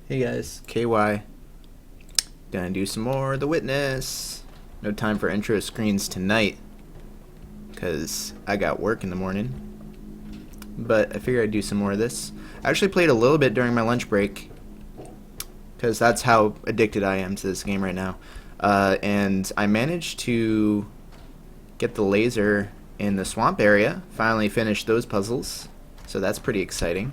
Hey guys, KY. Gonna do some more The Witness. No time for intro screens tonight, because I got work in the morning. But I figured I'd do some more of this. I actually played a little bit during my lunch break, because that's how addicted I am to this game right now. And I managed to get the laser in the swamp area. Finally finished those puzzles, so that's pretty exciting.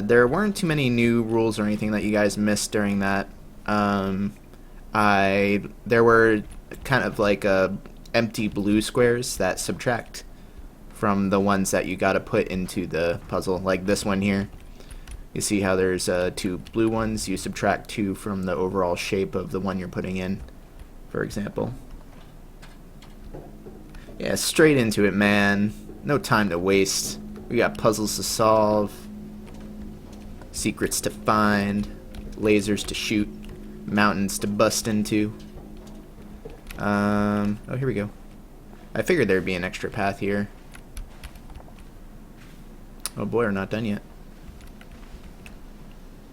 There weren't too many new rules or anything that you guys missed during that. There were kind of like empty blue squares that subtract from the ones that you gotta put into the puzzle, like this one here. You see how there's two blue ones? You subtract 2 from the overall shape of the one you're putting in, for example. Yeah, straight into it, man. No time to waste. We got puzzles to solve, secrets to find, lasers to shoot, mountains to bust into. Oh, here we go. I figured there'd be an extra path here. Oh boy, we're not done yet.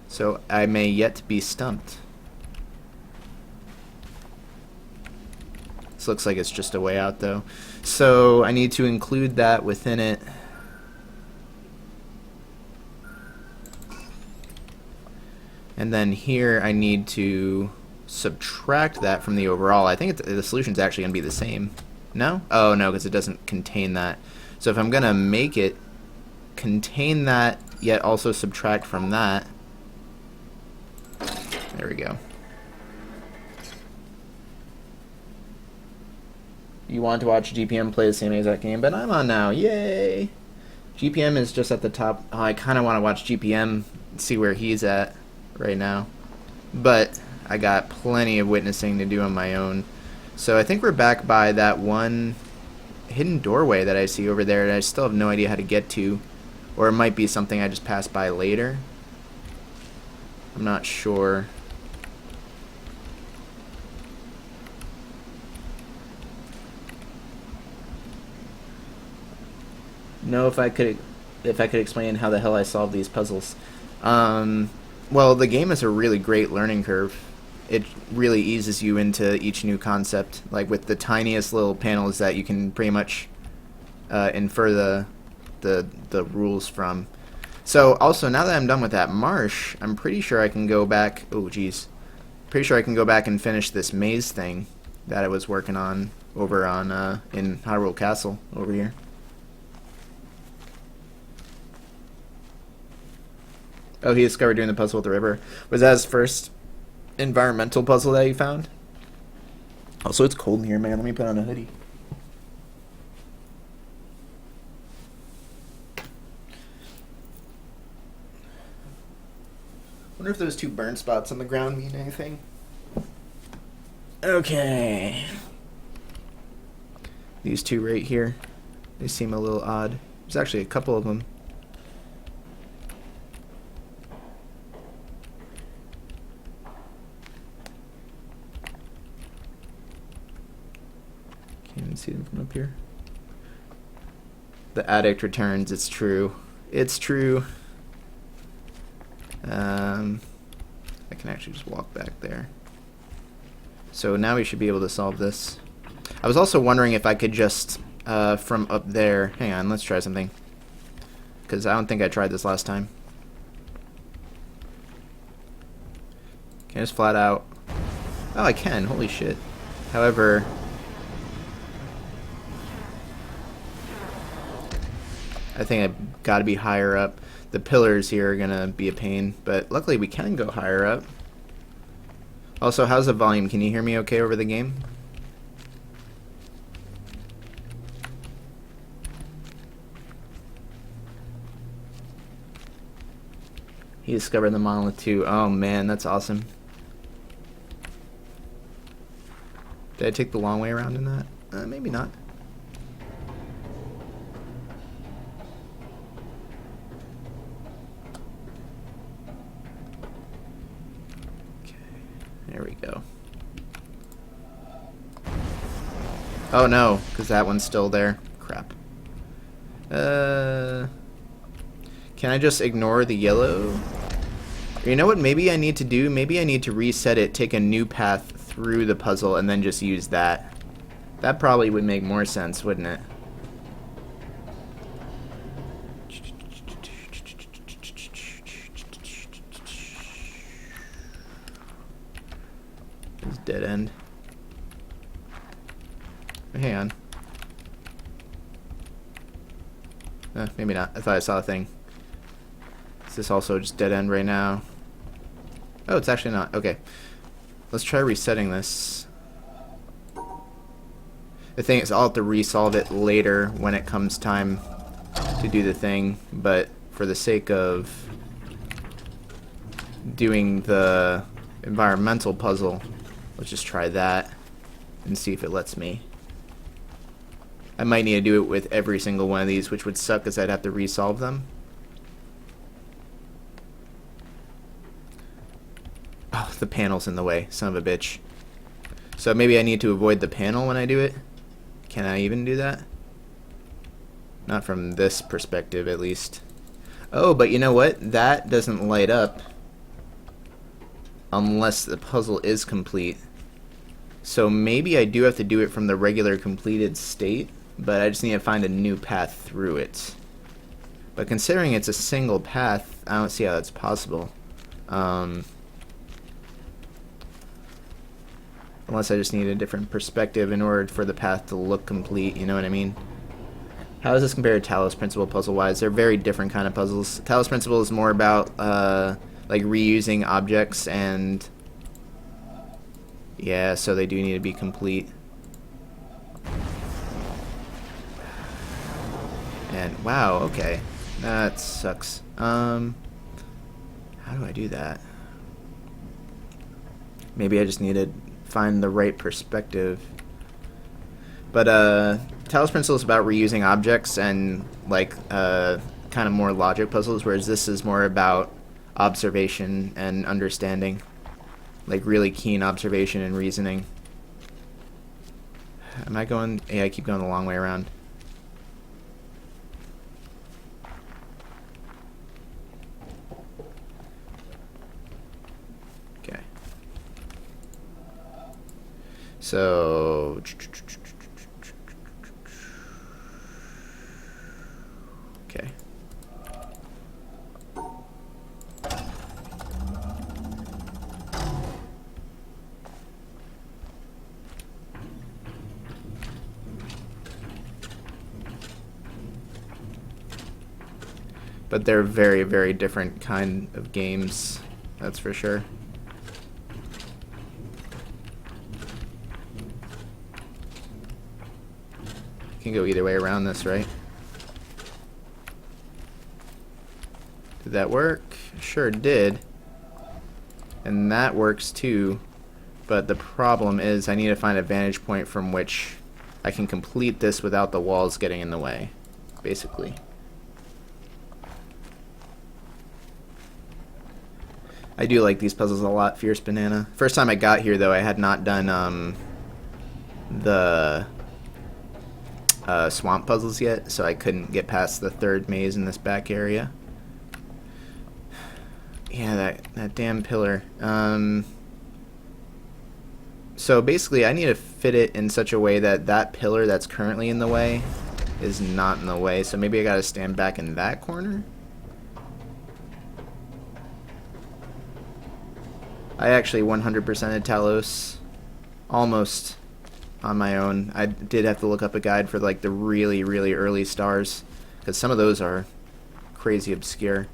So I may yet be stumped. This looks like it's just a way out though. So I need to include that within it. And then here I need to subtract that from the overall. I think the solution's actually going to be the same. No? Oh, no, because it doesn't contain that. So if I'm going to make it contain that, yet also subtract from that. There we go. You want to watch GPM play the same exact game, but I'm on now. Yay! GPM is just at the top. Oh, I kind of want to watch GPM, see where he's at right now, but I got plenty of witnessing to do on my own. So I think we're back by that one hidden doorway that I see over there that I still have no idea how to get to, or it might be something I just pass by later. I'm not sure. Know if I could explain how the hell I solve these puzzles. Well, the game is a really great learning curve. It really eases you into each new concept, like with the tiniest little panels that you can pretty much infer the rules from. So also, now that I'm done with that marsh, I'm pretty sure I can go back. Oh, geez, pretty sure I can go back and finish this maze thing that I was working on over on in Hyrule Castle over here. Oh, he discovered doing the puzzle with the river. Was that his first environmental puzzle that he found? Also, it's cold in here, man. Let me put on a hoodie. Wonder if those 2 burn spots on the ground mean anything. Okay. These 2 right here, they seem a little odd. There's actually a couple of them. Can't even see them from up here. The addict returns. It's true. It's true. I can actually just walk back there. So now we should be able to solve this. I was also wondering if I could just, from up there... Hang on, let's try something. Because I don't think I tried this last time. Can I just flat out... Oh, I can. Holy shit. However... I think I've got to be higher up. The pillars here are going to be a pain, but luckily we can go higher up. Also, how's the volume? Can you hear me okay over the game? He discovered the monolith too. Oh man, that's awesome. Did I take the long way around in that? Maybe not. There we go. Oh no, because that one's still there. Crap. Can I just ignore the yellow? You know what maybe I need to do? Maybe I need to reset it, take a new path through the puzzle, and then just use that. That probably would make more sense, wouldn't it? It's dead end. Hang on. Maybe not. I thought I saw a thing. Is this also just dead end right now? Oh, it's actually not. Okay. Let's try resetting this. The thing is, I'll have to resolve it later when it comes time to do the thing, but for the sake of doing the environmental puzzle, let's just try that and see if it lets me. I might need to do it with every single one of these, which would suck because I'd have to resolve them. Oh, the panel's in the way, son of a bitch. So maybe I need to avoid the panel when I do it? Can I even do that? Not from this perspective, at least. Oh, but you know what? That doesn't light up unless the puzzle is complete. So maybe I do have to do it from the regular completed state, but I just need to find a new path through it. But considering it's a single path, I don't see how that's possible. Unless I just need a different perspective in order for the path to look complete, you know what I mean? How does this compare to Talos Principle puzzle-wise? They're very different kind of puzzles. Talos Principle is more about like reusing objects, and yeah, so they do need to be complete. And wow, okay, that sucks. How do I do that? Maybe I just need to find the right perspective. But Talos Principle is about reusing objects and like kind of more logic puzzles, whereas this is more about observation and understanding, like really keen observation and reasoning. Am I going? Yeah, I keep going the long way around. Okay. So okay. But they're very, very different kind of games, that's for sure. Can go either way around this, right? Did that work? Sure did. And that works too. But the problem is I need to find a vantage point from which I can complete this without the walls getting in the way, basically. I do like these puzzles a lot, Fierce Banana. First time I got here, though, I had not done the swamp puzzles yet, so I couldn't get past the third maze in this back area. Yeah, that damn pillar. So basically, I need to fit it in such a way that that pillar that's currently in the way is not in the way. So maybe I gotta stand back in that corner? I actually 100%ed Talos almost on my own. I did have to look up a guide for like the really, really early stars, because some of those are crazy obscure.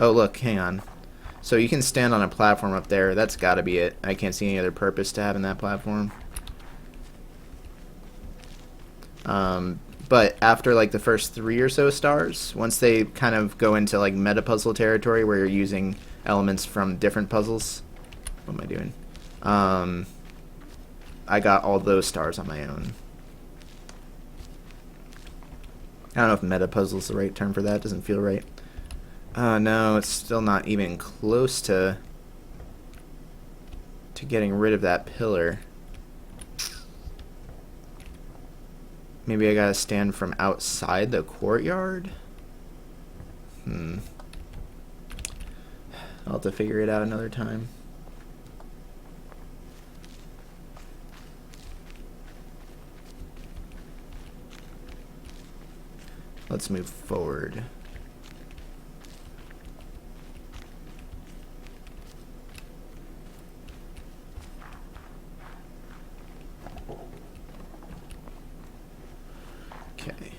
Oh look, hang on. So you can stand on a platform up there. That's gotta be it. I can't see any other purpose to having that platform. But after like the first 3 or so stars, once they kind of go into like meta puzzle territory where you're using elements from different puzzles. What am I doing? I got all those stars on my own. I don't know if meta puzzle is the right term for that. It doesn't feel right. No, it's still not even close to getting rid of that pillar. Maybe I gotta stand from outside the courtyard? I'll have to figure it out another time. Let's move forward. Okay.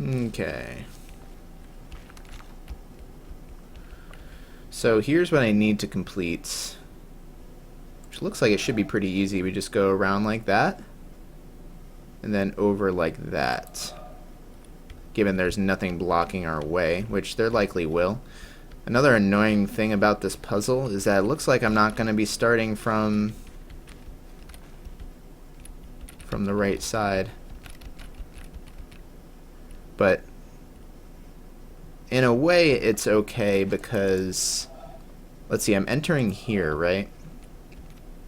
Okay. So here's what I need to complete. Which looks like it should be pretty easy. We just go around like that. And then over like that. Given there's nothing blocking our way, which there likely will. Another annoying thing about this puzzle is that it looks like I'm not going to be starting from the right side. But in a way it's okay because, let's see, I'm entering here, right?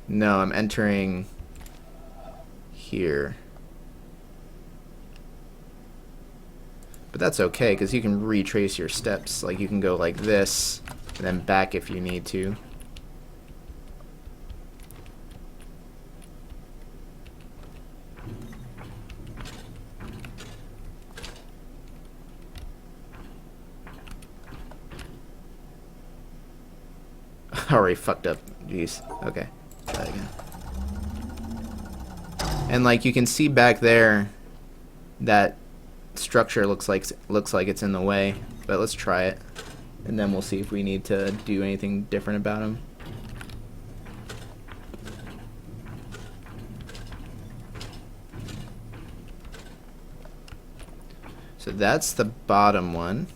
No, I'm entering here. But that's okay because you can retrace your steps. Like you can go like this and then back if you need to. Already fucked up. Jeez. Okay. Try that again. And like you can see back there, that structure looks like it's in the way. But let's try it, and then we'll see if we need to do anything different about them. So that's the bottom one.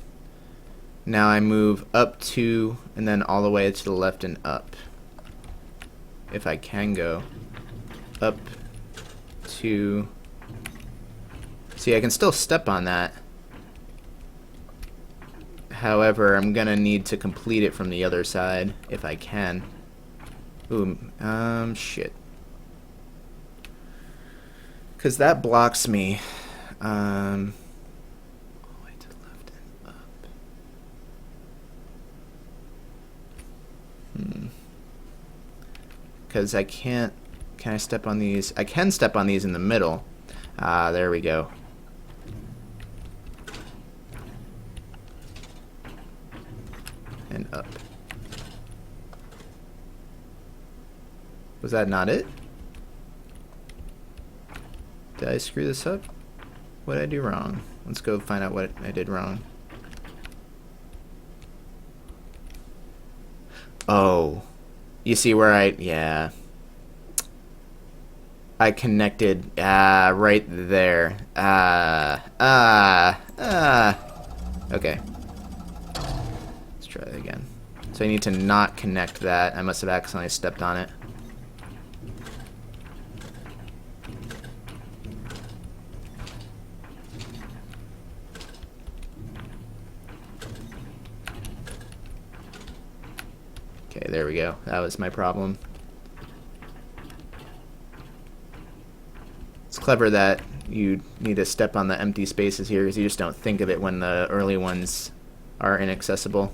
Now I move up 2 and then all the way to the left and up. If I can go up 2. See, I can still step on that. However, I'm gonna need to complete it from the other side if I can. Ooh, shit. Cause that blocks me. Because I can't... Can I step on these? I can step on these in the middle. Ah, there we go. And up. Was that not it? Did I screw this up? What did I do wrong? Let's go find out what I did wrong. Oh. You see where yeah. I connected, right there. Okay. Let's try that again. So I need to not connect that. I must have accidentally stepped on it. Okay, there we go. That was my problem. It's clever that you need to step on the empty spaces here because you just don't think of it when the early ones are inaccessible.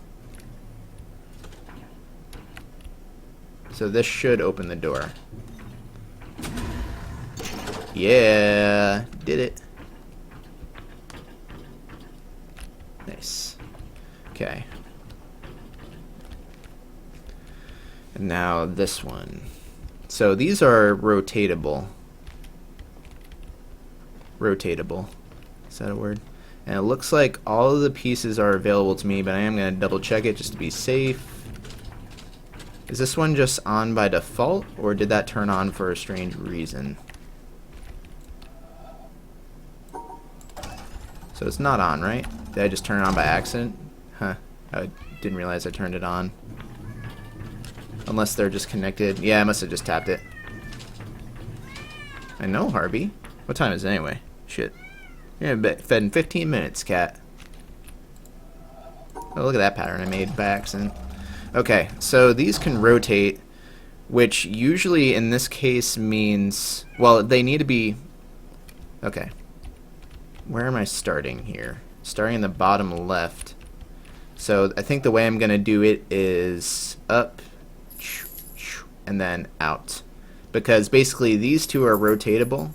So this should open the door. Yeah, did it. Nice. Okay. And now this one. So these are rotatable. Rotatable. Is that a word? And it looks like all of the pieces are available to me, but I am going to double check it just to be safe. Is this one just on by default, or did that turn on for a strange reason? So it's not on, right? Did I just turn it on by accident? Huh. I didn't realize I turned it on. Unless they're just connected. Yeah, I must have just tapped it. I know, Harvey. What time is it anyway? Shit. You're gonna fed in 15 minutes, cat. Oh, look at that pattern I made by accident. Okay, so these can rotate, which usually in this case means... Well, they need to be... Okay. where am I starting here? Starting in the bottom left. So I think the way I'm gonna do it is up and then out, because basically these two are rotatable,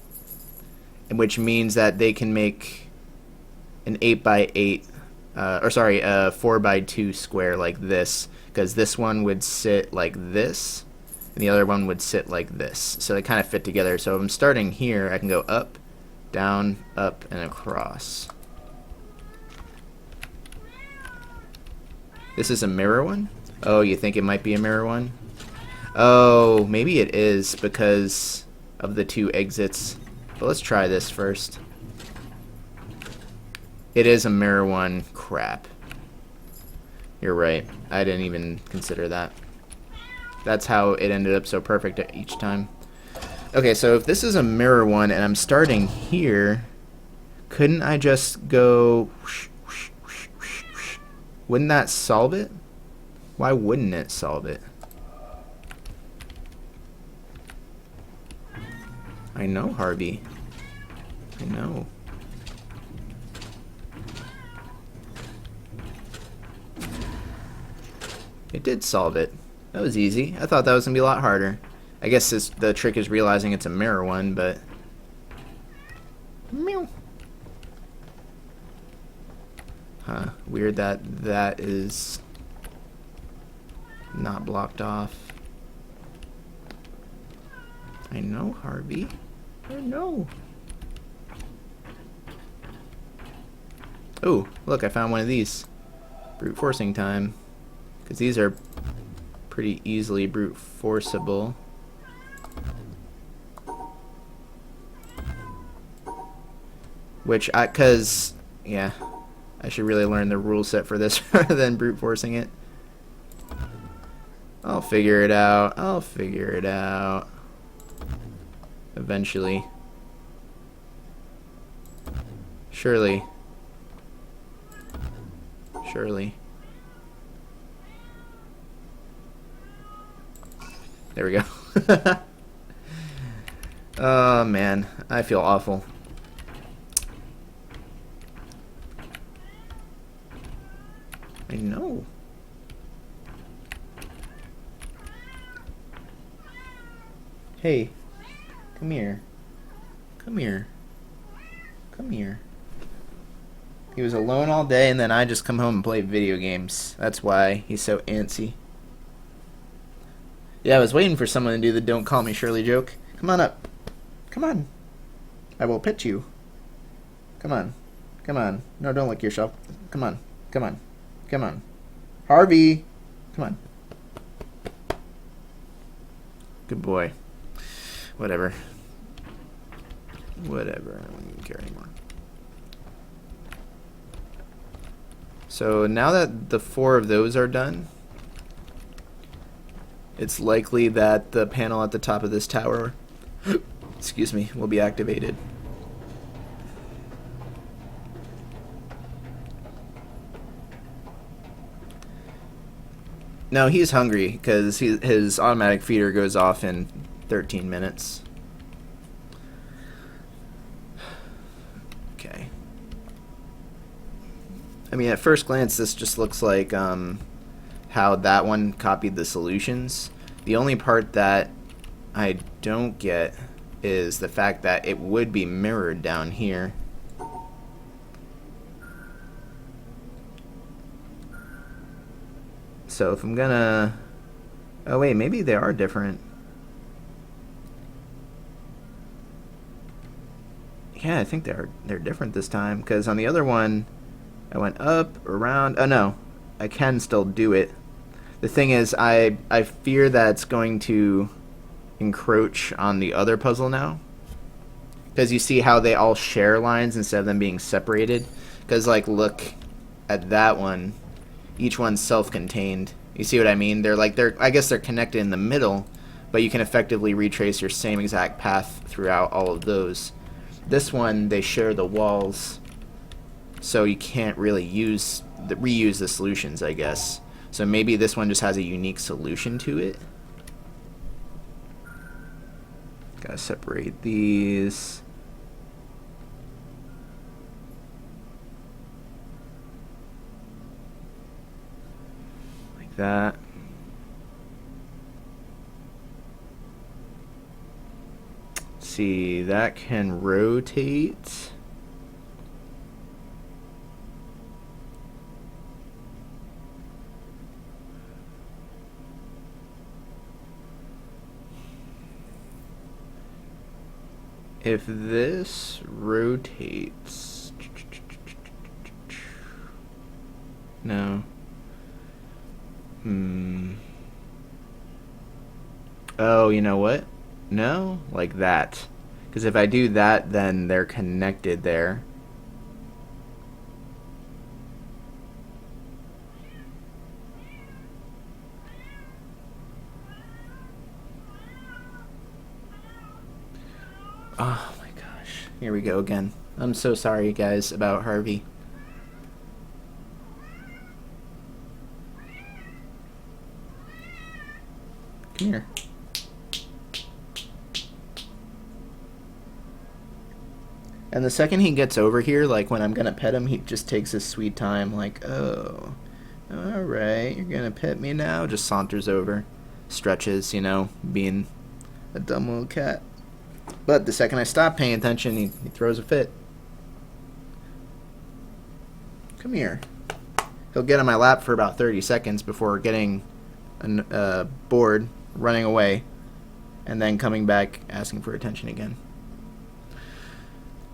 which means that they can make an 8x8 a 4x2 square like this, because this one would sit like this and the other one would sit like this, so they kind of fit together. So if I'm starting here, I can go up, down, up, and across. This is a mirror one? Oh, you think it might be a mirror one? Oh, maybe it is because of the two exits. But let's try this first. It is a mirror one. Crap. You're right. I didn't even consider that. That's how it ended up so perfect each time. Okay, so if this is a mirror one and I'm starting here, couldn't I just go... Wouldn't that solve it? Why wouldn't it solve it? I know, Harvey. I know. It did solve it. That was easy. I thought that was going to be a lot harder. I guess the trick is realizing it's a mirror one, but... Meow. Huh. Weird that that is not blocked off. I know, Harvey. I know. Oh, look, I found one of these. Brute forcing time. Because these are pretty easily brute forceable. Yeah, I should really learn the rule set for this rather than brute forcing it. I'll figure it out. I'll figure it out. Eventually. Surely. Surely. There we go. Oh man, I feel awful. I know. Hey, come here. Come here. Come here. He was alone all day, and then I just come home and play video games. That's why he's so antsy. Yeah, I was waiting for someone to do the "Don't call me Shirley" joke. Come on up. Come on. I will pet you. Come on. Come on. No, don't lick yourself. Come on. Come on. Come on. Harvey. Come on. Good boy. Whatever. Whatever. I don't even care anymore. So now that the 4 of those are done, it's likely that the panel at the top of this tower, excuse me, will be activated. No, he's hungry because his automatic feeder goes off in 13 minutes. Okay. I mean, at first glance, this just looks like how that one copied the solutions. The only part that I don't get is the fact that it would be mirrored down here. So if I'm gonna... Oh wait, maybe they are different. Yeah, I think they're different this time, because on the other one, I went up, around... Oh no, I can still do it. The thing is, I fear that it's going to encroach on the other puzzle now. Because you see how they all share lines instead of them being separated? Because, like, look at that one. Each one's self-contained. You see what I mean? I guess they're connected in the middle, but you can effectively retrace your same exact path throughout all of those. This one, they share the walls, so you can't really reuse the solutions, I guess. So maybe this one just has a unique solution to it. Gotta separate these. that. Let's see, that can rotate. If this rotates... No. Oh, you know what? No? Like that. Because if I do that, then they're connected there. Oh my gosh. Here we go again. I'm so sorry, guys, about Harvey. Come here. And the second he gets over here, like when I'm gonna pet him, he just takes his sweet time, like, oh, alright, you're gonna pet me now? Just saunters over, stretches, you know, being a dumb little cat. But the second I stop paying attention, he throws a fit. Come here. He'll get on my lap for about 30 seconds before getting bored, running away, and then coming back asking for attention again.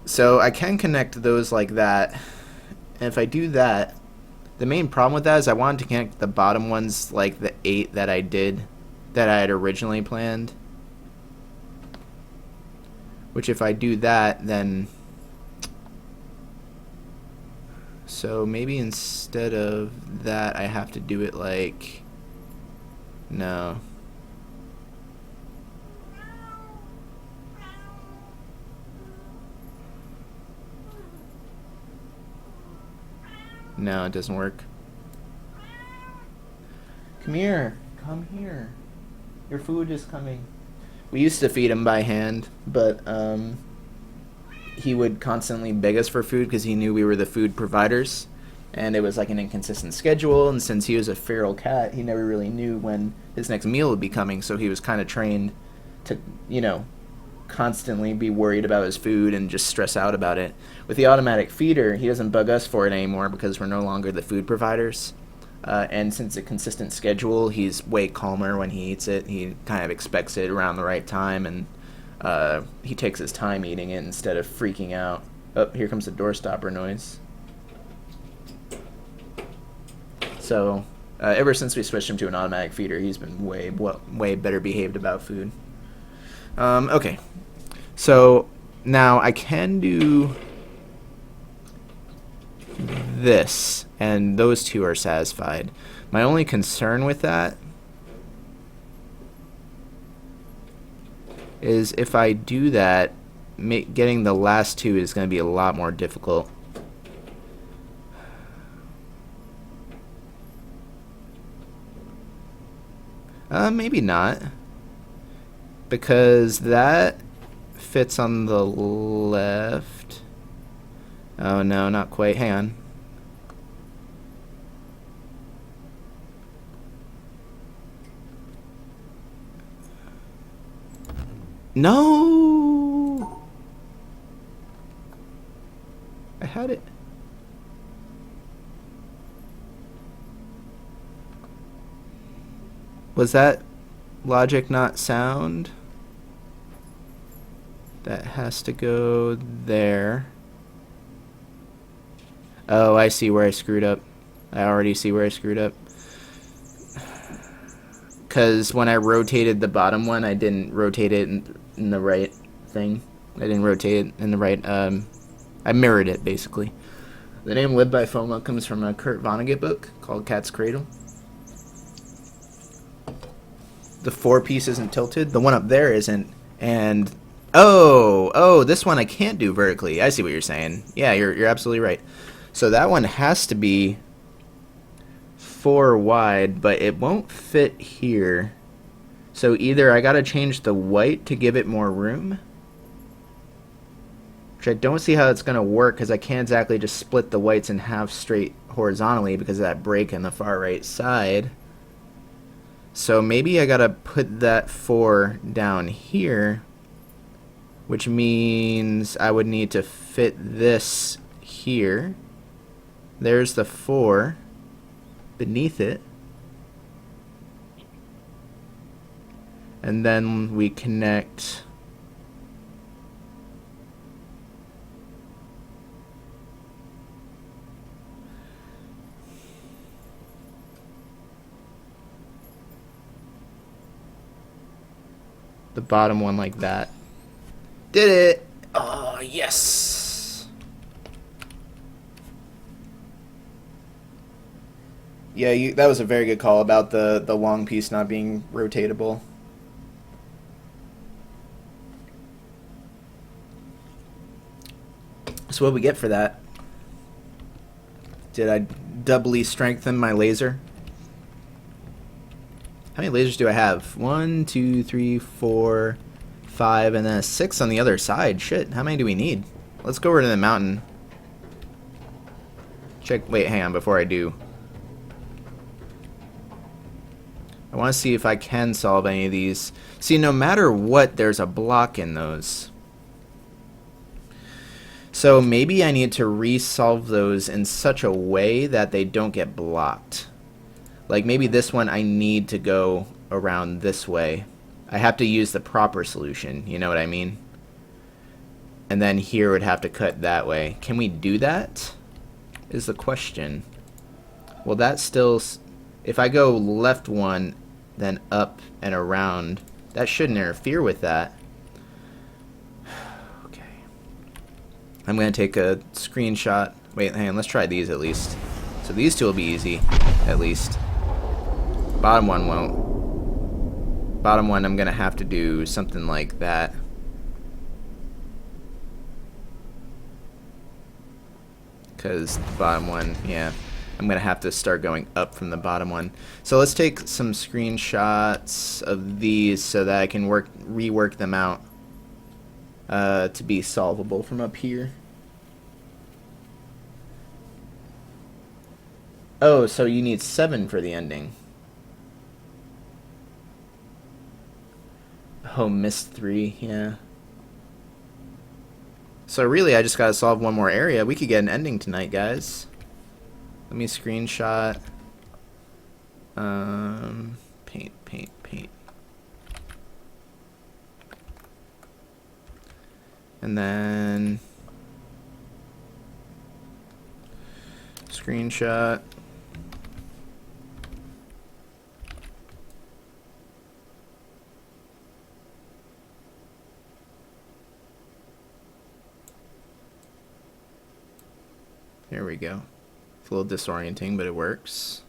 So I can connect those like that. And if I do that, the main problem with that is I wanted to connect the bottom ones like the 8 that I had originally planned. Which if I do that, then... So maybe instead of that, I have to do it like... No. No, it doesn't work. Come here. Come here. Your food is coming. We used to feed him by hand, but he would constantly beg us for food because he knew we were the food providers, and it was like an inconsistent schedule, and since he was a feral cat, he never really knew when his next meal would be coming, so he was kind of trained to, you know, constantly be worried about his food and just stress out about it. With the automatic feeder, he doesn't bug us for it anymore because we're no longer the food providers. And since it's a consistent schedule, he's way calmer when he eats it. He kind of expects it around the right time, and he takes his time eating it instead of freaking out. Oh, here comes the door stopper noise. So, ever since we switched him to an automatic feeder, he's been way better behaved about food. Okay. So, now I can do this, and those two are satisfied. My only concern with that is if I do that, getting the last two is going to be a lot more difficult. Maybe not, because that fits on the left. Oh no, not quite. Hang on. No! I had it. Was that logic not sound? That has to go there. Oh, I see where I screwed up. I already see where I screwed up. Because when I rotated the bottom one, I didn't rotate it in the right thing. I didn't rotate it in the right... I mirrored it, basically. The name Live by FOMO comes from a Kurt Vonnegut book called Cat's Cradle. The 4-piece isn't tilted. The one up there isn't. And... Oh, this one I can't do vertically. I see what you're saying. Yeah, you're absolutely right. So that one has to be 4 wide, but it won't fit here. So either I gotta change the white to give it more room, which I don't see how it's gonna work because I can't exactly just split the whites in half straight horizontally because of that break in the far right side. So maybe I gotta put that 4 down here, which means I would need to fit this here. There's the 4 beneath it. And then we connect the bottom one like that. Did it! Oh, yes! Yeah, that was a very good call about the long piece not being rotatable. So what we get for that? Did I doubly strengthen my laser? How many lasers do I have? 1, 2, 3, 4, 5, and then a 6 on the other side. Shit, how many do we need? Let's go over to the mountain. Check, wait, hang on, before I do. I want to see if I can solve any of these. See, no matter what, there's a block in those. So maybe I need to resolve those in such a way that they don't get blocked. Like maybe this one I need to go around this way. I have to use the proper solution, you know what I mean? And then here would have to cut that way. Can we do that? Is the question. Well, that still, if I go left one, then up and around, that shouldn't interfere with that. Okay. I'm going to take a screenshot. Wait, hang on, let's try these at least. So these two will be easy, at least. Bottom one won't. Bottom one, I'm going to have to do something like that. Because the bottom one, yeah, I'm going to have to start going up from the bottom one. So let's take some screenshots of these so that I can rework them out to be solvable from up here. Oh, so you need 7 for the ending. Oh, missed 3, yeah. So really, I just gotta solve one more area. We could get an ending tonight, guys. Let me screenshot. Paint, paint, paint. And then screenshot. There we go. It's a little disorienting, but it works.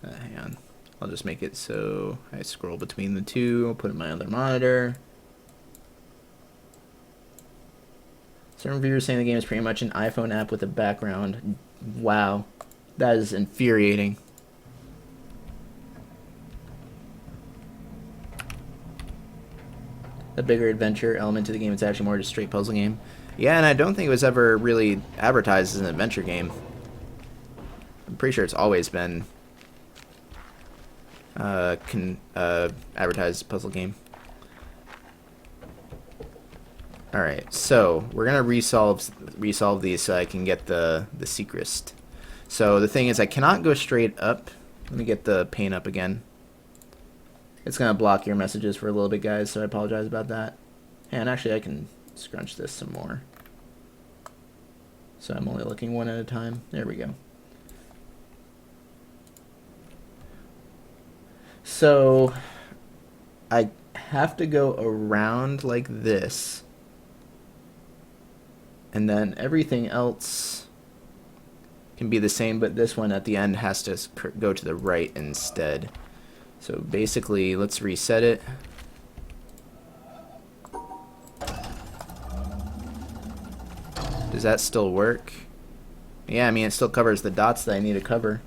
Hang on. I'll just make it so I scroll between the two. I'll put it in my other monitor. Certain viewers saying the game is pretty much an iPhone app with a background. Wow. That is infuriating. A bigger adventure element to the game. It's actually more just a straight puzzle game. Yeah, and I don't think it was ever really advertised as an adventure game. I'm pretty sure it's always been advertised as a puzzle game. Alright, so we're gonna resolve these so I can get the secret. So the thing is, I cannot go straight up. Let me get the paint up again. It's going to block your messages for a little bit, guys, so I apologize about that. And actually, I can scrunch this some more. So I'm only looking one at a time. There we go. So I have to go around like this. And then everything else can be the same, but this one at the end has to go to the right instead. So basically, let's reset it. Does that still work? Yeah, I mean, it still covers the dots that I need to cover.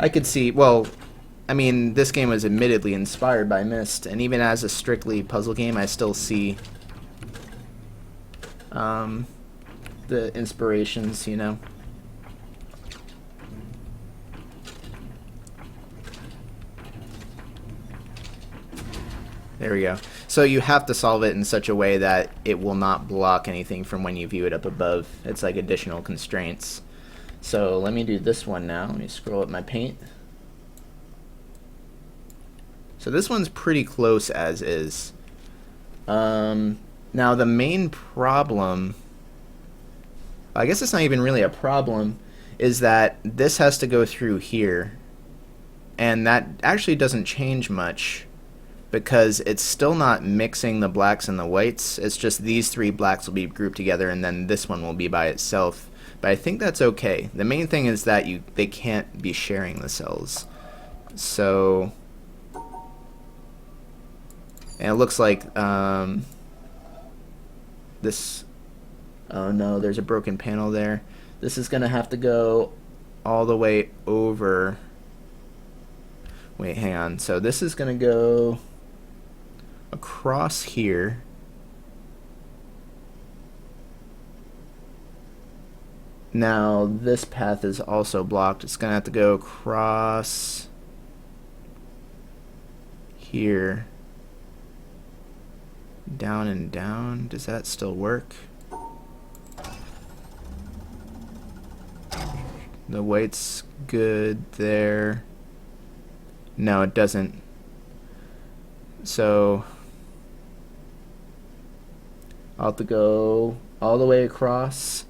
I could see, well, I mean, this game was admittedly inspired by Myst, and even as a strictly puzzle game, I still see the inspirations, you know. There we go. So you have to solve it in such a way that it will not block anything from when you view it up above. It's like additional constraints. So let me do this one now. Let me scroll up my paint. So this one's pretty close as is. Now the main problem, I guess it's not even really a problem, is that this has to go through here. And that actually doesn't change much, because it's still not mixing the blacks and the whites. It's just these three blacks will be grouped together, and then this one will be by itself. But I think that's okay. The main thing is that they can't be sharing the cells. So, and it looks like this. Oh no, there's a broken panel there. This is gonna have to go all the way over. Wait, hang on. So this is gonna go across here. Now this path is also blocked. It's gonna have to go across here, down and down. Does that still work? The white's good there. No, it doesn't. So I'll have to go all the way across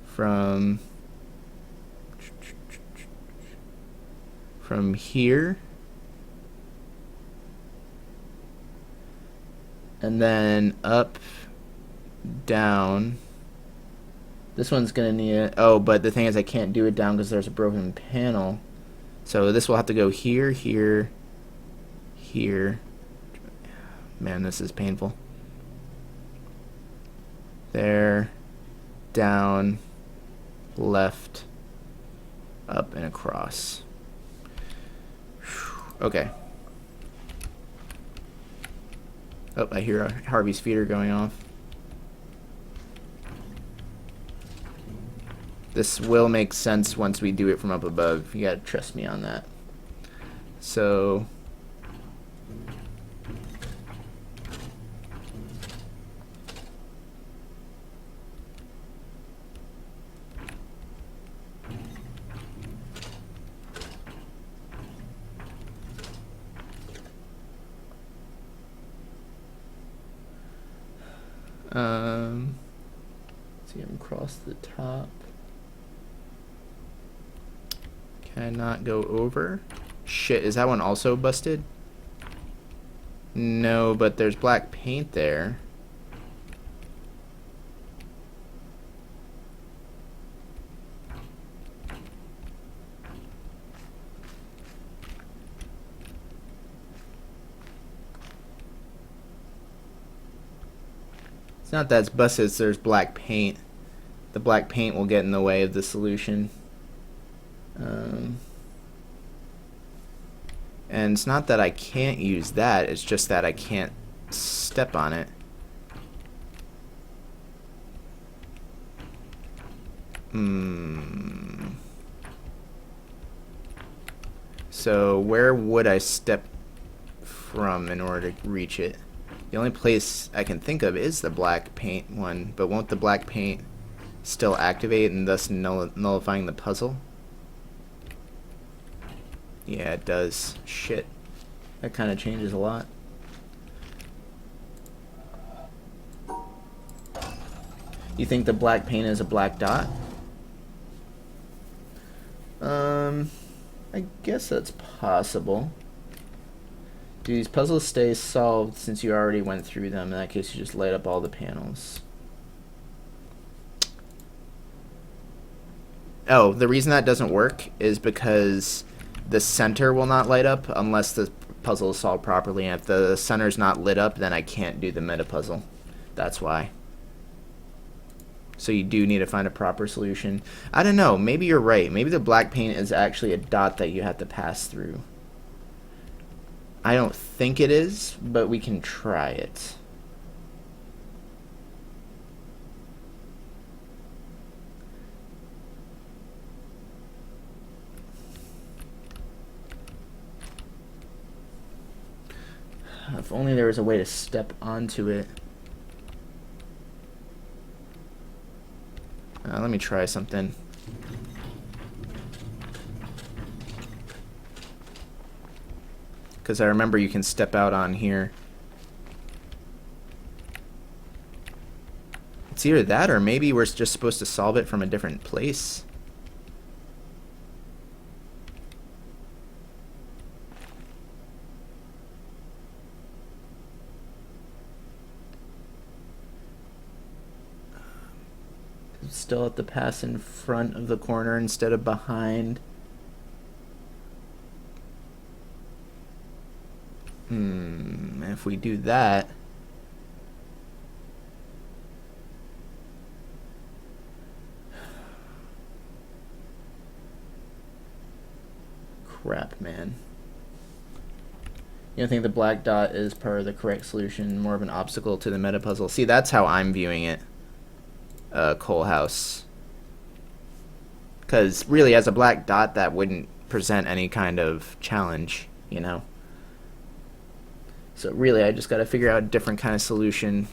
from here, and then up, down. This one's gonna need it. Oh, but the thing is I can't do it down because there's a broken panel. So this will have to go here, here, here. Man, this is painful. There, down, left, up, and across. Okay. Oh, I hear Harvey's feeder going off. This will make sense once we do it from up above. You gotta trust me on that. So see him cross the top. Can I not go over? Shit, is that one also busted? No, but there's black paint there. It's not that it's busted, it's there's black paint. The black paint will get in the way of the solution. And it's not that I can't use that, it's just that I can't step on it. So where would I step from in order to reach it? The only place I can think of is the black paint one, but won't the black paint still activate and thus nullifying the puzzle? Yeah, it does. Shit. That kind of changes a lot. You think the black paint is a black dot? I guess that's possible. Do these puzzles stay solved since you already went through them? In that case, you just light up all the panels. Oh, the reason that doesn't work is because the center will not light up unless the puzzle is solved properly, and if the center's not lit up, then I can't do the meta puzzle. That's why. So you do need to find a proper solution. I don't know. Maybe you're right. Maybe the black paint is actually a dot that you have to pass through. I don't think it is, but we can try it. If only there was a way to step onto it. Let me try something. Because I remember you can step out on here. It's either that or maybe we're just supposed to solve it from a different place. Still have to pass in front of the corner instead of behind. If we do that, crap, man. You don't think the black dot is part of the correct solution, more of an obstacle to the meta puzzle? See, that's how I'm viewing it. Coal house, because really as a black dot that wouldn't present any kind of challenge, you know. So really I just got to figure out a different kind of solution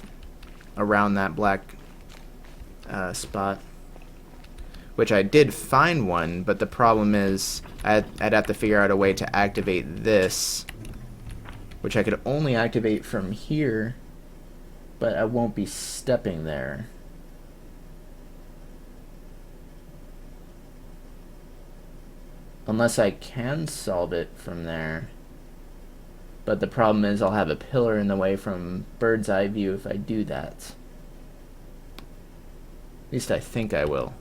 around that black spot, which I did find one, but the problem is I'd have to figure out a way to activate this, which I could only activate from here, but I won't be stepping there. Unless I can solve it from there. But the problem is I'll have a pillar in the way from bird's eye view if I do that. At least I think I will.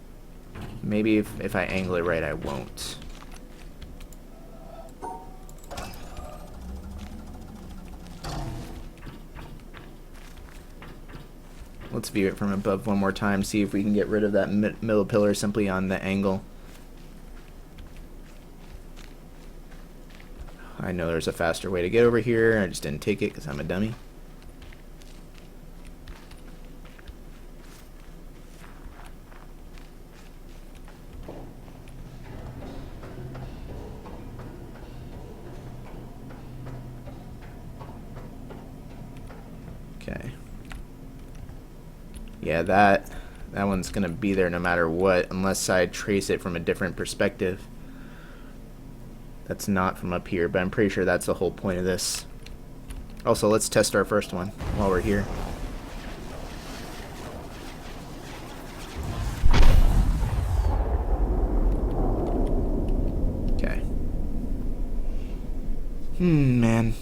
Maybe if I angle it right, I won't. Let's view it from above one more time, see if we can get rid of that middle pillar simply on the angle. I know there's a faster way to get over here. I just didn't take it because I'm a dummy. Okay. Yeah, that one's gonna be there no matter what, unless I trace it from a different perspective. That's not from up here, but I'm pretty sure that's the whole point of this. Also, let's test our first one while we're here. Okay. Man.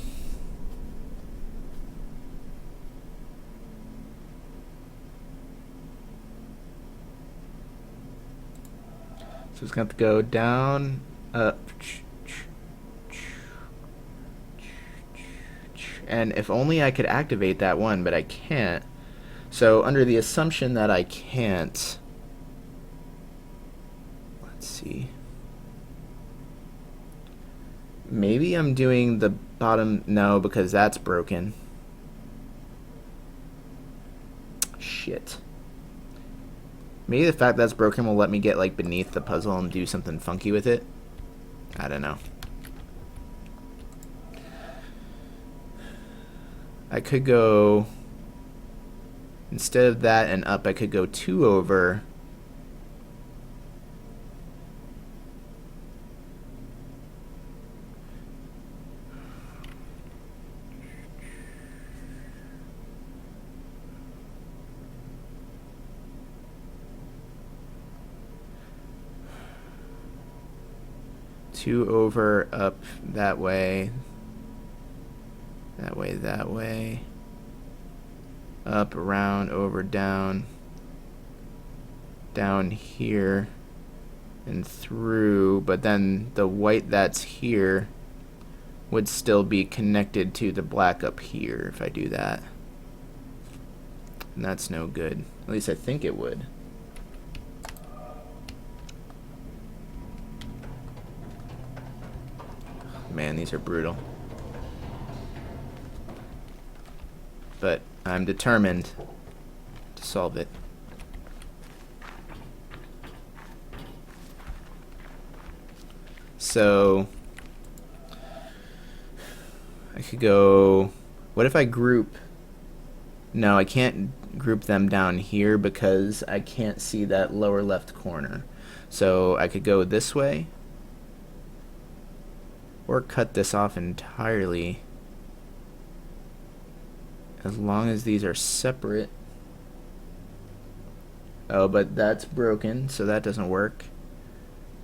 So it's going to have to go down, up. And if only I could activate that one, but I can't. So under the assumption that I can't, let's see. Maybe I'm doing the bottom, no, because that's broken. Shit. Maybe the fact that's broken will let me get like beneath the puzzle and do something funky with it. I don't know. I could go, instead of that and up, I could go 2 over. Two over, up, that way. That way, that way. Up, around, over, down. Down here. And through. But then the white that's here would still be connected to the black up here if I do that. And that's no good. At least I think it would. Man, these are brutal. But I'm determined to solve it. So I could go, what if I group? No, I can't group them down here because I can't see that lower left corner. So I could go this way or cut this off entirely, as long as these are separate. Oh, but that's broken, so that doesn't work.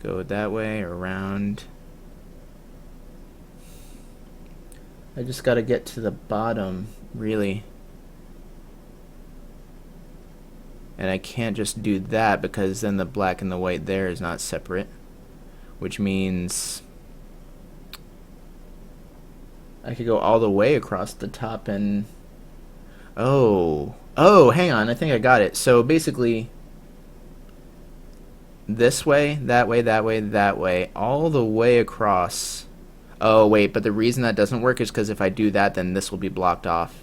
Go that way, around. I just gotta get to the bottom, really. And I can't just do that because then the black and the white there is not separate, which means I could go all the way across the top and... Oh, hang on, I think I got it. So basically, this way, that way, that way, that way, all the way across. Oh, wait, but the reason that doesn't work is because if I do that, then this will be blocked off.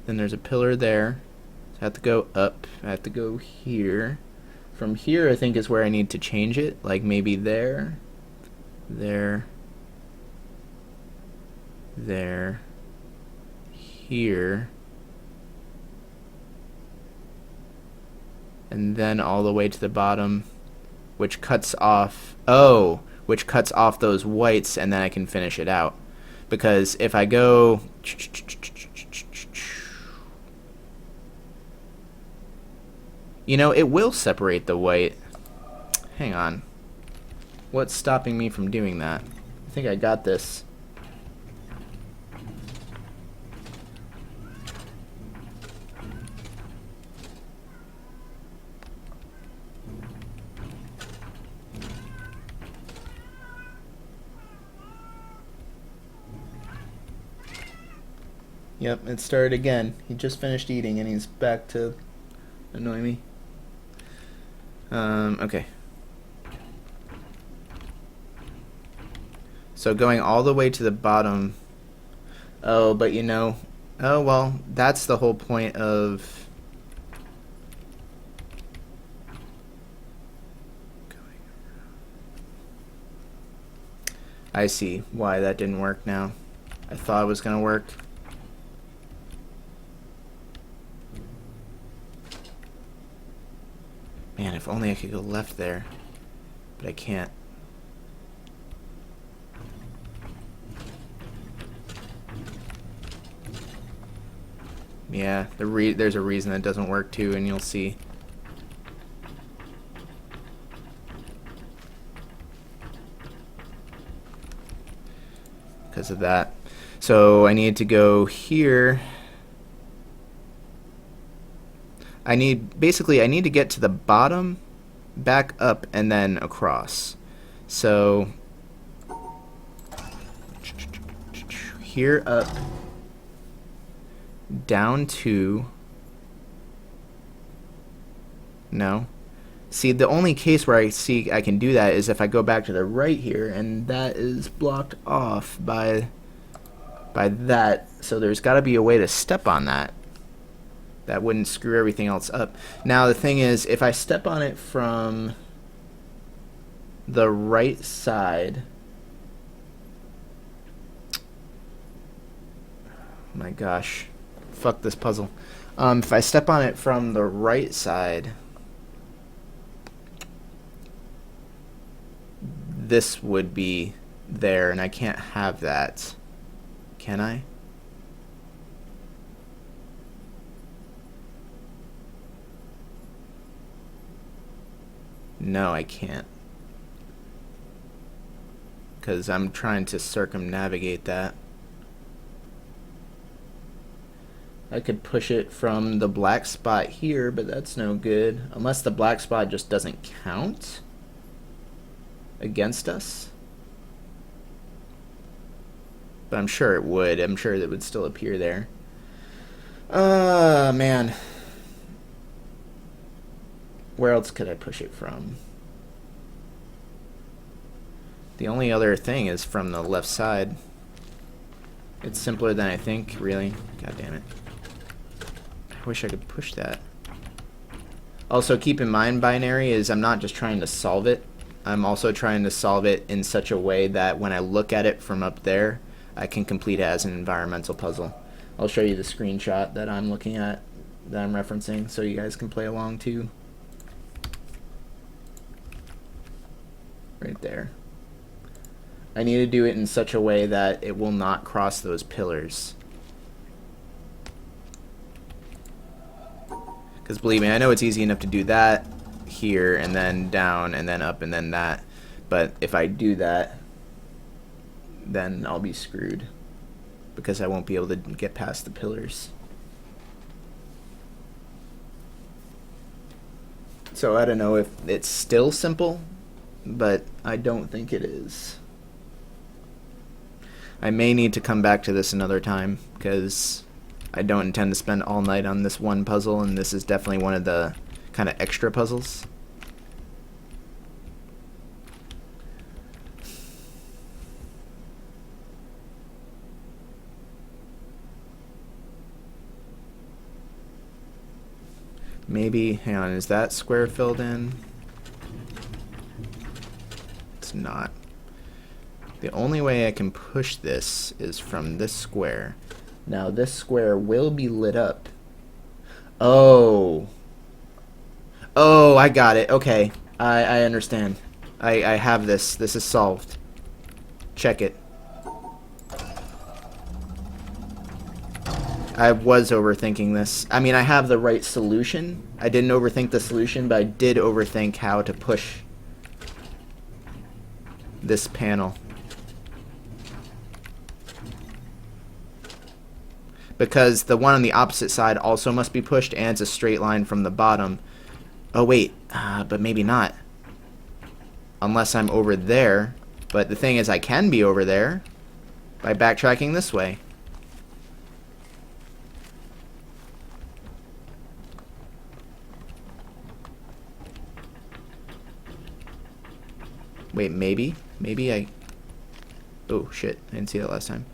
Then there's a pillar there. So I have to go up. I have to go here. From here, I think, is where I need to change it. Like maybe there, there, there, here, and then all the way to the bottom, which cuts off... Oh, which cuts off those whites, and then I can finish it out. Because if I go... You know, it will separate the white. Hang on. What's stopping me from doing that? I think I got this. Yep, it started again. He just finished eating and he's back to annoy me. Okay. So going all the way to the bottom. Oh, but you know, oh well, that's the whole point of going around. I see why that didn't work now. I thought it was gonna work. Man, if only I could go left there, but I can't. Yeah, there's a reason that doesn't work too, and you'll see. Because of that. So I need to go here. I need to get to the bottom, back up, and then across. So here up, down to, no. See, the only case where I see I can do that is if I go back to the right here, and that is blocked off by that. So there's got to be a way to step on that. That wouldn't screw everything else up. Now the thing is, if I step on it from the right side, my gosh, fuck this puzzle. If I step on it from the right side, this would be there, and I can't have that. Can I? No, I can't. Because I'm trying to circumnavigate that. I could push it from the black spot here, but that's no good. Unless the black spot just doesn't count against us. But I'm sure it would. I'm sure it would still appear there. Man. Where else could I push it from? The only other thing is from the left side. It's simpler than I think, really. God damn it. I wish I could push that. Also, keep in mind, binary is I'm not just trying to solve it. I'm also trying to solve it in such a way that when I look at it from up there, I can complete it as an environmental puzzle. I'll show you the screenshot that I'm looking at, that I'm referencing, so you guys can play along too. Right there. I need to do it in such a way that it will not cross those pillars. Because believe me, I know it's easy enough to do that here and then down and then up and then that. But if I do that, then I'll be screwed. Because I won't be able to get past the pillars. So I don't know if it's still simple, but I don't think it is. I may need to come back to this another time, because I don't intend to spend all night on this one puzzle, and this is definitely one of the kind of extra puzzles. Maybe, hang on, is that square filled in? It's not. The only way I can push this is from this square. Now this square will be lit up. Oh. Oh, I got it. Okay. I understand. I have this. This is solved. Check it. I was overthinking this. I mean, I have the right solution. I didn't overthink the solution, but I did overthink how to push this panel. Because the one on the opposite side also must be pushed, and it's a straight line from the bottom. Oh, wait. But maybe not. Unless I'm over there. But the thing is, I can be over there by backtracking this way. Wait, maybe? Maybe I... Oh, shit. I didn't see that last time.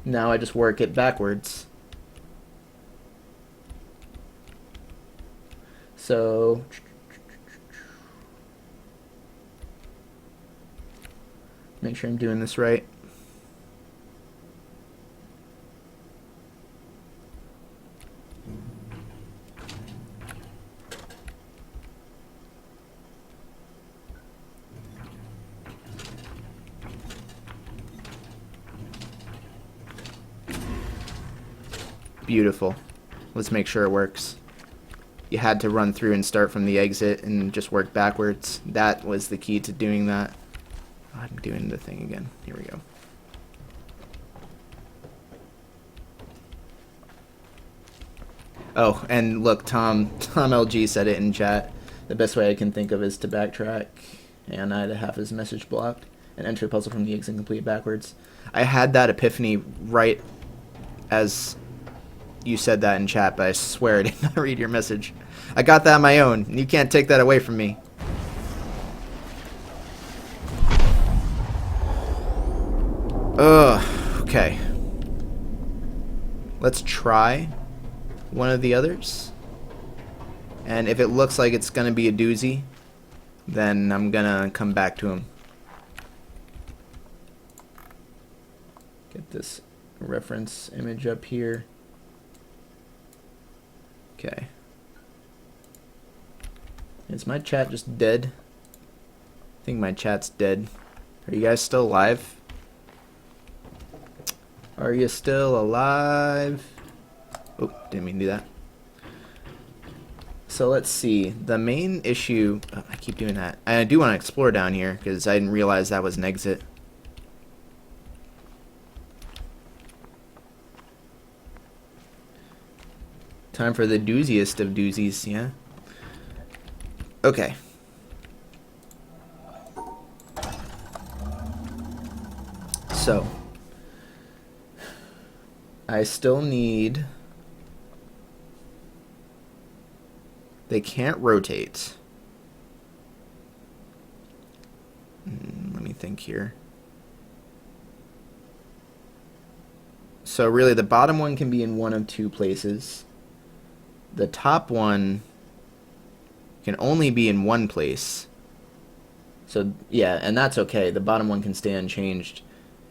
Now I just work it backwards. So... Make sure I'm doing this right. Beautiful. Let's make sure it works. You had to run through and start from the exit and just work backwards. That was the key to doing that. Oh, I'm doing the thing again. Here we go. Oh, and look, Tom LG said it in chat. The best way I can think of is to backtrack, and I had half his message blocked, and enter the puzzle from the exit and complete it backwards. I had that epiphany right as you said that in chat, but I swear I did not read your message. I got that on my own, and you can't take that away from me. Ugh, okay. Let's try one of the others. And if it looks like it's gonna be a doozy, then I'm gonna come back to him. Get this reference image up here. Okay. Is my chat just dead? I think my chat's dead. Are you guys still alive? Are you still alive? Oh, didn't mean to do that. So let's see. The main issue... Oh, I keep doing that. I do want to explore down here, because I didn't realize that was an exit. Time for the dooziest of doozies, yeah? Okay. So. I still need... They can't rotate. Let me think here. So really the bottom one can be in one of two places. The top one can only be in one place. So yeah, and that's okay. The bottom one can stay unchanged.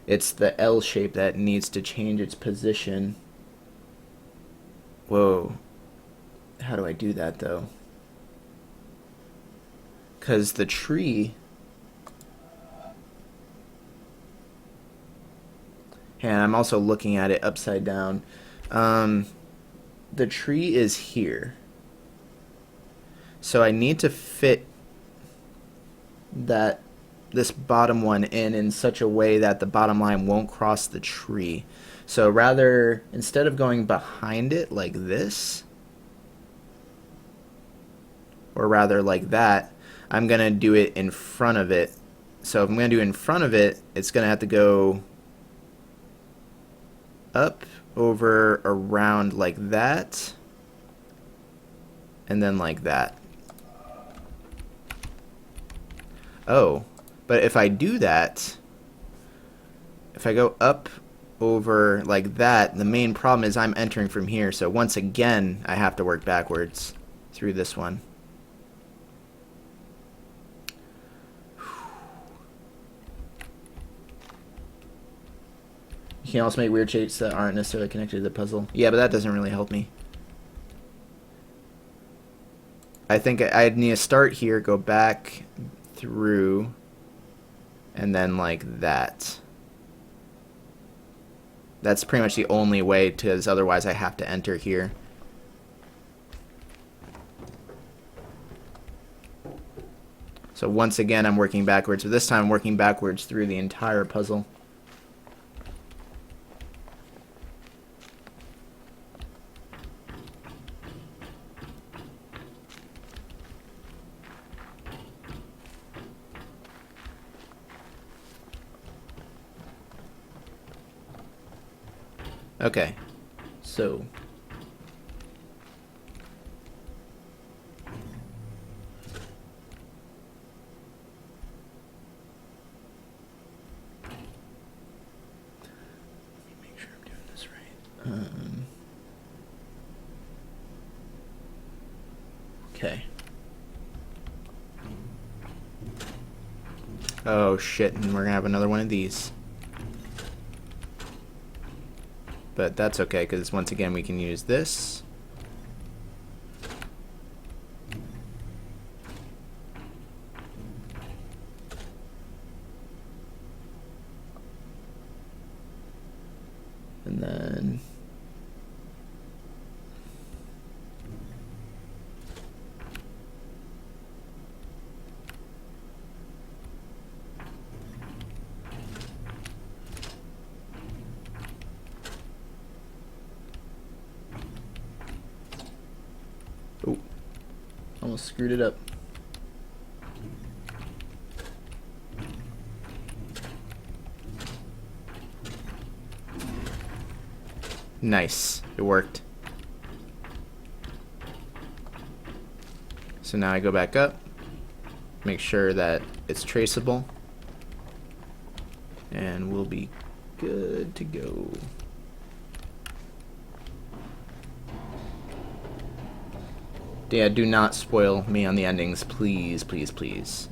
It's the L shape that needs to change its position. Whoa. How do I do that though? Because the tree... And I'm also looking at it upside down. The tree is here. So I need to fit this bottom one in such a way that the bottom line won't cross the tree. So rather, instead of going behind it like this, or rather like that, I'm going to do it in front of it. So if I'm going to do it in front of it, it's going to have to go up, over, around like that, and then like that. Oh, but if I do that, if I go up, over, like that, the main problem is I'm entering from here, so once again, I have to work backwards through this one. You can also make weird shapes that aren't necessarily connected to the puzzle. Yeah, but that doesn't really help me. I think I'd need to start here, go back through, and then like that. That's pretty much the only way, because otherwise I have to enter here. So once again, I'm working backwards. But this time I'm working backwards through the entire puzzle. Okay, so let me make sure I'm doing this right. Okay. Oh shit, and we're gonna have another one of these. But that's okay, because once again we can use this. And then oh, almost screwed it up. Nice, it worked. So now I go back up, make sure that it's traceable, and we'll be good to go. Yeah, do not spoil me on the endings, please, please, please.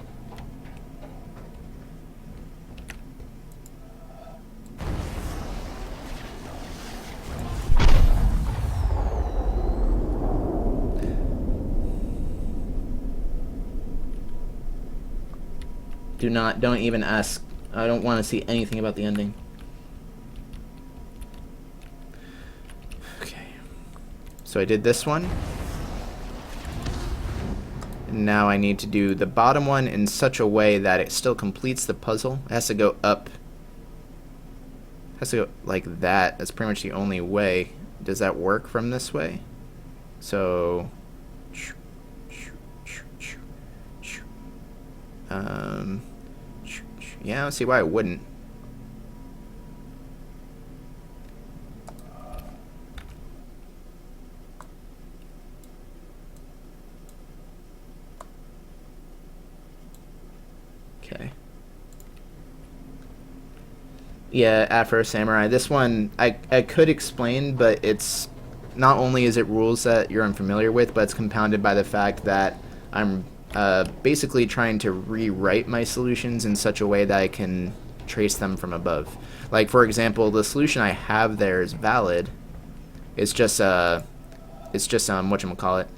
Don't even ask. I don't want to see anything about the ending. Okay. So I did this one. Now I need to do the bottom one in such a way that it still completes the puzzle. It has to go up. It has to go like that. That's pretty much the only way. Does that work from this way? So, yeah, I don't see why it wouldn't. Okay. Yeah, Afro Samurai. This one I could explain, but it's not only is it rules that you're unfamiliar with, but it's compounded by the fact that I'm basically trying to rewrite my solutions in such a way that I can trace them from above. Like, for example, the solution I have there is valid. It's just whatchamacallit.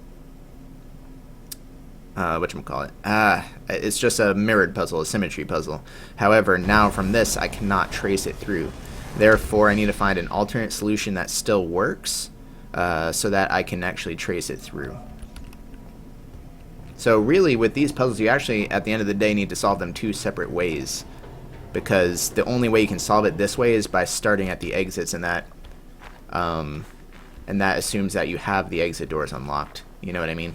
It's just a mirrored puzzle, a symmetry puzzle. However, now from this, I cannot trace it through. Therefore, I need to find an alternate solution that still works, so that I can actually trace it through. So really, with these puzzles, you actually, at the end of the day, need to solve them two separate ways, because the only way you can solve it this way is by starting at the exits, and that assumes that you have the exit doors unlocked. You know what I mean?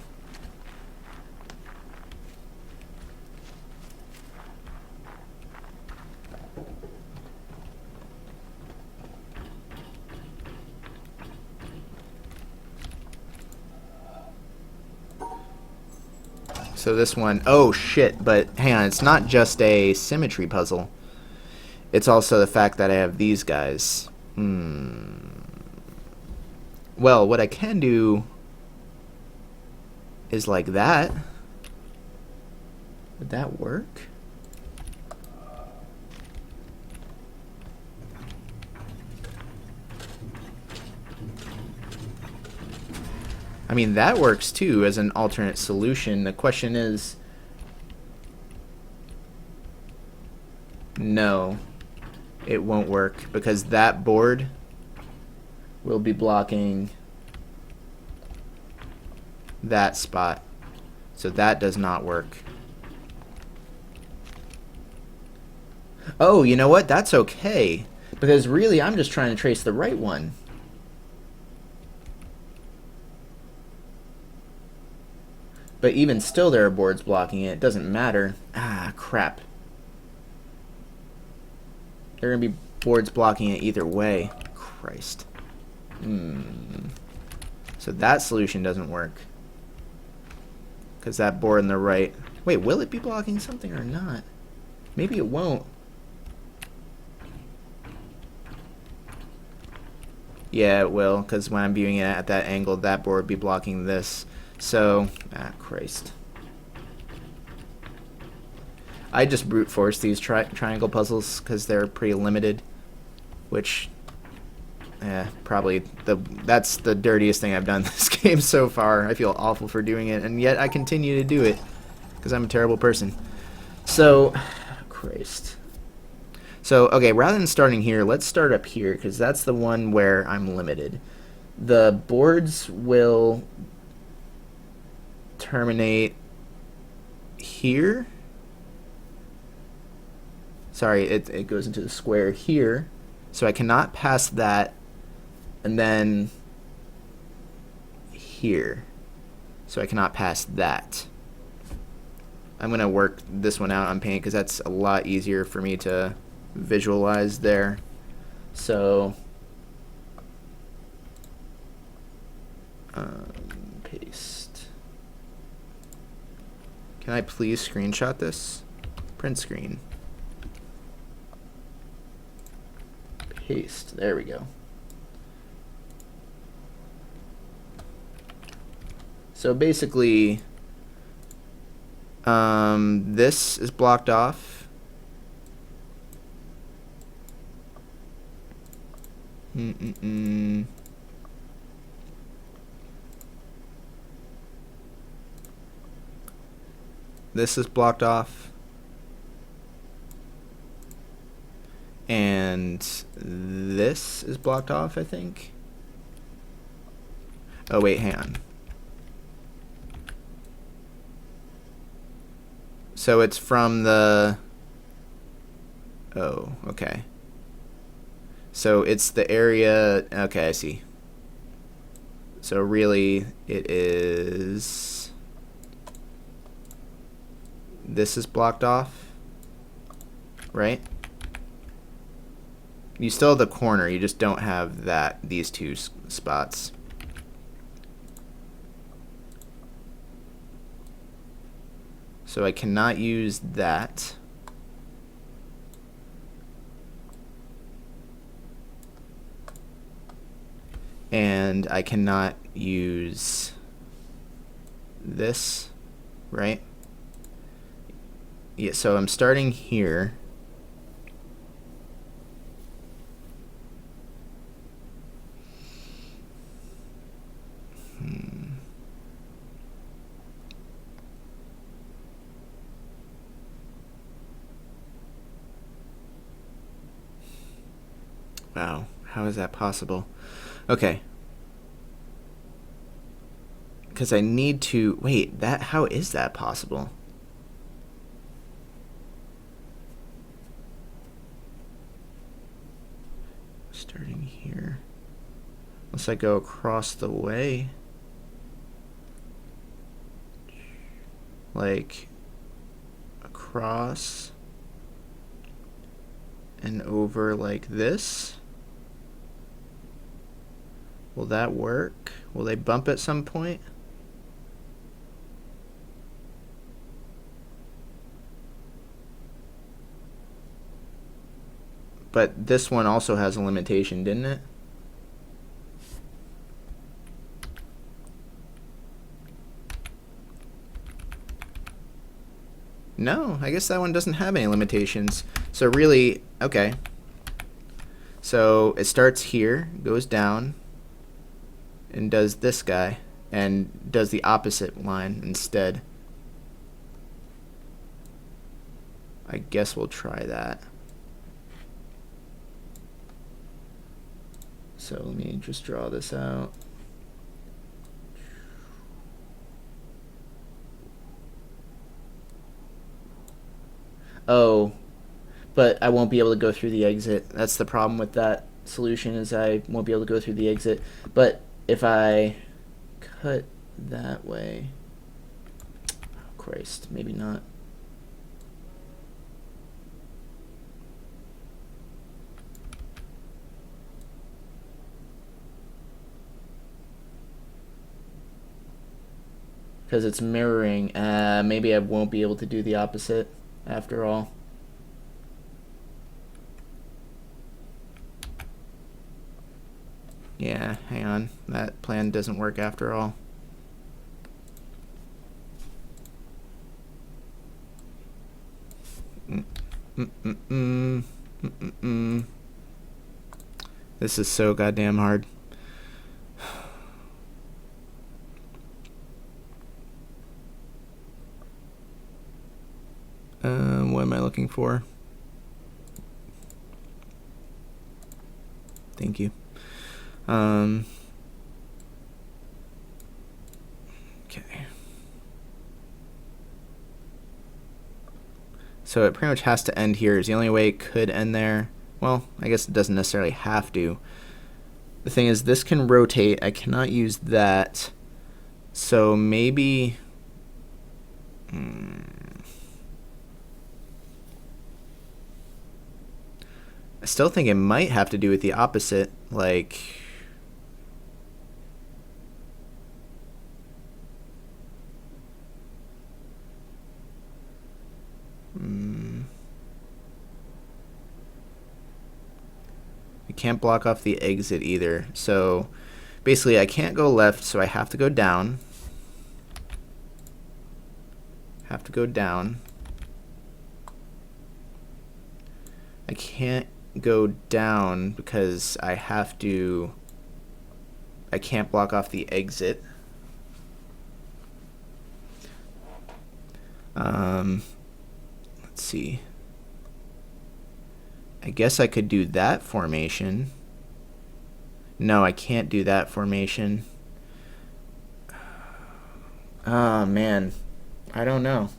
So this one, oh shit, but hang on, it's not just a symmetry puzzle. It's also the fact that I have these guys. Well, what I can do is like that. Would that work? I mean, that works too as an alternate solution. The question is, no, it won't work, because that board will be blocking that spot. So that does not work. Oh, you know what? That's okay, because really I'm just trying to trace the right one. But even still, there are boards blocking it. It doesn't matter. Ah, crap. There are going to be boards blocking it either way. Christ. So that solution doesn't work, because that board on the right... Wait, will it be blocking something or not? Maybe it won't. Yeah, it will, because when I'm viewing it at that angle, that board would be blocking this. So, Christ. I just brute force these triangle puzzles because they're pretty limited, which, probably that's the dirtiest thing I've done this game so far. I feel awful for doing it, and yet I continue to do it because I'm a terrible person. So, Christ. So, okay, rather than starting here, let's start up here, because that's the one where I'm limited. The boards will terminate here. Sorry, it goes into the square here. So I cannot pass that, and then here. So I cannot pass that. I'm going to work this one out on paint, because that's a lot easier for me to visualize there. So paste. Can I please screenshot this? Print screen. Paste. There we go. So basically, this is blocked off. This is blocked off. And this is blocked off, I think. Oh, wait, hang on. So it's from the... Oh, okay. So it's the area... Okay, I see. So really, it is... This is blocked off, right? You still have the corner, you just don't have these two spots. So I cannot use that. And I cannot use this, right? Yeah, so I'm starting here. Wow, how is that possible? Okay. Because I need to... Wait, how is that possible? Starting here. Unless I go across the way. Like, across and over like this. Will that work? Will they bump at some point? But this one also has a limitation, didn't it? No, I guess that one doesn't have any limitations. So really, okay. So it starts here, goes down, and does this guy, and does the opposite line instead. I guess we'll try that. So let me just draw this out. Oh, but I won't be able to go through the exit. That's the problem with that solution, is I won't be able to go through the exit. But if I cut that way... Oh, Christ, maybe not. Because it's mirroring. Maybe I won't be able to do the opposite after all. Yeah, hang on. That plan doesn't work after all. This is so goddamn hard. What am I looking for? Thank you. Okay. So it pretty much has to end here. Is the only way it could end there. Well, I guess it doesn't necessarily have to. The thing is, this can rotate. I cannot use that. So maybe... I still think it might have to do with the opposite, like... I can't block off the exit either. So basically I can't go left, so I have to go down. Have to go down. I can't go down because I have to... I can't block off the exit. Let's see. I guess I could do that formation. No, I can't do that formation. Oh, man. I don't know.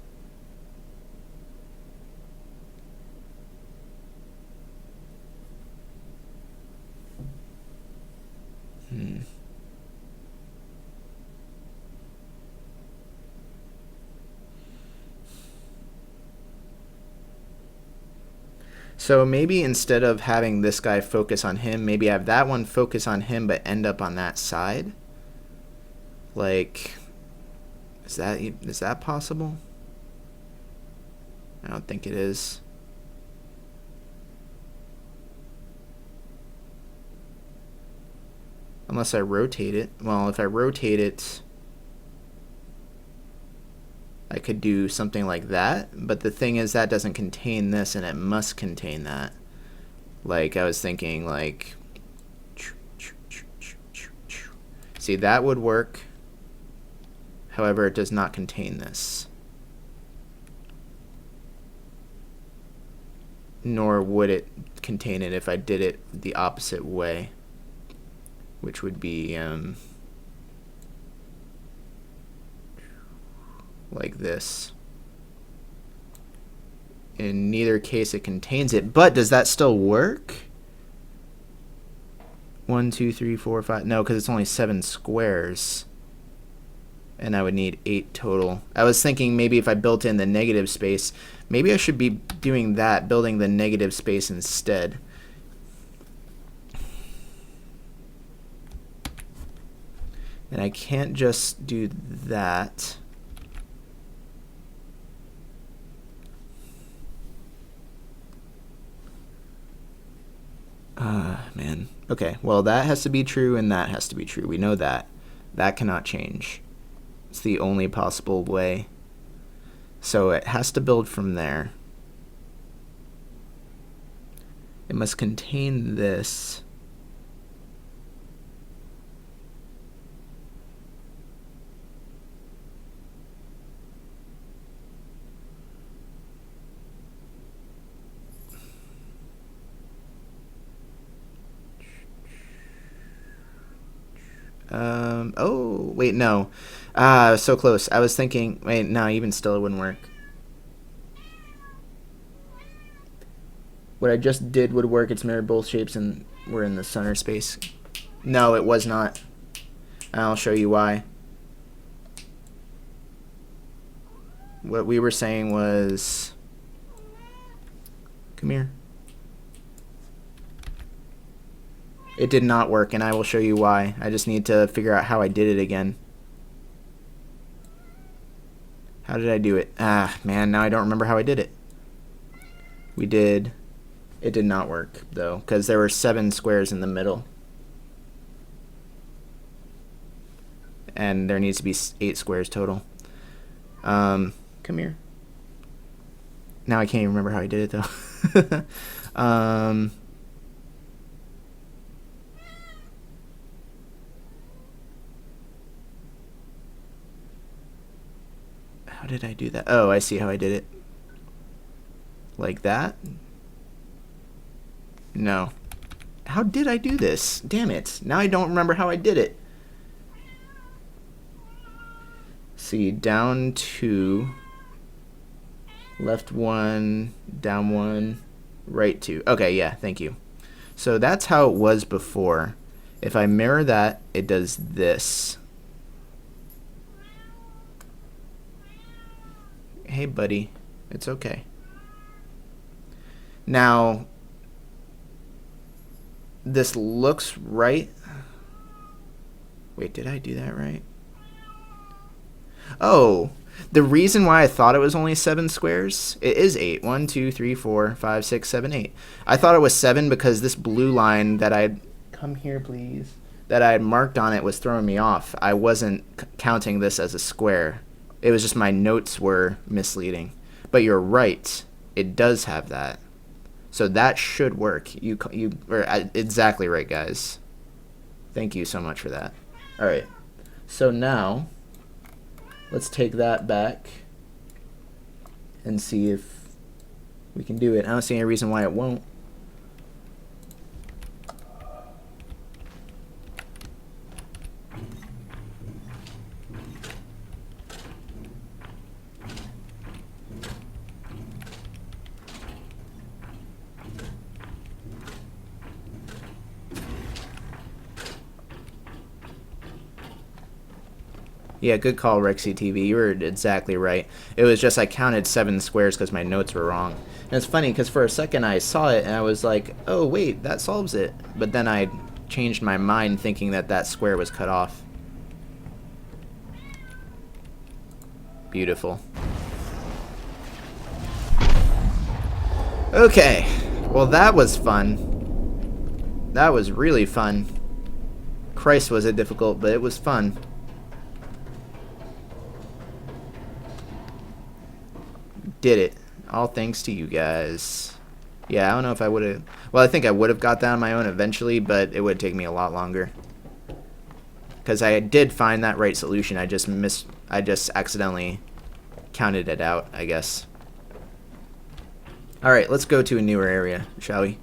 So maybe instead of having this guy focus on him, maybe have that one focus on him but end up on that side. Like, is that possible? I don't think it is. Unless I rotate it. Well, if I rotate it, I could do something like that. But the thing is, that doesn't contain this, and it must contain that. Like, I was thinking, like... See, that would work. However, it does not contain this. Nor would it contain it if I did it the opposite way, which would be like this. In neither case it contains it, but does that still work? 1, 2, 3, 4, 5. No, because it's only 7 squares. And I would need 8 total. I was thinking maybe if I built in the negative space, maybe I should be doing that, building the negative space instead. And I can't just do that. Man. Okay, well, that has to be true and that has to be true. We know that. That cannot change. It's the only possible way. So it has to build from there. It must contain this. Oh, wait, no. So close. I was thinking, wait, no, even still it wouldn't work. What I just did would work. It's mirrored both shapes and we're in the center space. No, it was not. I'll show you why. What we were saying was, come here. It did not work, and I will show you why. I just need to figure out how I did it again. How did I do it? Ah, man, now I don't remember how I did it. It did not work, though, because there were 7 squares in the middle. And there needs to be 8 squares total. Come here. Now I can't even remember how I did it, though. How did I do that? Oh, I see how I did it. Like that? No. How did I do this? Damn it. Now I don't remember how I did it. See, down 2, left 1, down 1, right 2. Okay, yeah, thank you. So that's how it was before. If I mirror that, it does this. Hey, buddy. It's okay. Now, this looks right. Wait, did I do that right? Oh, the reason why I thought it was only 7 squares, it is 8. 1, 2, 3, 4, 5, 6, 7, 8. I thought it was 7 because this blue line that I come here, please, that I had marked on it was throwing me off. I wasn't counting this as a square. It was just my notes were misleading. But you're right. It does have that. So that should work. You are exactly right, guys. Thank you so much for that. All right. So now, let's take that back and see if we can do it. I don't see any reason why it won't. Yeah, good call, Rexy TV. You were exactly right. It was just I counted 7 squares because my notes were wrong. And it's funny because for a second I saw it and I was like, oh, wait, that solves it. But then I changed my mind thinking that that square was cut off. Beautiful. Okay. Well, that was fun. That was really fun. Christ, was it difficult, but it was fun. Did it. All thanks to you guys. Yeah, I don't know if I would have... Well, I think I would have got that on my own eventually, but it would take me a lot longer. Because I did find that right solution. I just accidentally counted it out, I guess. Alright, let's go to a newer area, shall we?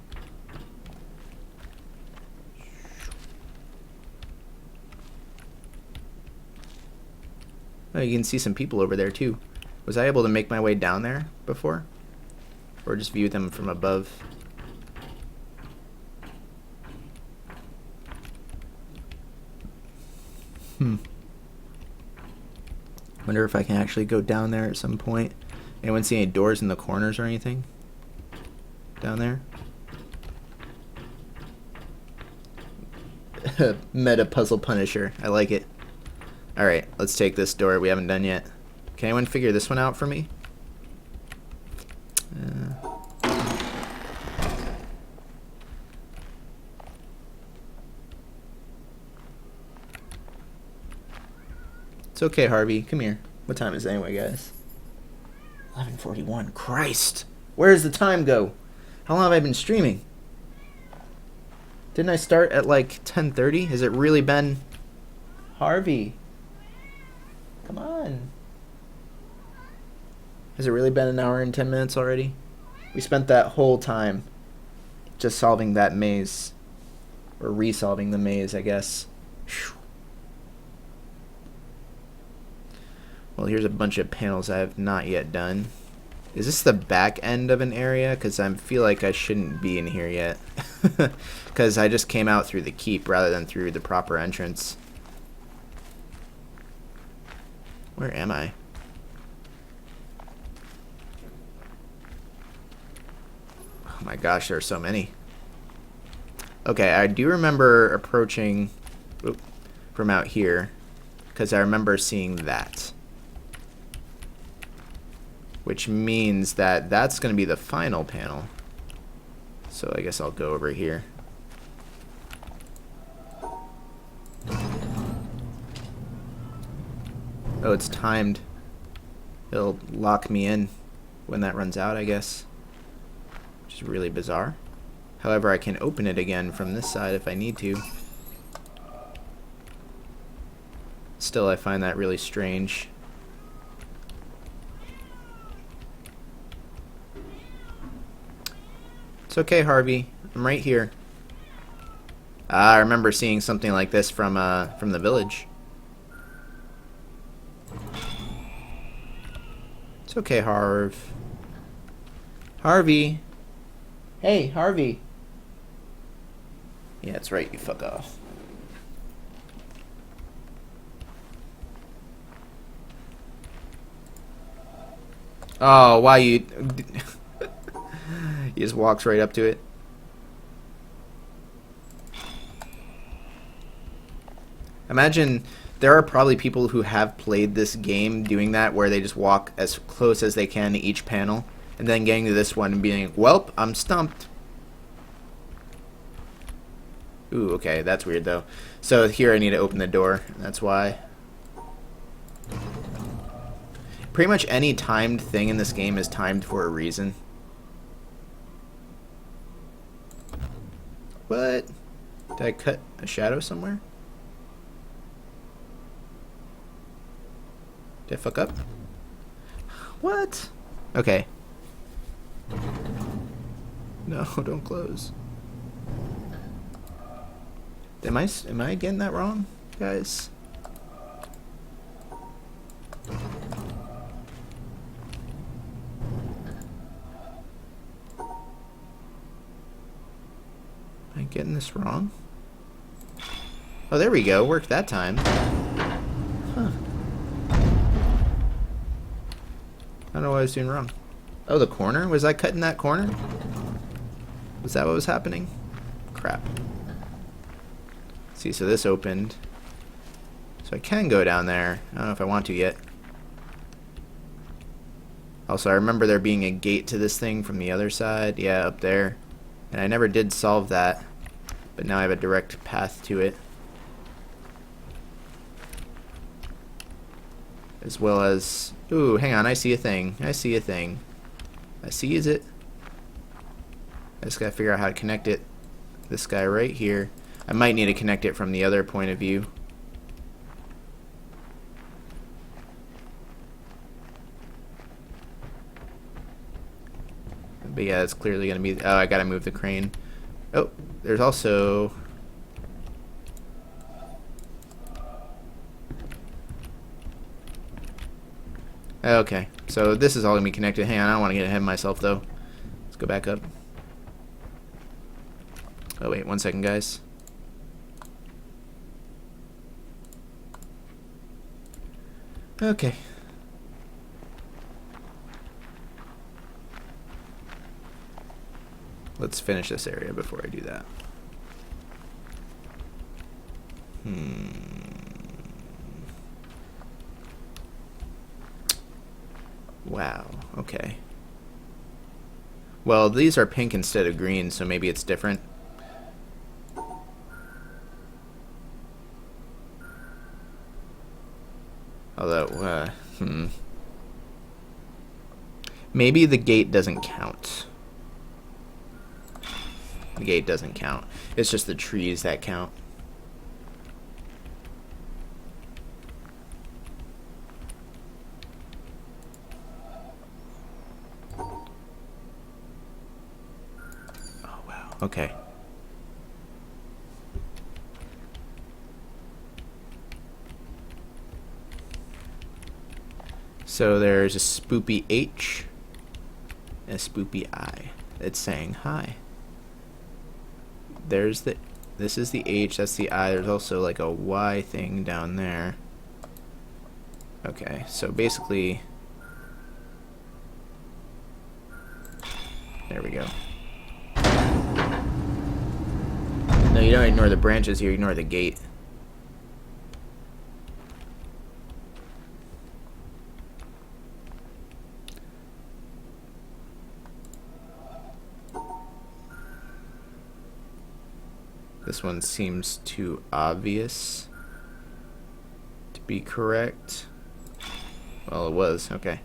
Oh, you can see some people over there, too. Was I able to make my way down there before? Or just view them from above? Wonder if I can actually go down there at some point. Anyone see any doors in the corners or anything? Down there? Meta puzzle punisher. I like it. Alright, let's take this door we haven't done yet. Can anyone figure this one out for me? It's okay, Harvey. Come here. What time is it anyway, guys? 11:41. Christ! Where does the time go? How long have I been streaming? Didn't I start at like 10:30? Has it really been... Harvey? Come on. Has it really been an hour and 10 minutes already? We spent that whole time just solving that maze. Or resolving the maze, I guess. Whew. Well, here's a bunch of panels I have not yet done. Is this the back end of an area? Because I feel like I shouldn't be in here yet. Because I just came out through the keep rather than through the proper entrance. Where am I? Oh my gosh, there are so many. Okay, I do remember approaching from out here. Because I remember seeing that. Which means that that's going to be the final panel. So I guess I'll go over here. Oh, it's timed. It'll lock me in when that runs out, I guess. Which is really bizarre. However, I can open it again from this side if I need to. Still, I find that really strange. It's okay, Harvey. I'm right here. I remember seeing something like this from the village. It's okay, Harv. Harvey. Hey, Harvey. Yeah, that's right. You fuck off. Oh, why you... He just walks right up to it. Imagine there are probably people who have played this game doing that, where they just walk as close as they can to each panel, and then getting to this one and being, welp, I'm stumped. Ooh, okay, that's weird though. So here I need to open the door, that's why. Pretty much any timed thing in this game is timed for a reason. What? Did I cut a shadow somewhere? Did I fuck up? What? Okay. No, don't close. Am I getting that wrong, guys? Am I getting this wrong? Oh, there we go. Worked that time. Huh. know what I was doing wrong. Oh, the corner? Was I cutting that corner? Was that what was happening? Crap. See, so this opened. So I can go down there. I don't know if I want to yet. Also, I remember there being a gate to this thing from the other side. Yeah, up there. And I never did solve that. But now I have a direct path to it. As well as... Ooh, hang on. I see a thing. I see a thing. I see, is it? I just gotta figure out how to connect it. This guy right here. I might need to connect it from the other point of view. But yeah, it's clearly gonna be... Oh, I gotta move the crane. Oh, there's also... Okay, so this is all gonna be connected. Hang on, I don't want to get ahead of myself though. Let's go back up. Oh wait, 1 second, guys. Okay. Let's finish this area before I do that. Wow, okay. Well, these are pink instead of green, so maybe it's different. Although, maybe the gate doesn't count. The gate doesn't count. It's just the trees that count. Oh, wow. Okay. So there's a spoopy H and a spoopy I. It's saying hi. There's the... This is the H, that's the I. There's also like a Y thing down there. Okay, so basically... There we go. No, you don't ignore the branches here, you ignore the gate. This one seems too obvious to be correct. Well, it was. Okay.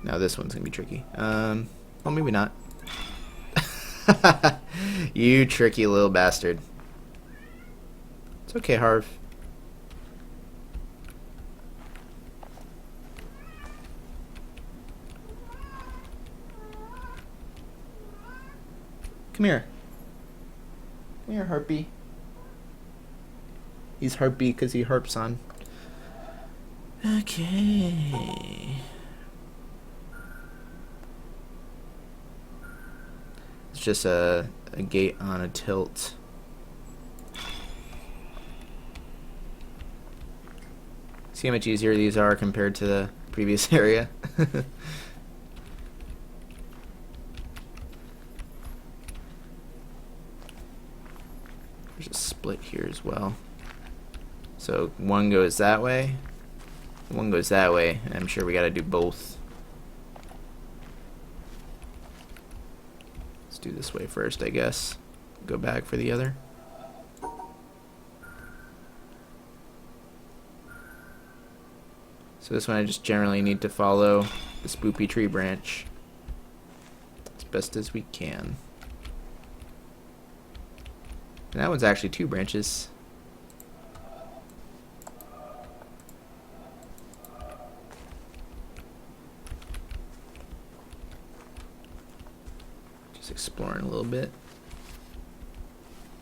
Now this one's gonna be tricky. Well, maybe not. You tricky little bastard. It's okay, Harv. Come here. Come here, Harpy. He's Harpy because he harps on. Okay. It's just a gate on a tilt. See how much easier these are compared to the previous area? There's a split here as well. So one goes that way, one goes that way, and I'm sure we gotta do both. Let's do this way first, I guess. Go back for the other. So this one I just generally need to follow the spoopy tree branch as best as we can. And that one's actually 2 branches. Just exploring a little bit.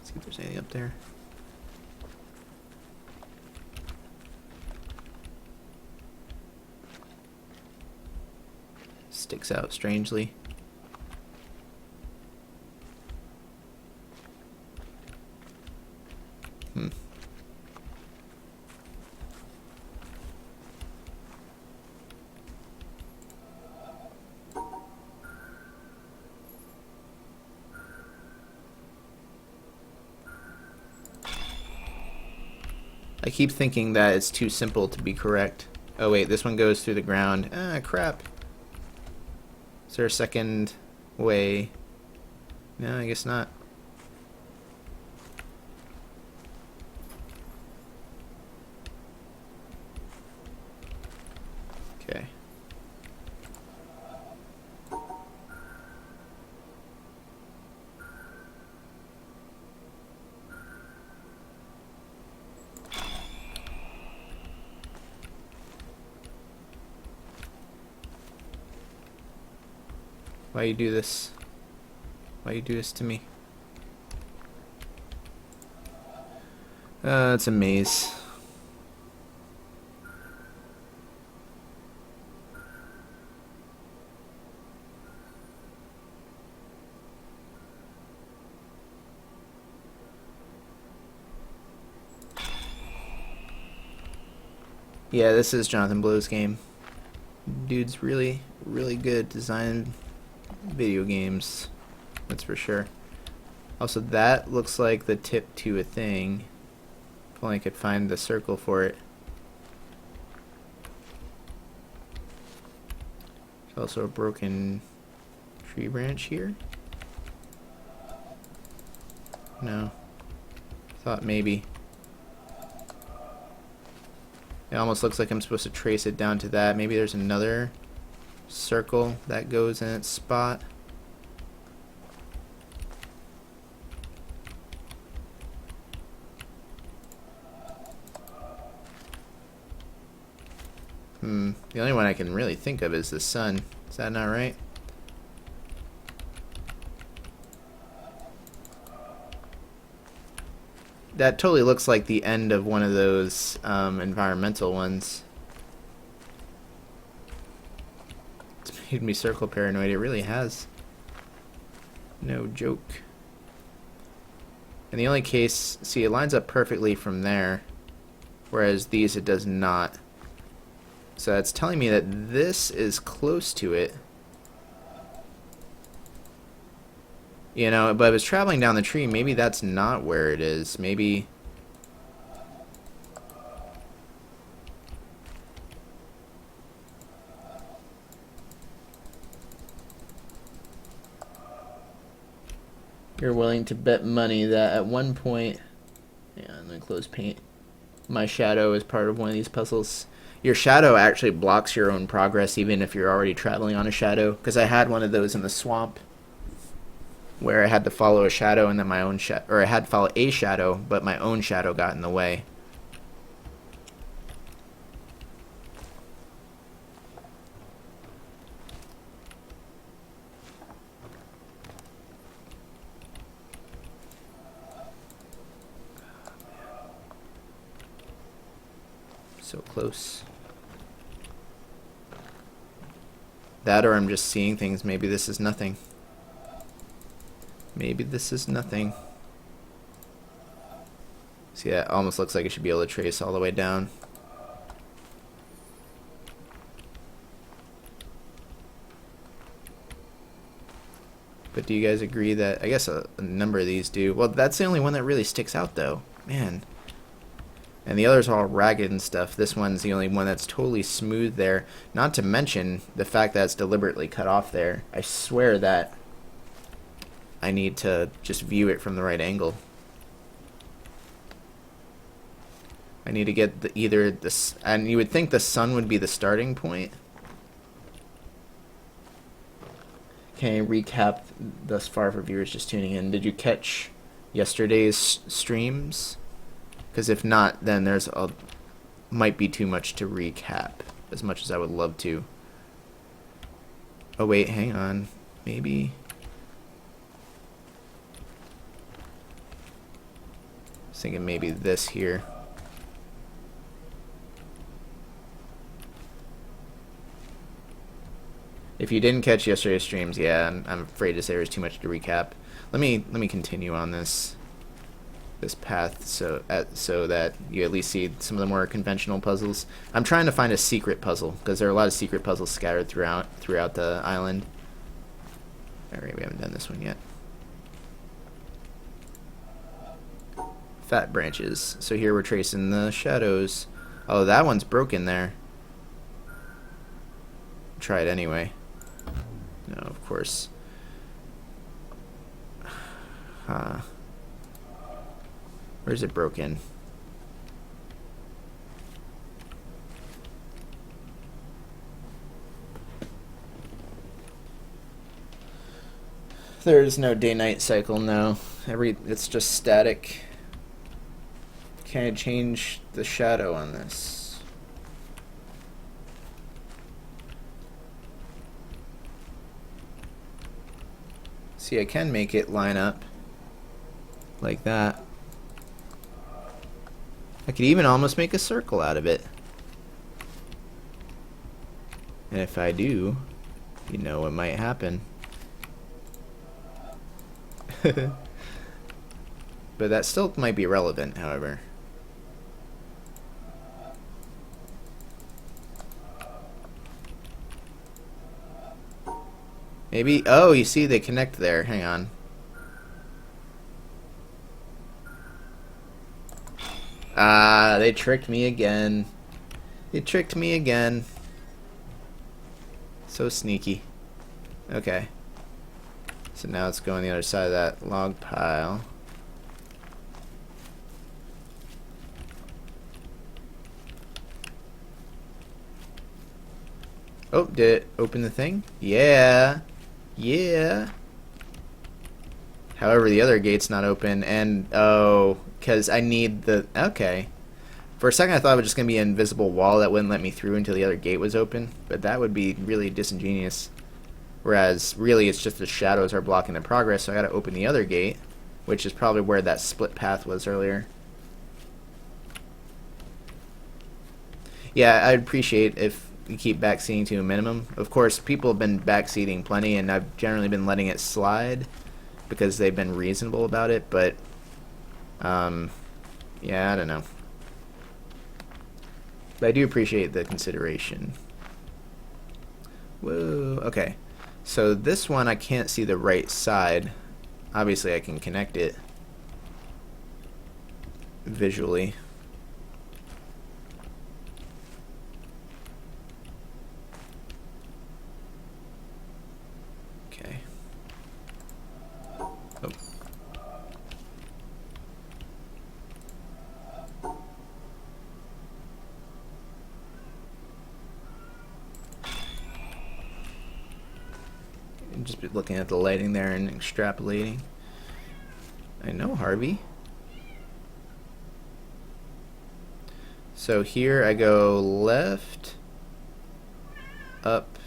See if there's anything up there. Sticks out strangely. I keep thinking that it's too simple to be correct. Oh wait, this one goes through the ground. Ah, crap. Is there a second way? No, I guess not. Okay. Why you do this? Why you do this to me? It's a maze. Yeah, this is Jonathan Blow's game. Dude's really, really good designing video games. That's for sure. Also, that looks like the tip to a thing. If only I could find the circle for it. There's also a broken tree branch here. No. Thought maybe. It almost looks like I'm supposed to trace it down to that. Maybe there's another circle that goes in its spot. The only one I can really think of is the sun. Is that not right? That totally looks like the end of one of those environmental ones. It's made me circle paranoid. It really has. No joke. In the only case, see, it lines up perfectly from there, whereas these it does not. So it's telling me that this is close to it. You know, but I was traveling down the tree. Maybe that's not where it is. Maybe... You're willing to bet money that at one point... Yeah, I'm going to close paint. My shadow is part of one of these puzzles. Your shadow actually blocks your own progress even if you're already traveling on a shadow. Because I had one of those in the swamp, where I had to follow a shadow and then my own shadow, or I had to follow a shadow, but my own shadow got in the way. So close. That, or I'm just seeing things. Maybe this is nothing. Maybe this is nothing. See, that almost looks like it should be able to trace all the way down. But do you guys agree that, I guess a number of these do. Well, that's the only one that really sticks out though. Man. And the others are all ragged and stuff. This one's the only one that's totally smooth there. Not to mention the fact that it's deliberately cut off there. I swear that I need to just view it from the right angle. I need to get either this, and you would think the sun would be the starting point. Okay, recap thus far for viewers just tuning in. Did you catch yesterday's streams? Because if not, then there's might be too much to recap, as much as I would love to. Oh wait, hang on. Maybe... I was thinking maybe this here. If you didn't catch yesterday's streams, yeah, I'm afraid to say there's too much to recap. Let me continue on this path so that you at least see some of the more conventional puzzles. I'm trying to find a secret puzzle because there are a lot of secret puzzles scattered throughout the island. Alright, we haven't done this one yet. fat branches. So here we're tracing the shadows. Oh, that one's broken there. Try it anyway. No, of course. Huh. Where's it broken? There's no day-night cycle, no. It's just static. Can I change the shadow on this? See, I can make it line up like that. I could even almost make a circle out of it. And if I do, you know what might happen. But that still might be relevant, however. Maybe, oh, you see they connect there. Hang on. Ah, they tricked me again. They tricked me again. So sneaky. Okay. So now it's going the other side of that log pile. Oh, did it open the thing? Yeah. Yeah. However, the other gate's not open, and oh, because I need the... Okay. For a second I thought it was just going to be an invisible wall that wouldn't let me through until the other gate was open, but that would be really disingenuous. Whereas, really, it's just the shadows are blocking the progress, so I gotta open the other gate, which is probably where that split path was earlier. Yeah, I'd appreciate if you keep backseating to a minimum. Of course, people have been backseating plenty, and I've generally been letting it slide because they've been reasonable about it, but, yeah, I don't know. But I do appreciate the consideration. Whoa, okay. So this one, I can't see the right side. Obviously, I can connect it visually. Okay. Oh. Just be looking at the lighting there and extrapolating. I know, Harvey. So here I go left, up.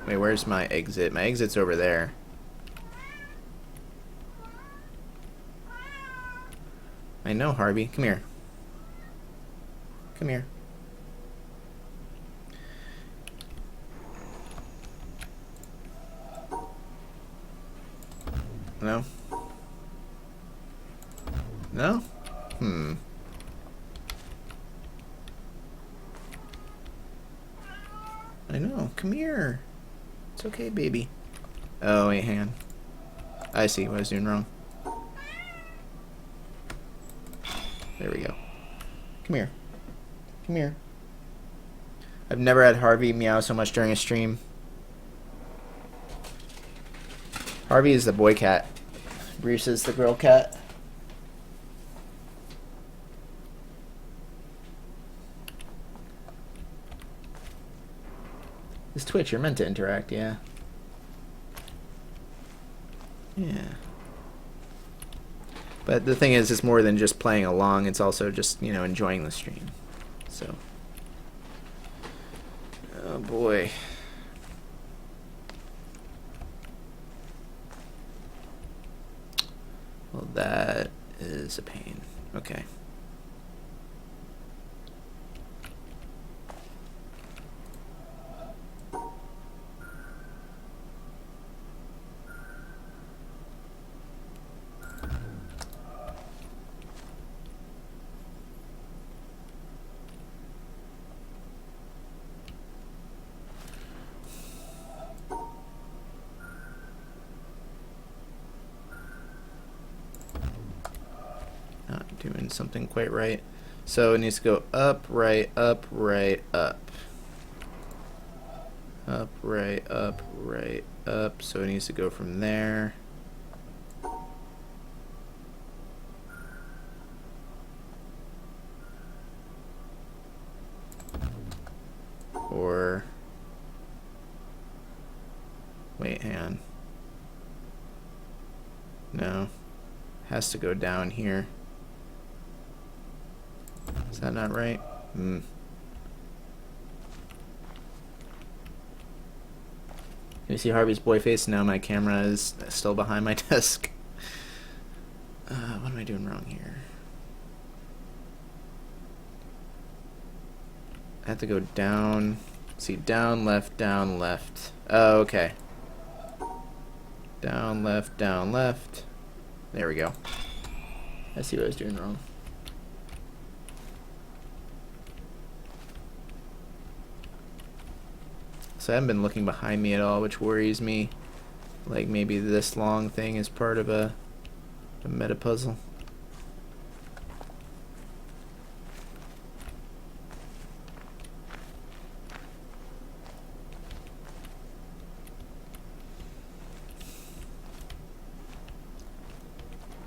Wait, where's my exit? My exit's over there. I know, Harvey. Come here. Come here. No? No? Hmm. I know. Come here. It's okay, baby. Oh, wait, hang on. I see what I was doing wrong. There we go. Come here. Come here. I've never had Harvey meow so much during a stream. Harvey is the boy cat. Bruce is the girl cat. This Twitch, you're meant to interact, yeah. Yeah. But the thing is, it's more than just playing along. It's also just, you know, enjoying the stream. So. Oh, boy. Well, that is a pain. Okay. doing something quite right. So it needs to go up, right, up, right, up. Up, right, up, right, up. So it needs to go from there. Or, wait, hang on. No, has to go down here. Is that not right? You see Harvey's boy face? Now my camera is still behind my desk. What am I doing wrong here? I have to go down. See, down, left, down, left. Oh, okay. Down, left, down, left. There we go. I see what I was doing wrong. So I haven't been looking behind me at all, which worries me. Like maybe this long thing is part of a meta puzzle.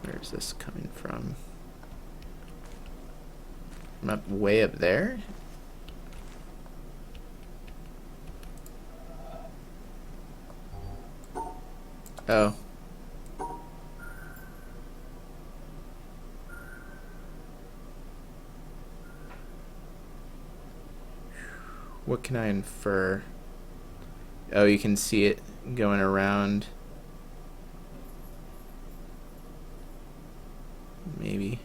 Where's this coming from? I'm up way up there? Oh. What can I infer? Oh, you can see it going around. Maybe.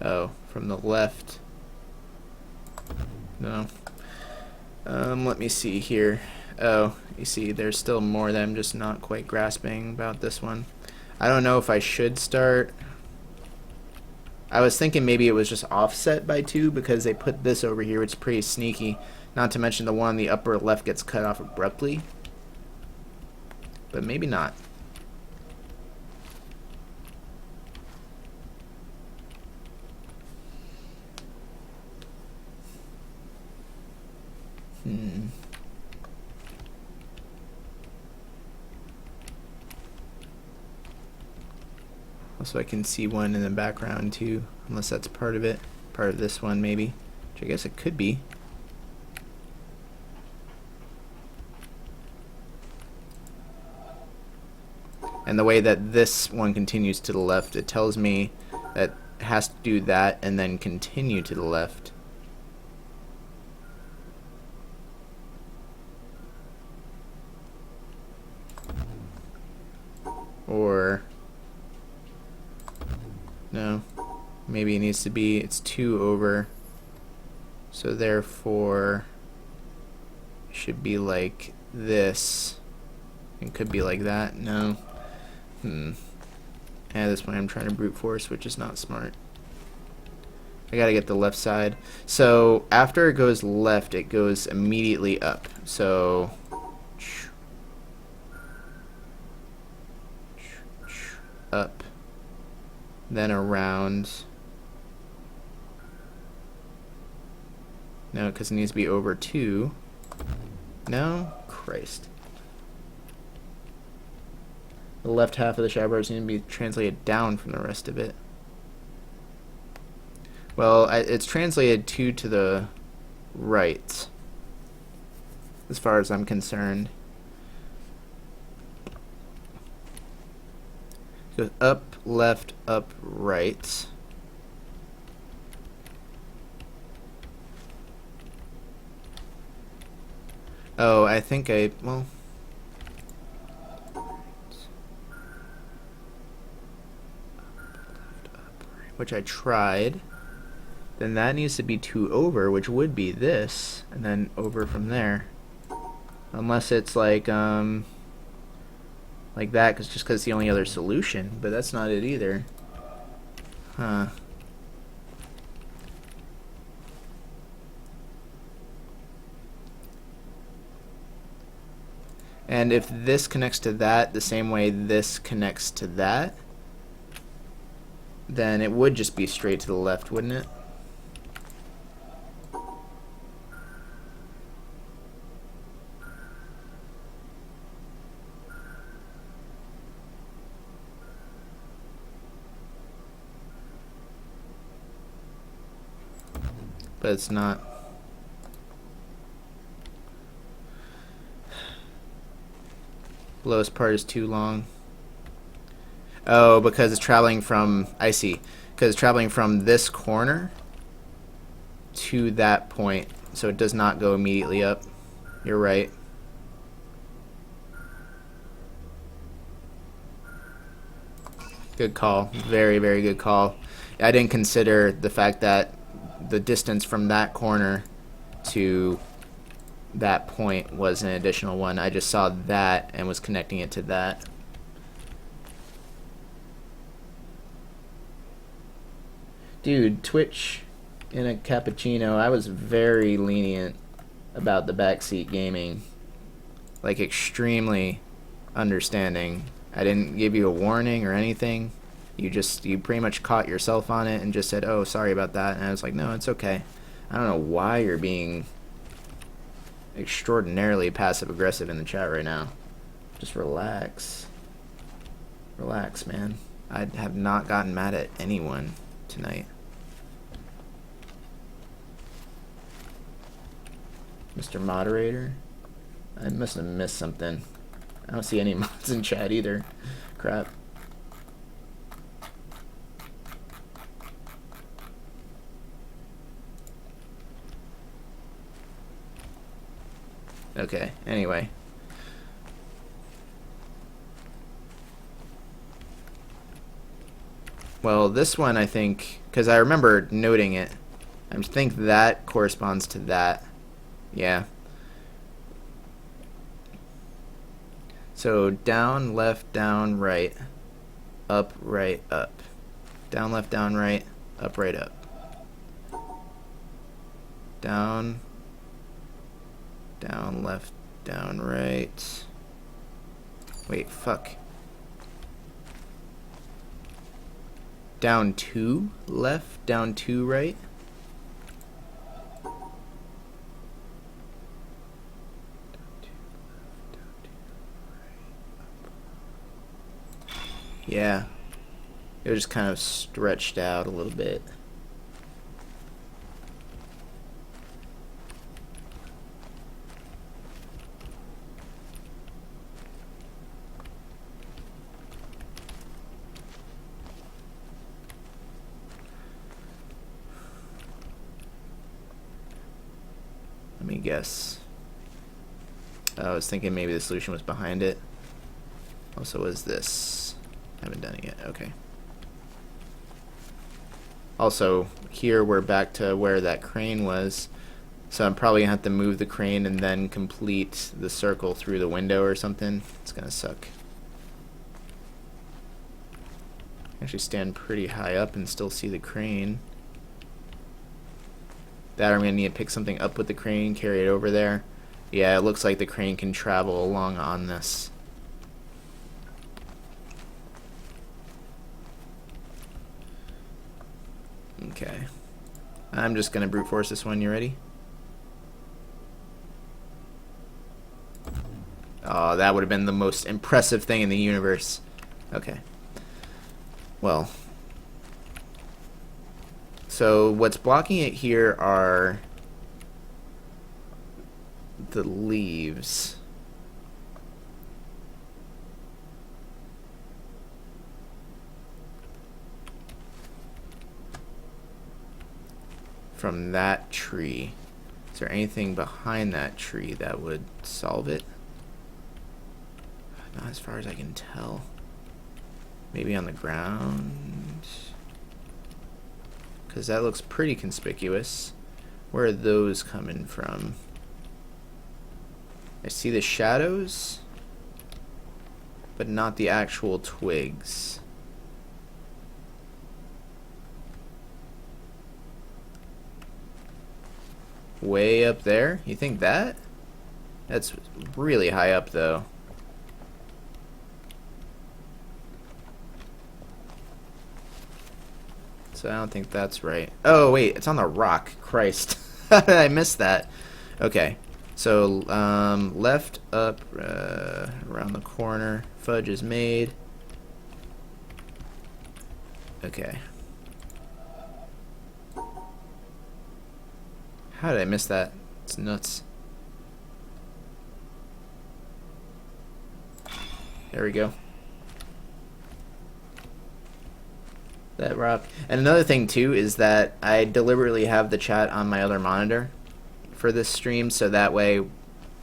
Oh, from the left. No. Let me see here. Oh, you see, there's still more that I'm just not quite grasping about this one. I don't know if I should start. I was thinking maybe it was just offset by 2 because they put this over here, which is pretty sneaky. Not to mention the one on the upper left gets cut off abruptly. But maybe not. Also, I can see one in the background too, unless that's part of it. Part of this one, maybe. Which I guess it could be. And the way that this one continues to the left, it tells me that it has to do that and then continue to the left. Or no, maybe it needs to be, it's 2 over, so therefore it should be like this. It could be like that. No. At this point I'm trying to brute force, which is not smart. I gotta get the left side. So after it goes left, it goes immediately up. So up, then around. No, because it needs to be over 2. No? Christ. The left half of the shadow bars need to be translated down from the rest of it. Well, it's translated 2 to the right, as far as I'm concerned. Goes up, left, up, right. Oh, I think well, which I tried. Then that needs to be 2 over, which would be this, and then over from there. Unless it's like that, cause just because it's the only other solution. But that's not it either. Huh. And if this connects to that the same way this connects to that, then it would just be straight to the left, wouldn't it? But it's not. Lowest part is too long. Oh, because it's traveling from, I see, because it's traveling from this corner to that point, so it does not go immediately up. You're right. Good call. Very, very good call. I didn't consider the fact that the distance from that corner to that point was an additional one. I just saw that and was connecting it to that. Dude, Twitch in a cappuccino, I was very lenient about the backseat gaming. Like, extremely understanding. I didn't give you a warning or anything. You pretty much caught yourself on it and just said, oh, sorry about that. And I was like, no, it's okay. I don't know why you're being extraordinarily passive-aggressive in the chat right now. Just relax. Relax, man. I have not gotten mad at anyone tonight. Mr. Moderator? I must have missed something. I don't see any mods in chat either. Crap. Okay, anyway. Well, this one I think, because I remember noting it, I think that corresponds to that. Yeah. So down, left, down, right, up, right, up. Down, left, down, right, up, right, up. Down, down, left, down, right. Wait, fuck. Down 2 left, down 2 right. Yeah, it was just kind of stretched out a little bit. Let me guess. I was thinking maybe the solution was behind it. Also, was this? Haven't done it yet. Okay. Also, here we're back to where that crane was. So I'm probably gonna have to move the crane and then complete the circle through the window or something. It's gonna suck. Actually stand pretty high up and still see the crane. That I'm gonna need to pick something up with the crane, carry it over there. Yeah, it looks like the crane can travel along on this. Okay. I'm just gonna brute force this one. You ready? Oh, that would have been the most impressive thing in the universe. Okay. Well. So what's blocking it here are the leaves. From that tree. Is there anything behind that tree that would solve it? Not as far as I can tell. Maybe on the ground? Because that looks pretty conspicuous. Where are those coming from? I see the shadows, but not the actual twigs. Way up there? You think that? That's really high up, though. So I don't think that's right. Oh, wait, it's on the rock. Christ. How did I miss that? Okay. So, left, up, around the corner. Fudge is made. Okay. How did I miss that? It's nuts. There we go. That rock. And another thing too is that I deliberately have the chat on my other monitor for this stream, so that way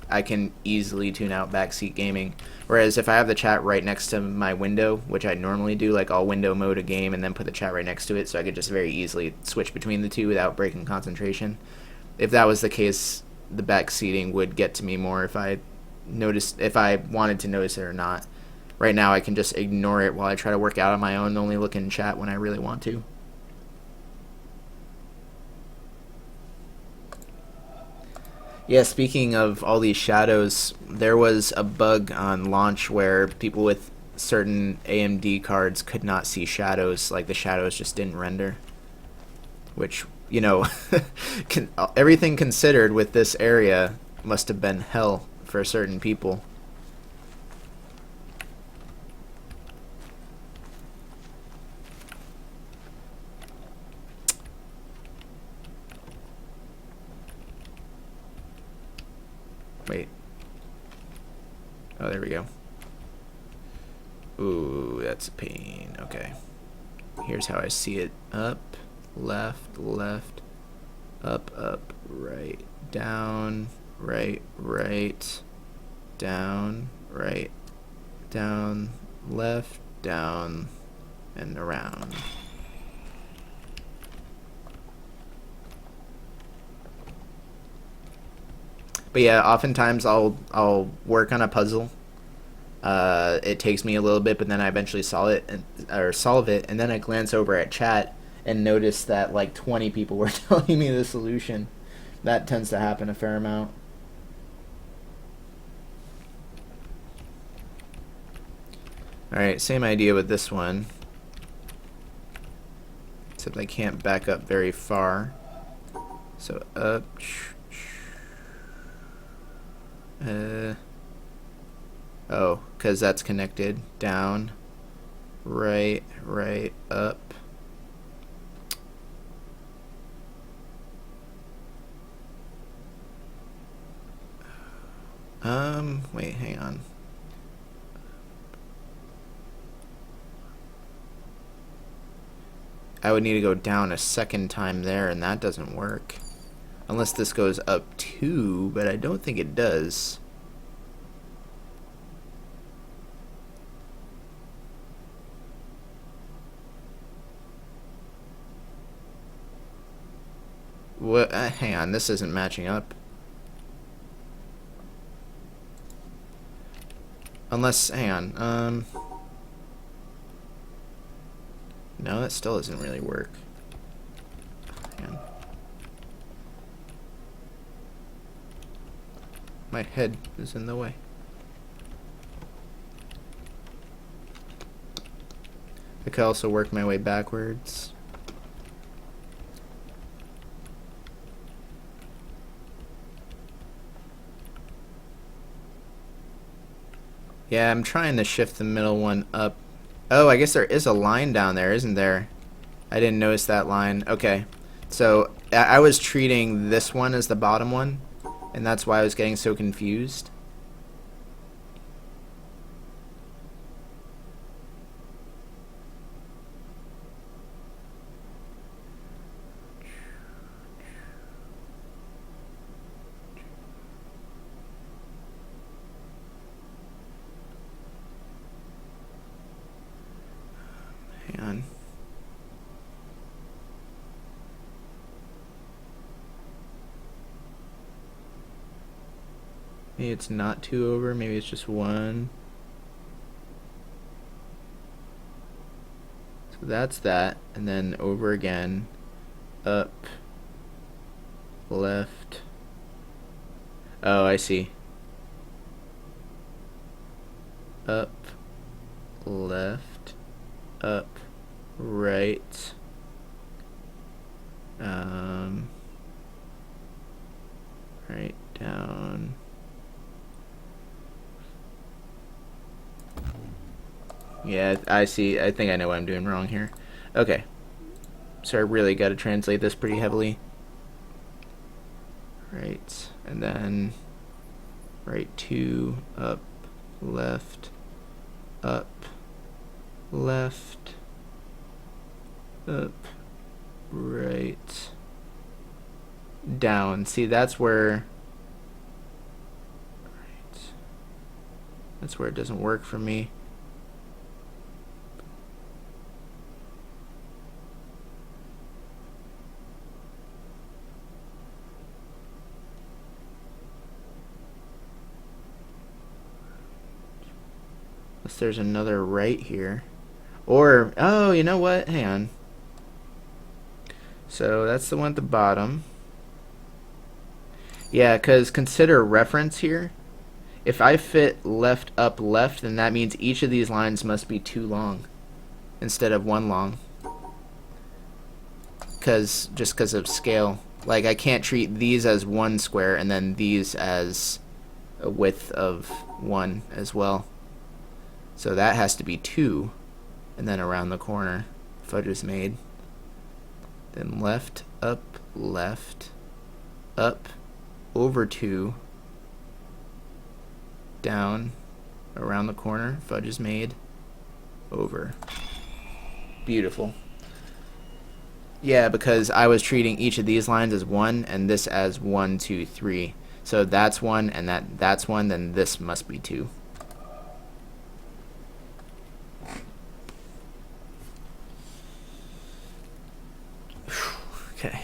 I can easily tune out backseat gaming. Whereas if I have the chat right next to my window, which I normally do, like I'll window mode a game and then put the chat right next to it, so I could just very easily switch between the two without breaking concentration. If that was the case, the backseating would get to me more if I wanted to notice it or not. Right now I can just ignore it while I try to work out on my own, only look in chat when I really want to. Yeah, speaking of all these shadows, there was a bug on launch where people with certain AMD cards could not see shadows, like the shadows just didn't render. Which, you know, everything considered with this area must have been hell for certain people. Wait. Oh, there we go. Ooh, that's a pain. Okay. Here's how I see it. Up, left, left, up, up, right, down, right, right, down, right, down, left, down, and around. But yeah, oftentimes I'll work on a puzzle. It takes me a little bit, but then I eventually solve it, and then I glance over at chat and notice that like 20 people were telling me the solution. That tends to happen a fair amount. Alright, same idea with this one. Except I can't back up very far. So up. Oh, because that's connected. Down, right, right, up. Wait, hang on. I would need to go down a second time there, and that doesn't work. Unless this goes up too, but I don't think it does. What? Hang on, this isn't matching up. Unless, hang on, no, that still doesn't really work. Hang on. My head is in the way. I could also work my way backwards. Yeah, I'm trying to shift the middle one up. Oh, I guess there is a line down there, isn't there? I didn't notice that line. Okay. So, I was treating this one as the bottom one, and that's why I was getting so confused. Hang on. Maybe it's not 2 over, maybe it's just 1. So that's that, and then over again, up, left. Oh, I see. Up, left, up, right. Right, down. Yeah, I see. I think I know what I'm doing wrong here. Okay. So I really got to translate this pretty heavily. Right, and then right 2, up, left, up, left, up, right, down. See, that's where it doesn't work for me. Unless there's another right here. Or, oh, you know what? Hang on. So that's the one at the bottom. Yeah, because consider reference here. If I fit left, up, left, then that means each of these lines must be 2 long instead of 1 long. Just because of scale. Like, I can't treat these as 1 square and then these as a width of 1 as well. So that has to be 2, and then around the corner, fudge is made. Then left, up, over 2, down, around the corner, fudge is made, over. Beautiful. Yeah, because I was treating each of these lines as 1, and this as 1, 2, 3. So that's 1, and that's 1, then this must be 2. Okay.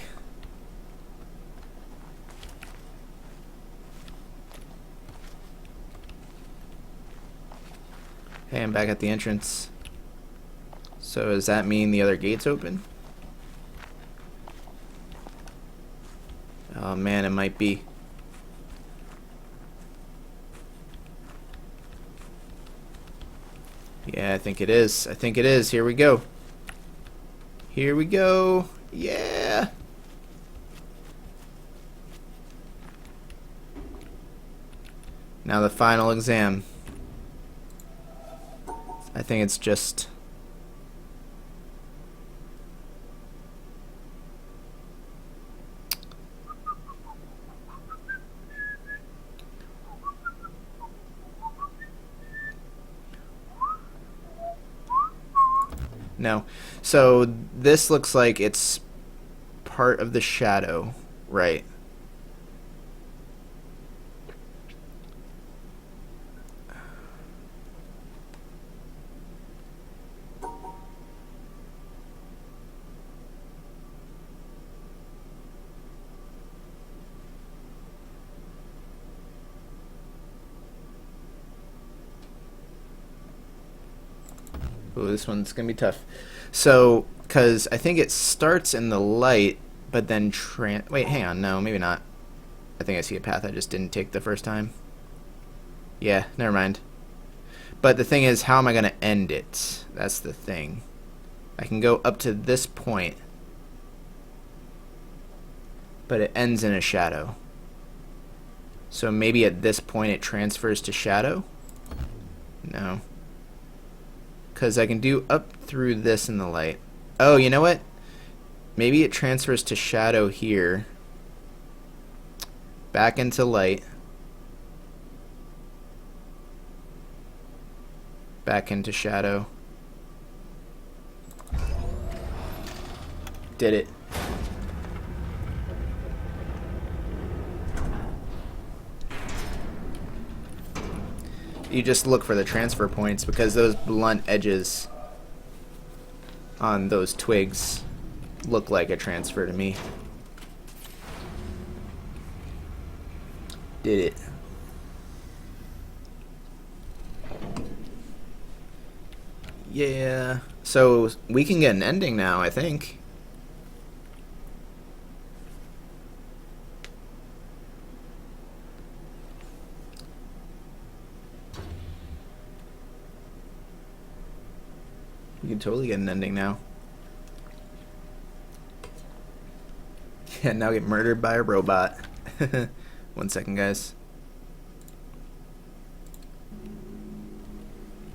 Hey, I'm back at the entrance. So does that mean the other gate's open? Oh man, it might be. Yeah, I think it is. I think it is. Here we go. Here we go. Yeah. Now the final exam. I think it's just... No. So this looks like it's part of the shadow, right? Ooh, this one's gonna be tough. So, because I think it starts in the light, but then wait, hang on, no, maybe not. I think I see a path I just didn't take the first time. Yeah, never mind. But the thing is, how am I gonna end it? That's the thing. I can go up to this point, but it ends in a shadow. So maybe at this point it transfers to shadow? No. Because I can do up through this in the light. Oh, you know what? Maybe it transfers to shadow here. Back into light. Back into shadow. Did it. You just look for the transfer points because those blunt edges on those twigs look like a transfer to me. Did it. Yeah. So we can get an ending now, I think. We can totally get an ending now. Yeah, now get murdered by a robot. 1 second, guys.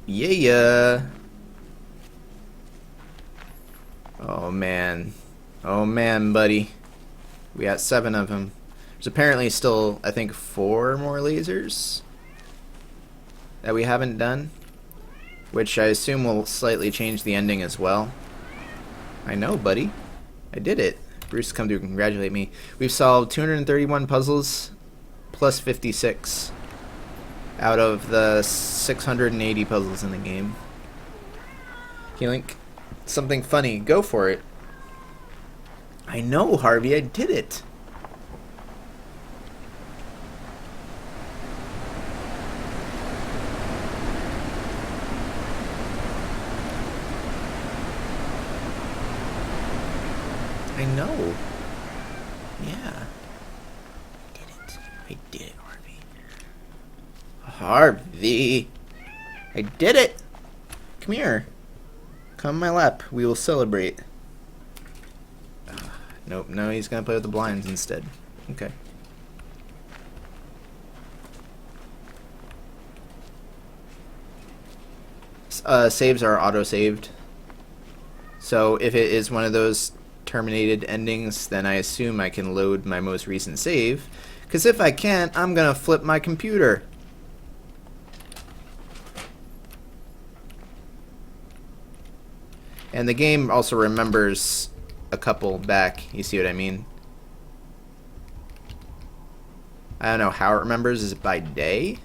Yeah. Oh, man. Oh, man, buddy. We got 7 of them. There's apparently still, I think, 4 more lasers that we haven't done, which I assume will slightly change the ending as well. I know, buddy. I did it. Bruce come to congratulate me. We've solved 231 puzzles plus 56 out of the 680 puzzles in the game. Link, something funny. Go for it. I know, Harvey. I did it. I know. Yeah. I did it. I did it, Harvey. Harvey. I did it. Come here. Come on my lap. We will celebrate. Nope. No, he's going to play with the blinds instead. Okay. Saves are auto-saved. So if it is one of those terminated endings, then I assume I can load my most recent save, because if I can't, I'm gonna flip my computer. And the game also remembers a couple back, you see what I mean? I don't know how it remembers. Is it by day?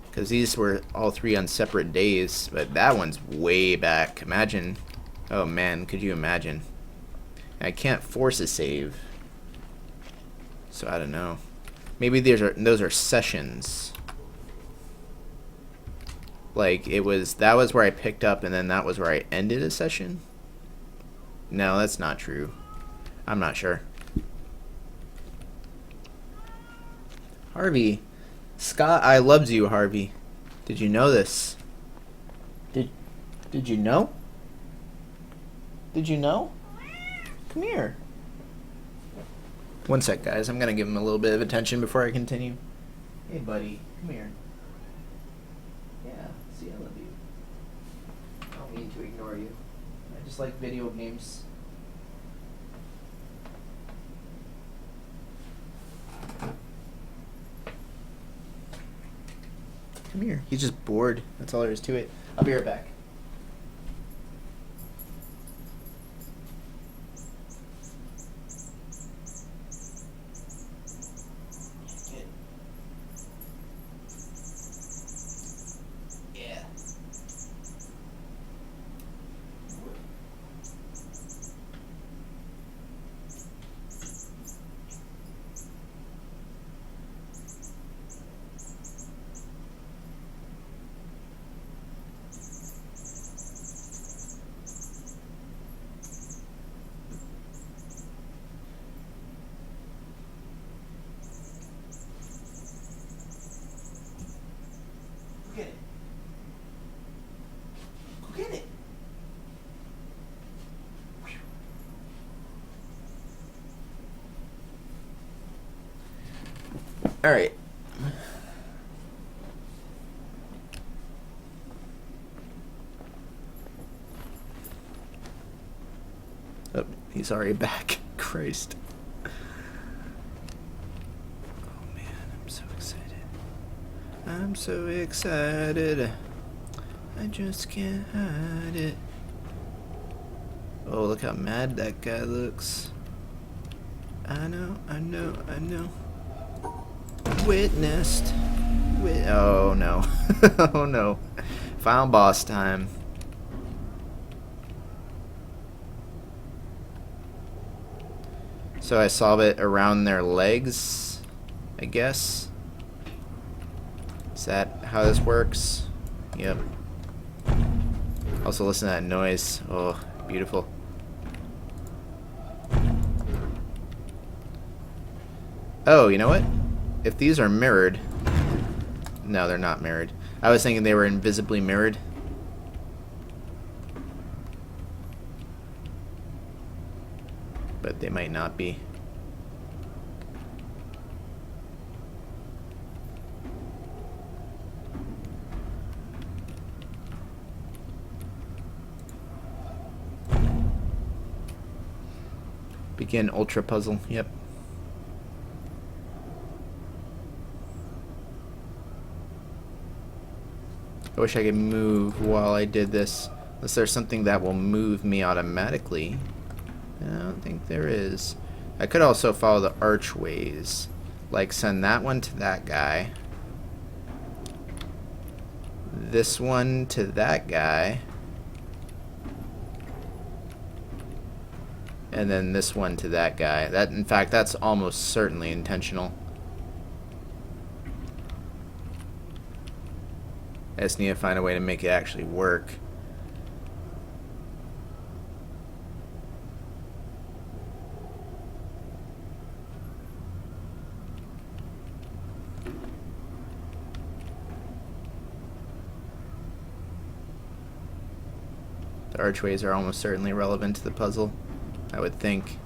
Because these were all 3 on separate days, but that one's way back. Imagine. Oh man, could you imagine? I can't force a save, so I don't know. Maybe those are sessions. Like that was where I picked up, and then that was where I ended a session. No, that's not true. I'm not sure. Harvey, Scott, I loves you, Harvey. Did you know this? Did you know? Did you know? Come here. 1 sec, guys. I'm gonna give him a little bit of attention before I continue. Hey, buddy. Come here. Yeah, see, I love you. I don't mean to ignore you. I just like video games. Come here. He's just bored. That's all there is to it. I'll be right back. Get it. All right. Oh, he's already back. Christ. Oh man, I'm so excited. I'm so excited. I just can't hide it. Oh, look how mad that guy looks. I know. Witnessed. Oh no. Oh no. Final boss time. So I solve it around their legs, I guess. Is that how this works? Yep. Also, listen to that noise. Oh, beautiful. Oh, you know what? If these are mirrored... No, they're not mirrored. I was thinking they were invisibly mirrored. But they might not be. Begin ultra puzzle. Yep. I wish I could move while I did this. Unless there's something that will move me automatically. I don't think there is. I could also follow the archways. Like send that one to that guy. This one to that guy. And then this one to that guy. That, in fact, that's almost certainly intentional. I just need to find a way to make it actually work. The archways are almost certainly relevant to the puzzle, I would think.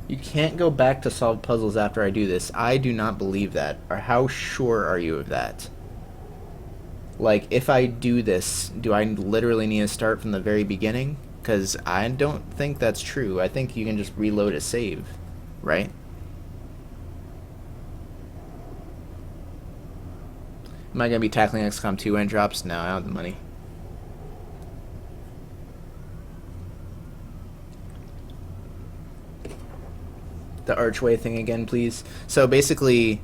You can't go back to solve puzzles after I do this. I do not believe that. Or how sure are you of that? Like, if I do this, do I literally need to start from the very beginning? Because I don't think that's true. I think you can just reload a save, right? Am I going to be tackling XCOM 2 when it drops? No, I don't have the money. The archway thing again, please. So basically,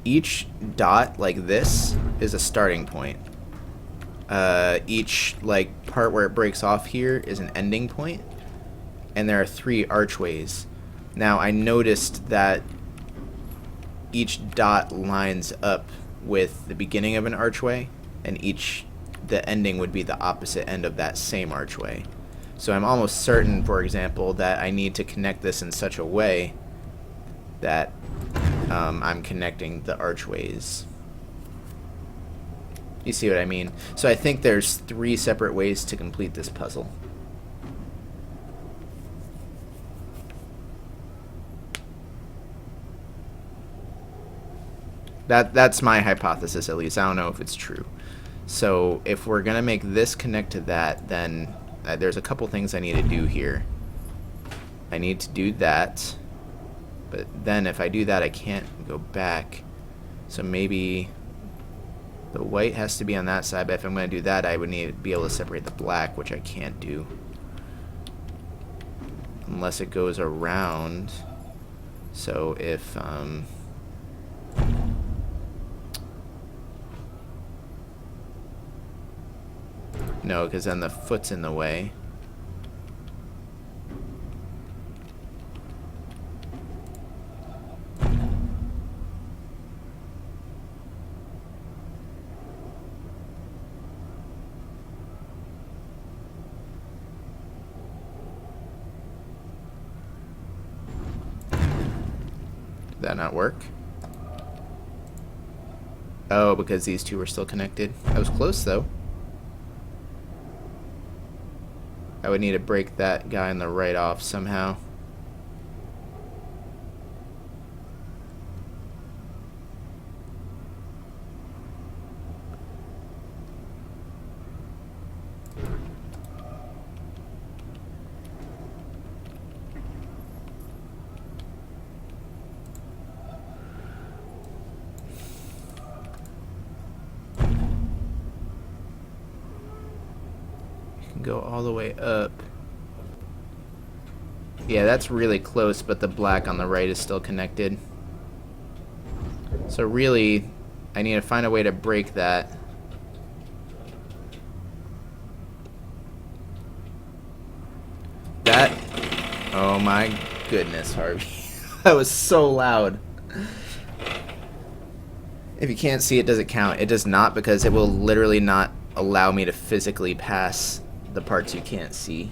each dot like this is a starting point. Each like part where it breaks off here is an ending point, and there are 3 archways. Now I noticed that each dot lines up with the beginning of an archway, and the ending would be the opposite end of that same archway. So I'm almost certain, for example, that I need to connect this in such a way that I'm connecting the archways. You see what I mean? So I think there's 3 separate ways to complete this puzzle. That's my hypothesis, at least. I don't know if it's true. So if we're going to make this connect to that, then there's a couple things I need to do here. I need to do that. But then if I do that, I can't go back. So maybe the white has to be on that side, but if I'm going to do that, I would need to be able to separate the black, which I can't do. Unless it goes around. So if... no, because then the foot's in the way. Did that not work? Oh, because these 2 were still connected. I was close, though. I would need to break that guy on the right off somehow. Go all the way up. Yeah, that's really close, but the black on the right is still connected. So really, I need to find a way to break that. my goodness, Harvey. That was so loud. If you can't see it, does it count? It does not, because it will literally not allow me to physically pass the parts you can't see.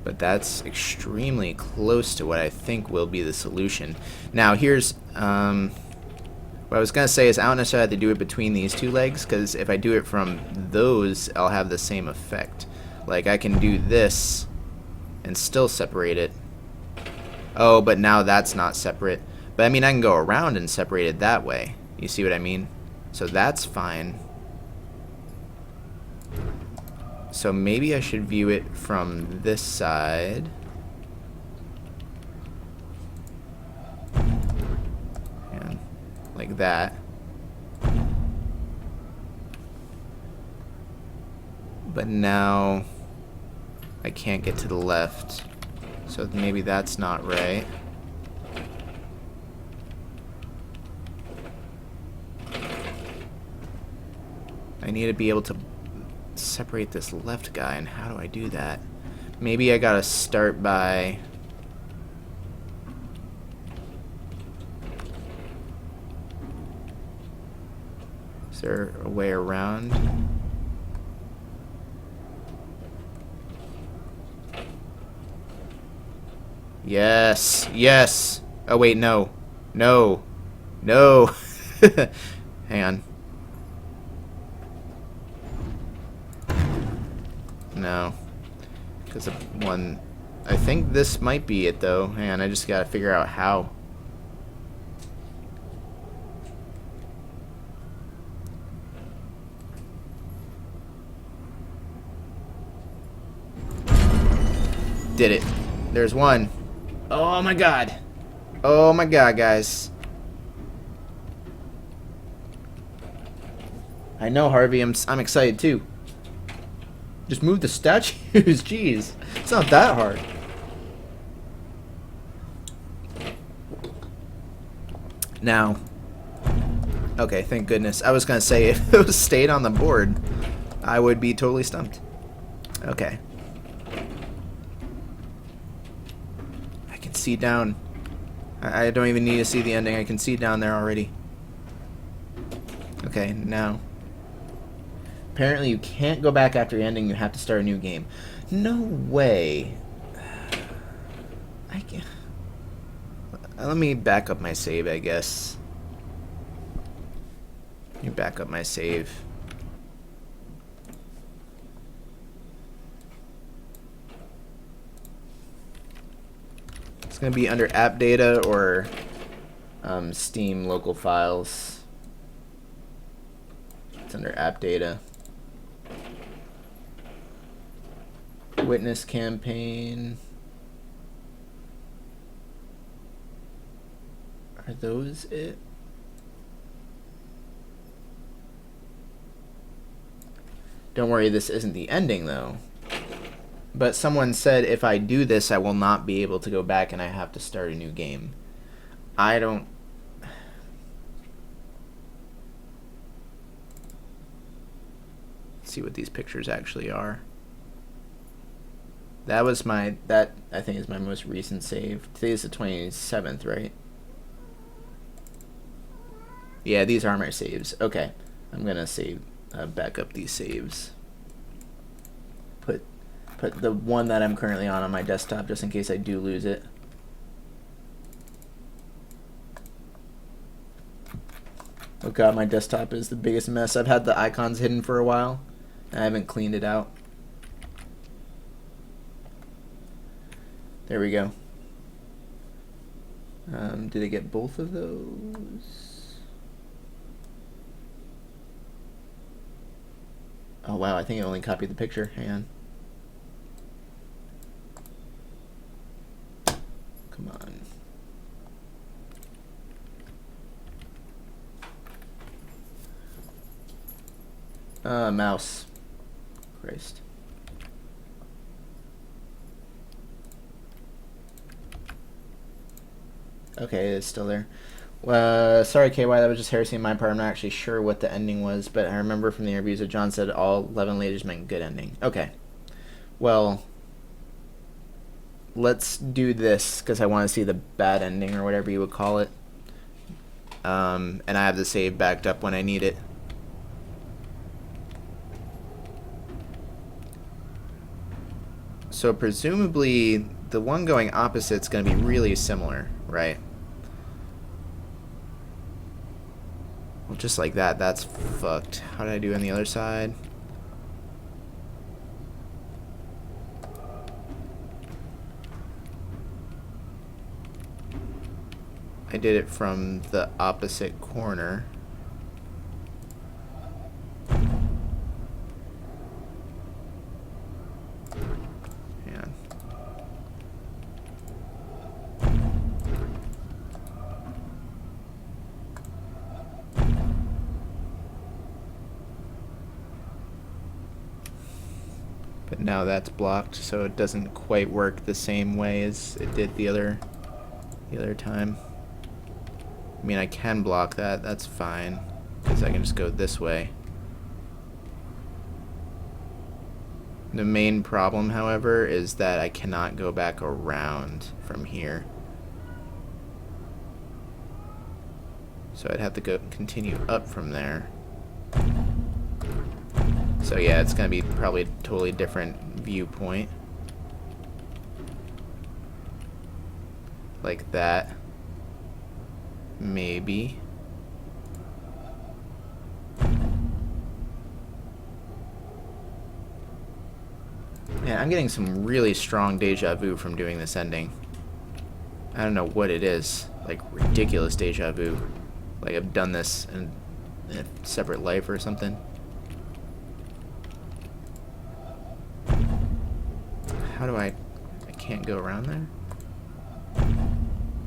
But that's extremely close to what I think will be the solution. Now here's what I was going to say is I don't necessarily have to do it between these two legs, because if I do it from those, I'll have the same effect. Like I can do this and still separate it. Oh, but now that's not separate. But I mean, I can go around and separate it that way. You see what I mean? So that's fine. So maybe I should view it from this side. And like that. But now I can't get to the left. So maybe that's not right. I need to be able to separate this left guy, and how do I do that? Maybe I gotta start by is there a way around? Yes, yes. Oh wait, no. No. No. Hang on. No. Because of one... I think this might be it, though. Hang on, I just gotta figure out how. Did it. There's one. Oh my god. Oh my god, guys. I know, Harvey. I'm excited, too. Just move the statues. Jeez. It's not that hard. Now. Okay, thank goodness. I was going to say, if it was stayed on the board, I would be totally stumped. Okay. I can see down. I don't even need to see the ending. I can see down there already. Okay, now. Apparently you can't go back after the ending. You have to start a new game. No way. I can't. Let me back up my save, I guess. Let me back up my save. It's going to be under app data or Steam local files. It's under app data. Witness campaign. Are those it? Don't worry, this isn't the ending though. But someone said if I do this, I will not be able to go back and I have to start a new game. I don't... Let's see what these pictures actually are. That was my... That, I think, is my most recent save. Today is the 27th, right? Yeah, these are my saves. Okay. I'm going to save... back up these saves. Put the one that I'm currently on my desktop just in case I do lose it. Oh god, my desktop is the biggest mess. I've had the icons hidden for a while. I haven't cleaned it out. There we go. Did I get both of those? Oh wow, I think I only copied the picture. Hang on. Come on. Mouse. Christ. Okay, it's still there. Sorry, KY, that was just heresy on my part. I'm not actually sure what the ending was, but I remember from the interviews that John said all 11 ladies meant good ending. Okay. Well, let's do this because I want to see the bad ending or whatever you would call it. And I have the save backed up when I need it. So presumably the one going opposite is going to be really similar, right? Well, just like that, that's fucked. How did I do on the other side? I did it from the opposite corner. Man. But now that's blocked, so it doesn't quite work the same way as it did the other time. I mean, I can block that, that's fine, because I can just go this way. The main problem, however, is that I cannot go back around from here. So I'd have to go continue up from there. So yeah, it's going to be probably a totally different viewpoint. Like that. Maybe. Man, I'm getting some really strong deja vu from doing this ending. I don't know what it is. Like, ridiculous deja vu. Like, I've done this in a separate life or something. How do I can't go around there?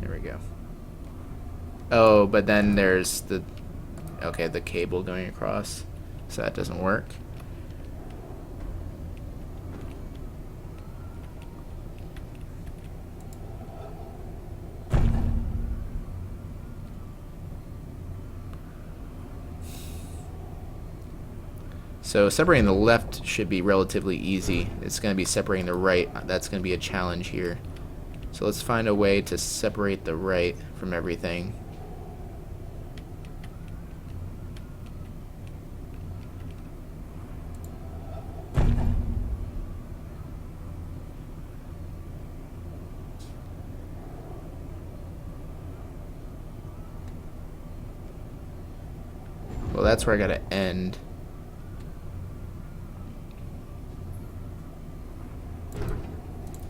There we go. Oh, but then there's the cable going across, so that doesn't work. So separating the left should be relatively easy. It's going to be separating the right. That's going to be a challenge here. So let's find a way to separate the right from everything. Well, that's where I gotta end.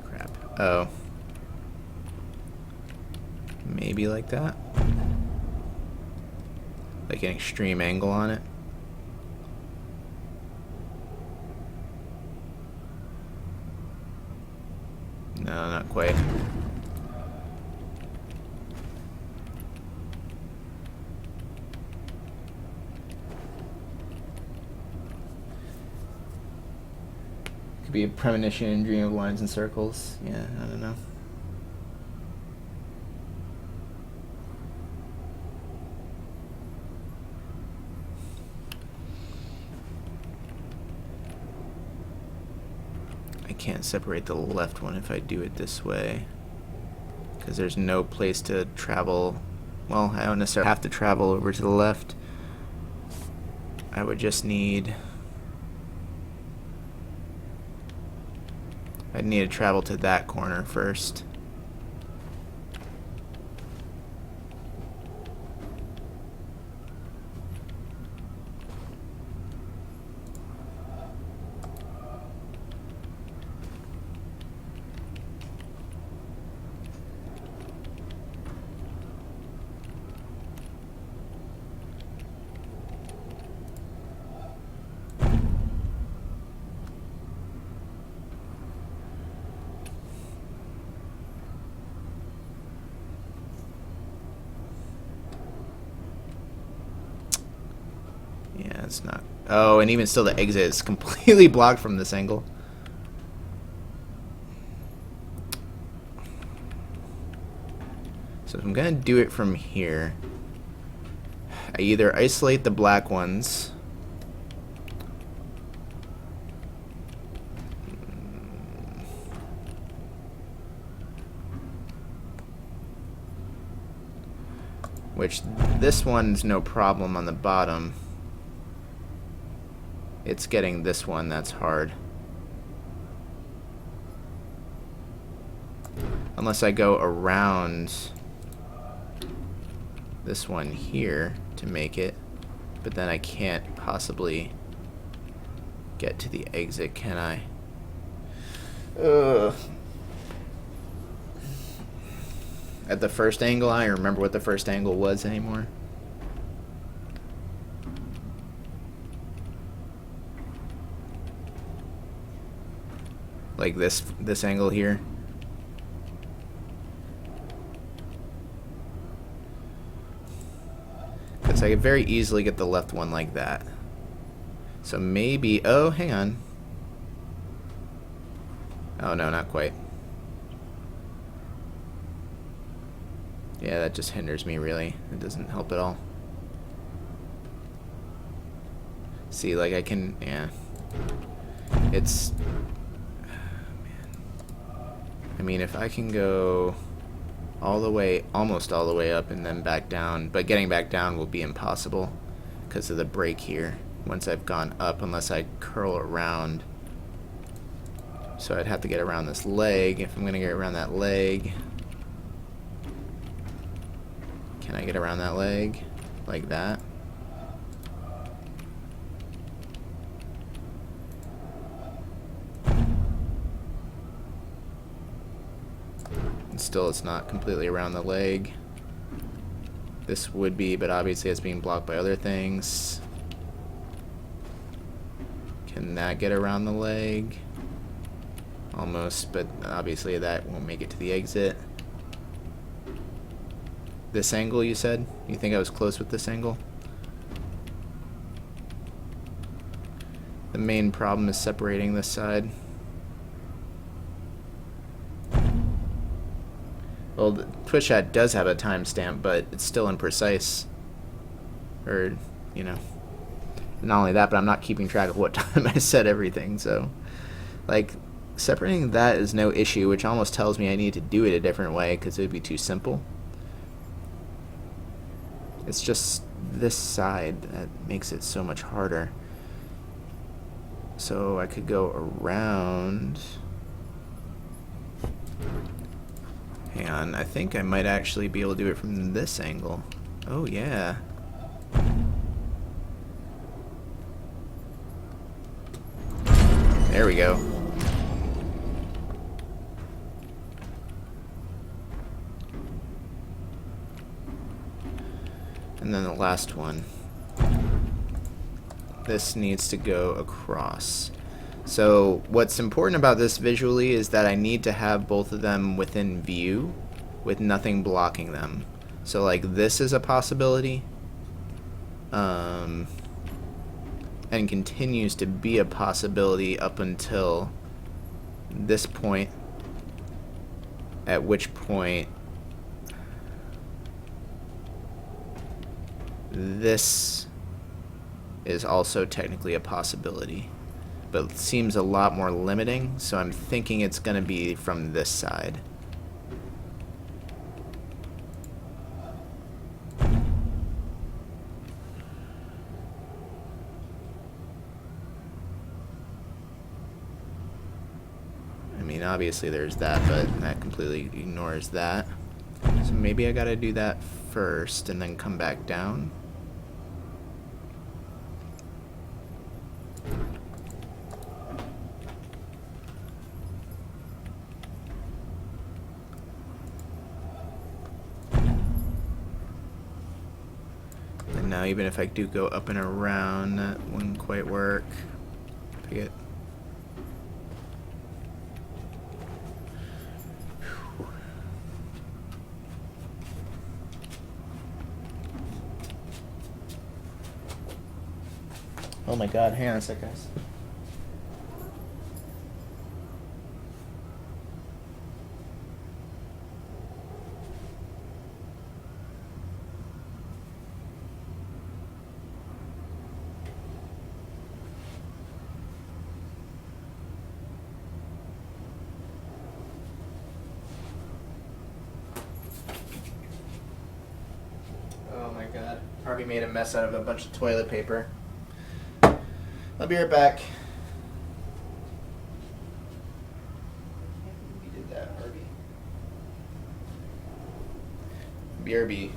Crap. Oh. Maybe like that? Like an extreme angle on it? No, not quite. Could be a premonition and dream of lines and circles. Yeah, I don't know. I can't separate the left one if I do it this way, because there's no place to travel. Well, I don't necessarily have to travel over to the left. I would just need... I'd need to travel to that corner first. Yeah, it's not... Oh, and even still the exit is completely blocked from this angle. So I'm gonna do it from here. I either isolate the black ones, which this one's no problem on the bottom. It's getting this one that's hard. Unless I go around this one here to make it, but then I can't possibly get to the exit, can I? Ugh. At the first angle, I don't remember what the first angle was anymore. Like this angle here. Because I could very easily get the left one like that. So maybe, oh, hang on. Oh no, not quite. Yeah, that just hinders me, really. It doesn't help at all. See, like I can, yeah. It's, man. I mean, if I can go all the way, almost all the way up and then back down, but getting back down will be impossible because of the break here once I've gone up, unless I curl around. So I'd have to get around this leg. If I'm going to get around that leg, can I get around that leg like that? And still it's not completely around the leg. This would be, but obviously it's being blocked by other things. Can that get around the leg? Almost, but obviously that won't make it to the exit. This angle, you said? You think I was close with this angle? The main problem is separating this side. Well, the twist shot does have a timestamp, but it's still imprecise. Or, you know. Not only that, but I'm not keeping track of what time I set everything, so. Like, separating that is no issue, which almost tells me I need to do it a different way, because it would be too simple. It's just this side that makes it so much harder. So I could go around. Hang on, I think I might actually be able to do it from this angle. Oh yeah. There we go. And then the last one. This needs to go across. So what's important about this visually is that I need to have both of them within view with nothing blocking them. So like this is a possibility, and continues to be a possibility up until this point, at which point this is also technically a possibility, but it seems a lot more limiting, so I'm thinking it's going to be from this side. I mean, obviously there's that, but that completely ignores that. So maybe I got to do that first and then come back down. Now, even if I do go up and around, that wouldn't quite work. I get. Oh my god, hang on a sec, guys. already made a mess out of a bunch of toilet paper. I'll be right back. You did that, Harvey. BRB.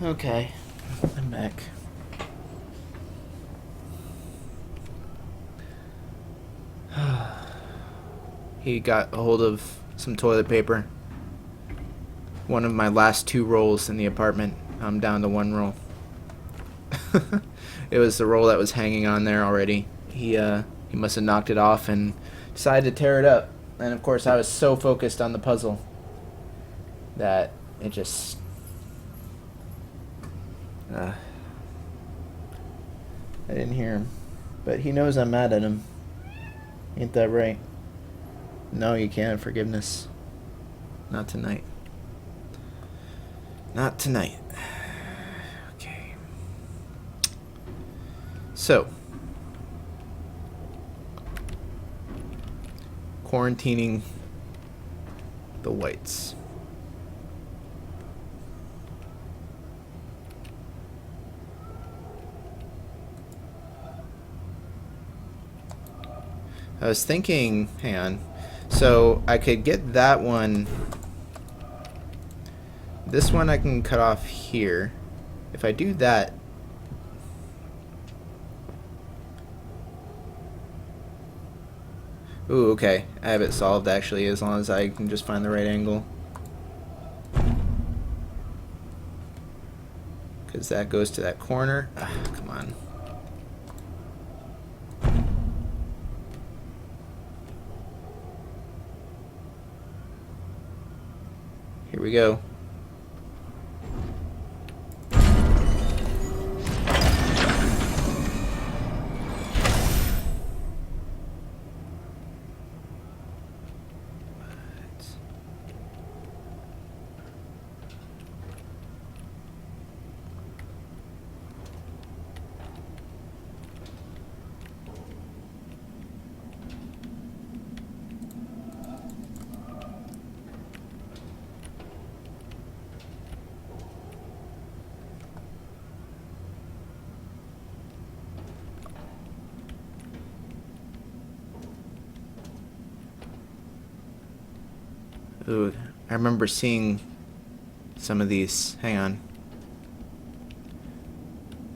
Okay, I'm back. He got a hold of some toilet paper. One of my last 2 rolls in the apartment. I'm down to 1 roll. It was the roll that was hanging on there already. He must have knocked it off and decided to tear it up. And of course I was so focused on the puzzle that it just... I didn't hear him. But he knows I'm mad at him. Ain't that right? No, you can't. Forgiveness. Not tonight. Not tonight. Okay. So. Quarantining the whites. I was thinking, hang on, so I could get that one, this one I can cut off here. If I do that, ooh, okay, I have it solved actually, as long as I can just find the right angle. Because that goes to that corner. Ah, come on. Here we go. Ooh, I remember seeing some of these. Hang on.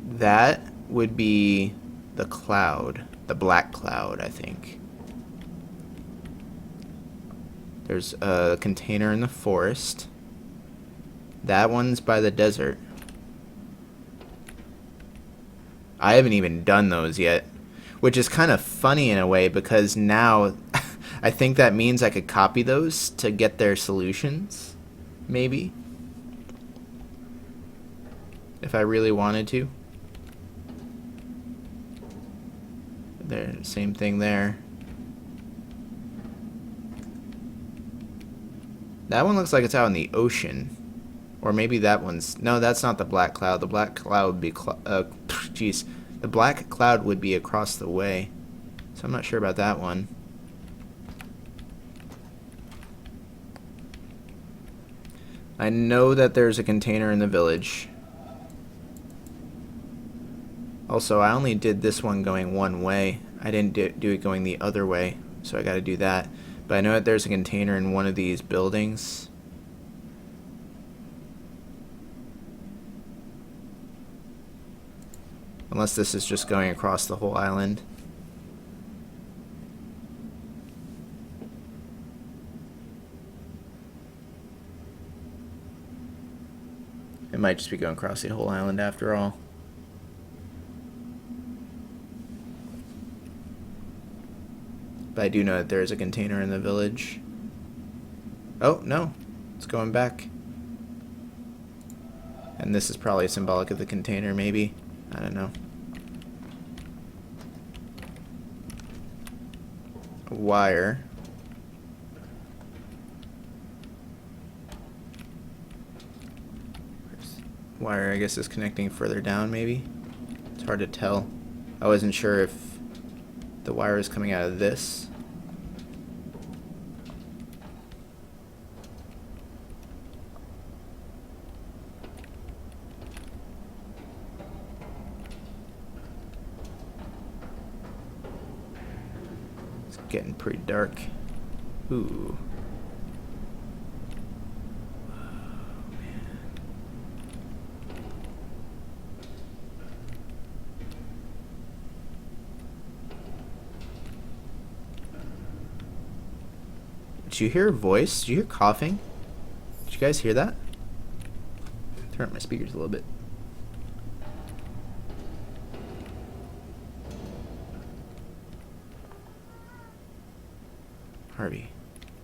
That would be the cloud. The black cloud, I think. There's a container in the forest. That one's by the desert. I haven't even done those yet, which is kind of funny in a way because now I think that means I could copy those to get their solutions, maybe, if I really wanted to. There, same thing there. That one looks like it's out in the ocean. Or maybe that one's... No, that's not the black cloud. The black cloud would be... Jeez. The black cloud would be across the way. So I'm not sure about that one. I know that there's a container in the village. Also, I only did this one going one way. I didn't do it going the other way. So I gotta do that. But I know that there's a container in one of these buildings. Unless this is just going across the whole island. It might just be going across the whole island after all. But I do know that there is a container in the village. Oh, no. It's going back. And this is probably symbolic of the container, maybe. I don't know. A wire. Wire, I guess, is connecting further down, maybe? It's hard to tell. I wasn't sure if the wire is coming out of this. It's getting pretty dark. Ooh. Did you hear a voice? Did you hear coughing? Did you guys hear that? Turn up my speakers a little bit. Harvey,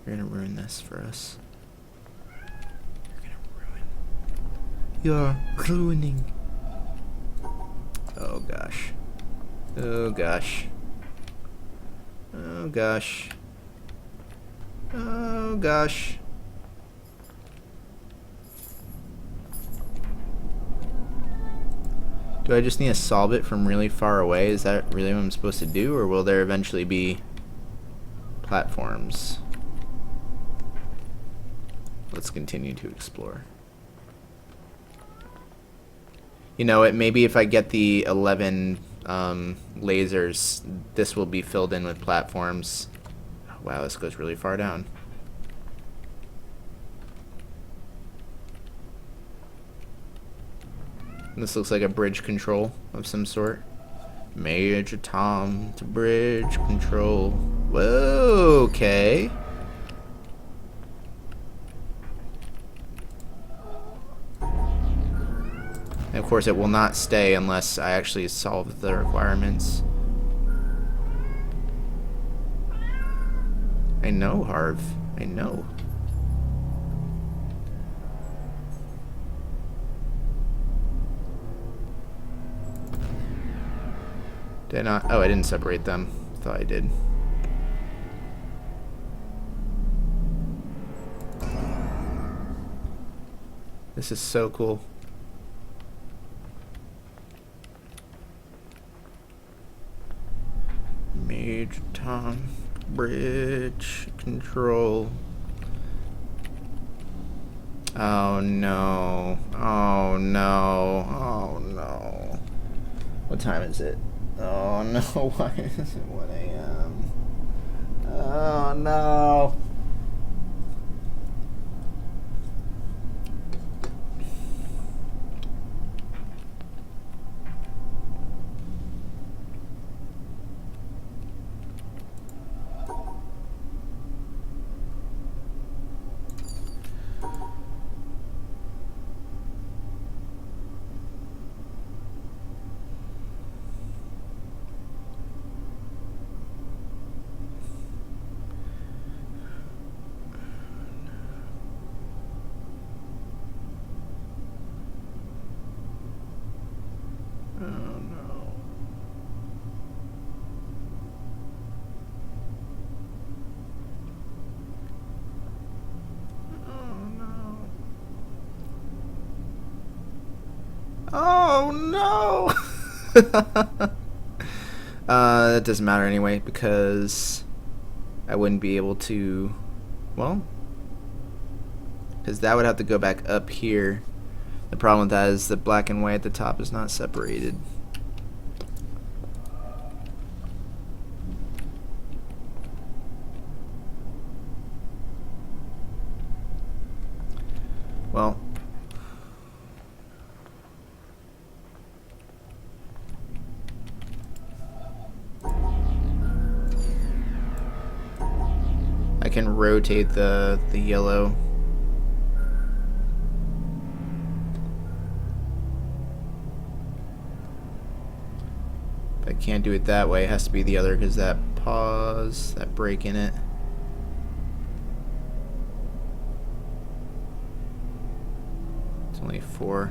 you're gonna ruin this for us. You're ruining. Oh gosh. Oh gosh. Oh gosh. Oh gosh. Do I just need to solve it from really far away? Is that really what I'm supposed to do? Or will there eventually be platforms? Let's continue to explore. You know what? Maybe if I get the 11 lasers, this will be filled in with platforms. Wow, this goes really far down. This looks like a bridge control of some sort. Major Tom to bridge control. Whoa, okay. And of course, it will not stay unless I actually solve the requirements. I know, Harv. I know. Did I not? Oh, I didn't separate them. Thought I did. This is so cool. Major Tom. Bridge control. Oh no. Oh no. Oh no. What time is it? Oh no. Why is it 1 a.m.? Oh no. Oh no! That doesn't matter anyway because I wouldn't be able to. Well, because that would have to go back up here. The problem with that is the black and white at the top is not separated. Well, I can rotate the yellow. But I can't do it that way. It has to be the other because that pause, that break in it. It's only 4.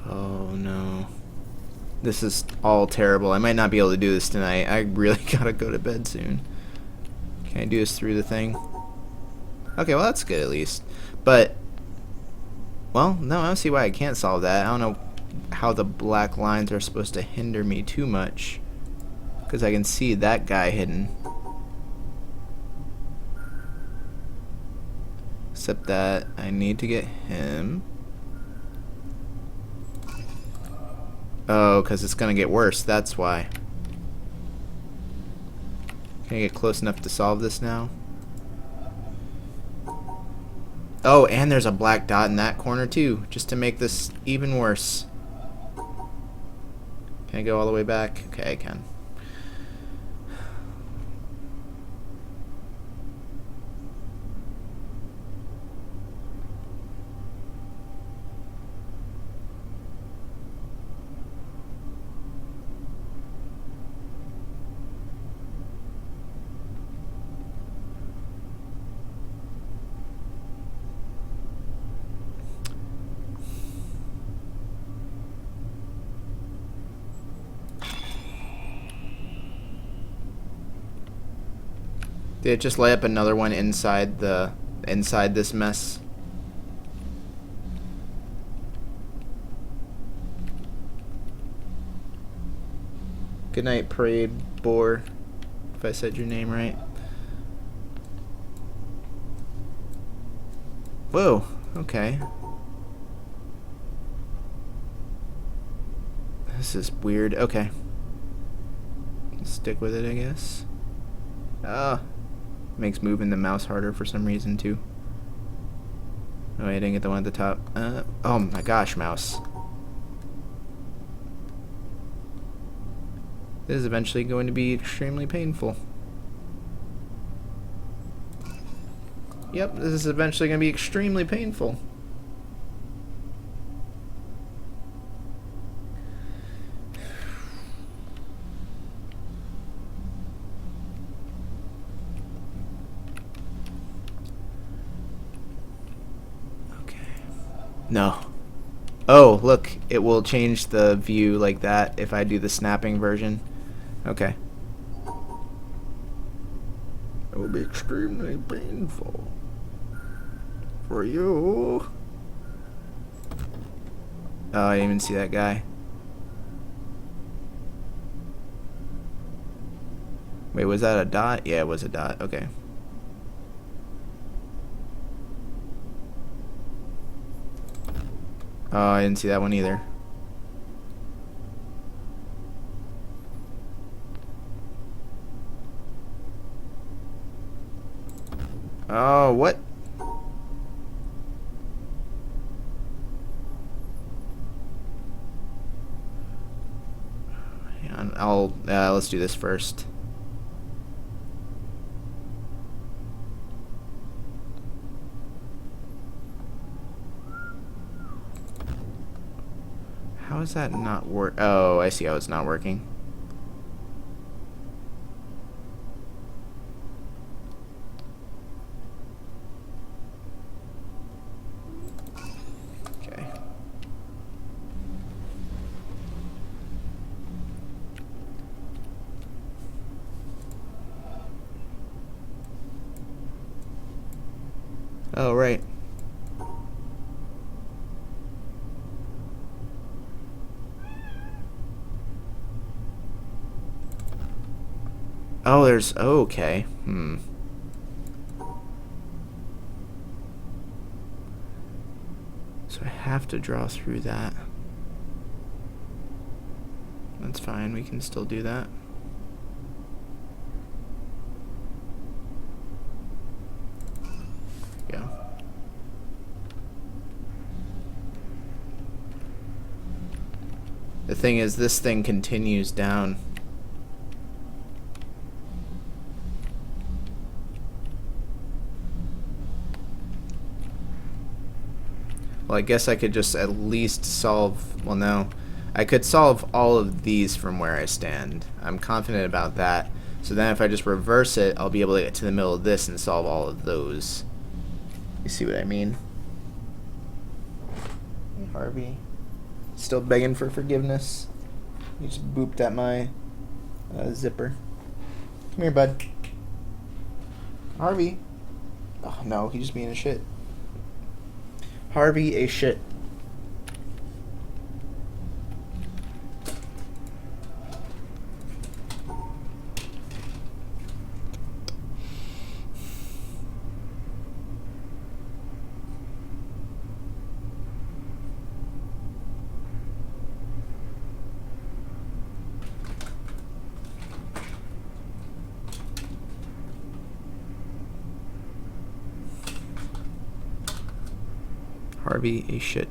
Oh no. This is all terrible. I might not be able to do this tonight. I really gotta go to bed soon. Can I do this through the thing? Okay, well that's good at least. But, well, no, I don't see why I can't solve that. I don't know how the black lines are supposed to hinder me too much. Because I can see that guy hidden. Except that I need to get him. Oh, because it's going to get worse. That's why. Can I get close enough to solve this now? Oh, and there's a black dot in that corner too, just to make this even worse. Can I go all the way back? Okay, I can. Did it just lay up another one inside this mess? Good night, Parade Boar, if I said your name right. Whoa, okay. This is weird. Okay. Stick with it, I guess. Makes moving the mouse harder for some reason too. Oh, I didn't get the one at the top. Oh my gosh, mouse. This is eventually going to be extremely painful. Yep, this is eventually going to be extremely painful. No. Oh, look, it will change the view like that if I do the snapping version. Okay. It will be extremely painful for you. Oh, I didn't even see that guy. Wait, was that a dot? Yeah, it was a dot. Okay. Oh, I didn't see that one either. Oh, what? Hang on, let's do this first. How is that not work? Oh, I see how it's not working. Oh, right. Oh, there's... Oh, okay. So I have to draw through that. That's fine. We can still do that. Yeah. The thing is, this thing continues down. Well, I guess I could just at least solve... Well, no. I could solve all of these from where I stand. I'm confident about that. So then if I just reverse it, I'll be able to get to the middle of this and solve all of those. You see what I mean? Hey, Harvey. Still begging for forgiveness. You just booped at my zipper. Come here, bud. Harvey. Oh, no, he's just being a shit. Harvey a shit. Harvey a shit.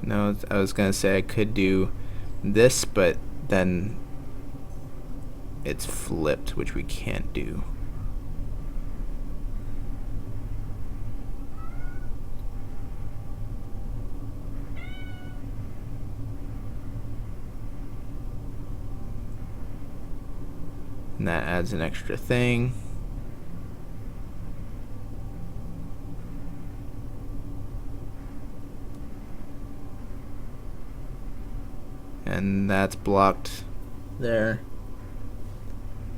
No, I was gonna say I could do this, but then it's flipped, which we can't do. And that adds an extra thing. And that's blocked there.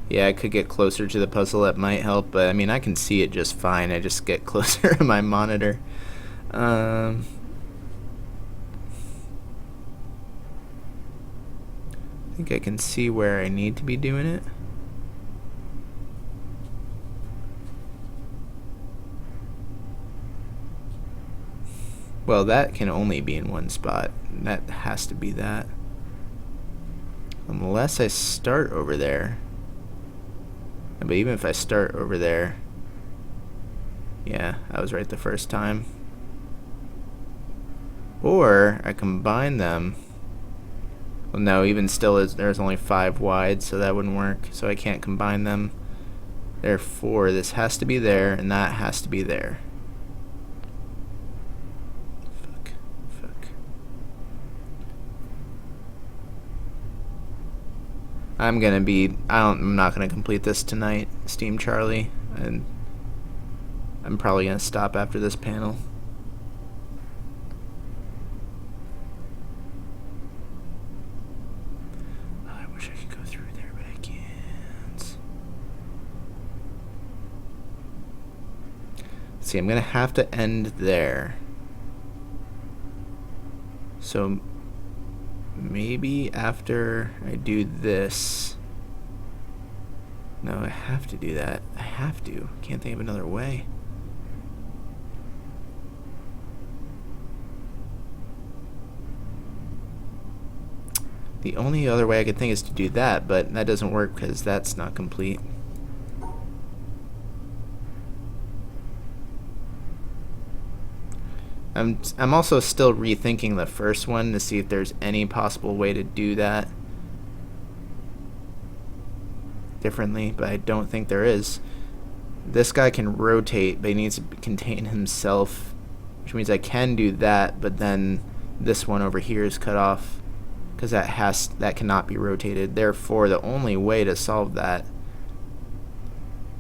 Yeah, I could get closer to the puzzle. That might help, but I mean, I can see it just fine. I just get closer to my monitor. I think I can see where I need to be doing it. Well, that can only be in one spot. That has to be that. Unless I start over there. But even if I start over there... Yeah, I was right the first time. Or I combine them. Well, no, even still, there's only 5 wide, so that wouldn't work. So I can't combine them. Therefore, this has to be there, and that has to be there. I'm not gonna complete this tonight, Steam Charlie, and I'm probably gonna stop after this panel. Oh, I wish I could go through there, but I can't. See, I'm gonna have to end there. So maybe after I do this... No, I have to do that. I have to. Can't think of another way. The only other way I could think is to do that, but that doesn't work because that's not complete. I'm also still rethinking the first one to see if there's any possible way to do that differently, but I don't think there is. This guy can rotate, but he needs to contain himself, which means I can do that, but then this one over here is cut off because that cannot be rotated. Therefore, the only way to solve that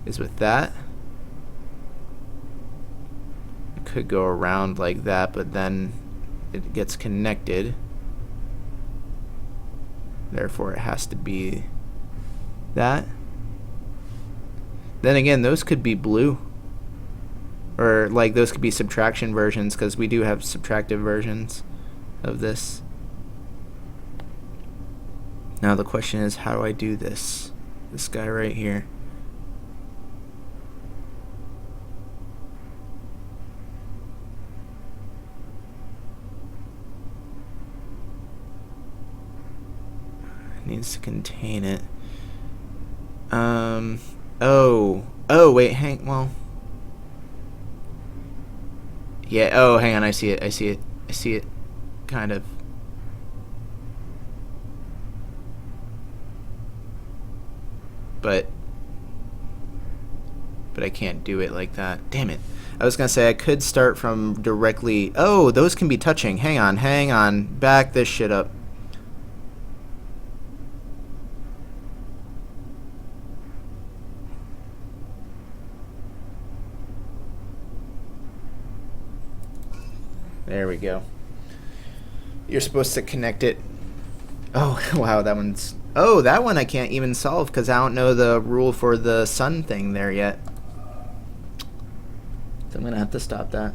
is with that. Could go around like that, but then it gets connected. Therefore, it has to be that. Then again, those could be blue. Or, like, those could be subtraction versions, because we do have subtractive versions of this. Now the question is, how do I do this? This guy right here. It needs to contain it. Oh, wait, well. Yeah, oh, hang on, I see it, kind of. But I can't do it like that. Damn it. I was gonna say I could start from directly. Oh, those can be touching. Hang on. Back this shit up. There we go. You're supposed to connect it. Oh, wow, that one's... Oh, that one I can't even solve because I don't know the rule for the sun thing there yet. So I'm going to have to stop that.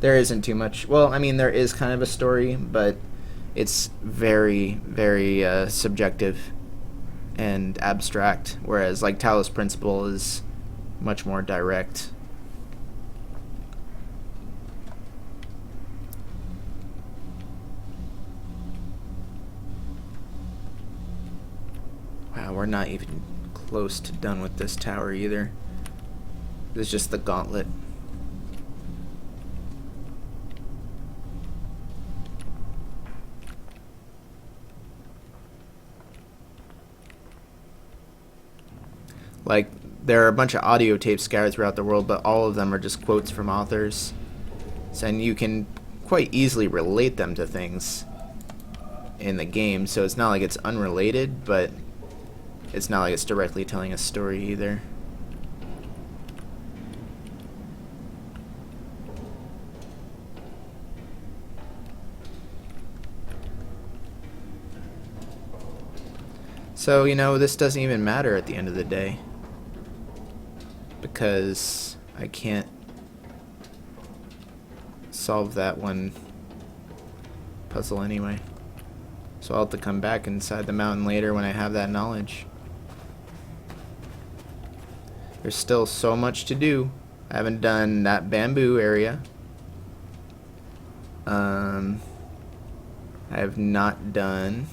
There isn't too much. Well, I mean, there is kind of a story, but it's very, very subjective and abstract, whereas like Talos Principle is much more direct. Wow, we're not even close to done with this tower either. This is just the gauntlet. Like, there are a bunch of audio tapes scattered throughout the world, but all of them are just quotes from authors. So, and you can quite easily relate them to things in the game, so it's not like it's unrelated, but it's not like it's directly telling a story either. So, you know, this doesn't even matter at the end of the day, because I can't solve that one puzzle anyway. So I'll have to come back inside the mountain later when I have that knowledge. There's still so much to do. I haven't done that bamboo area. I have not done...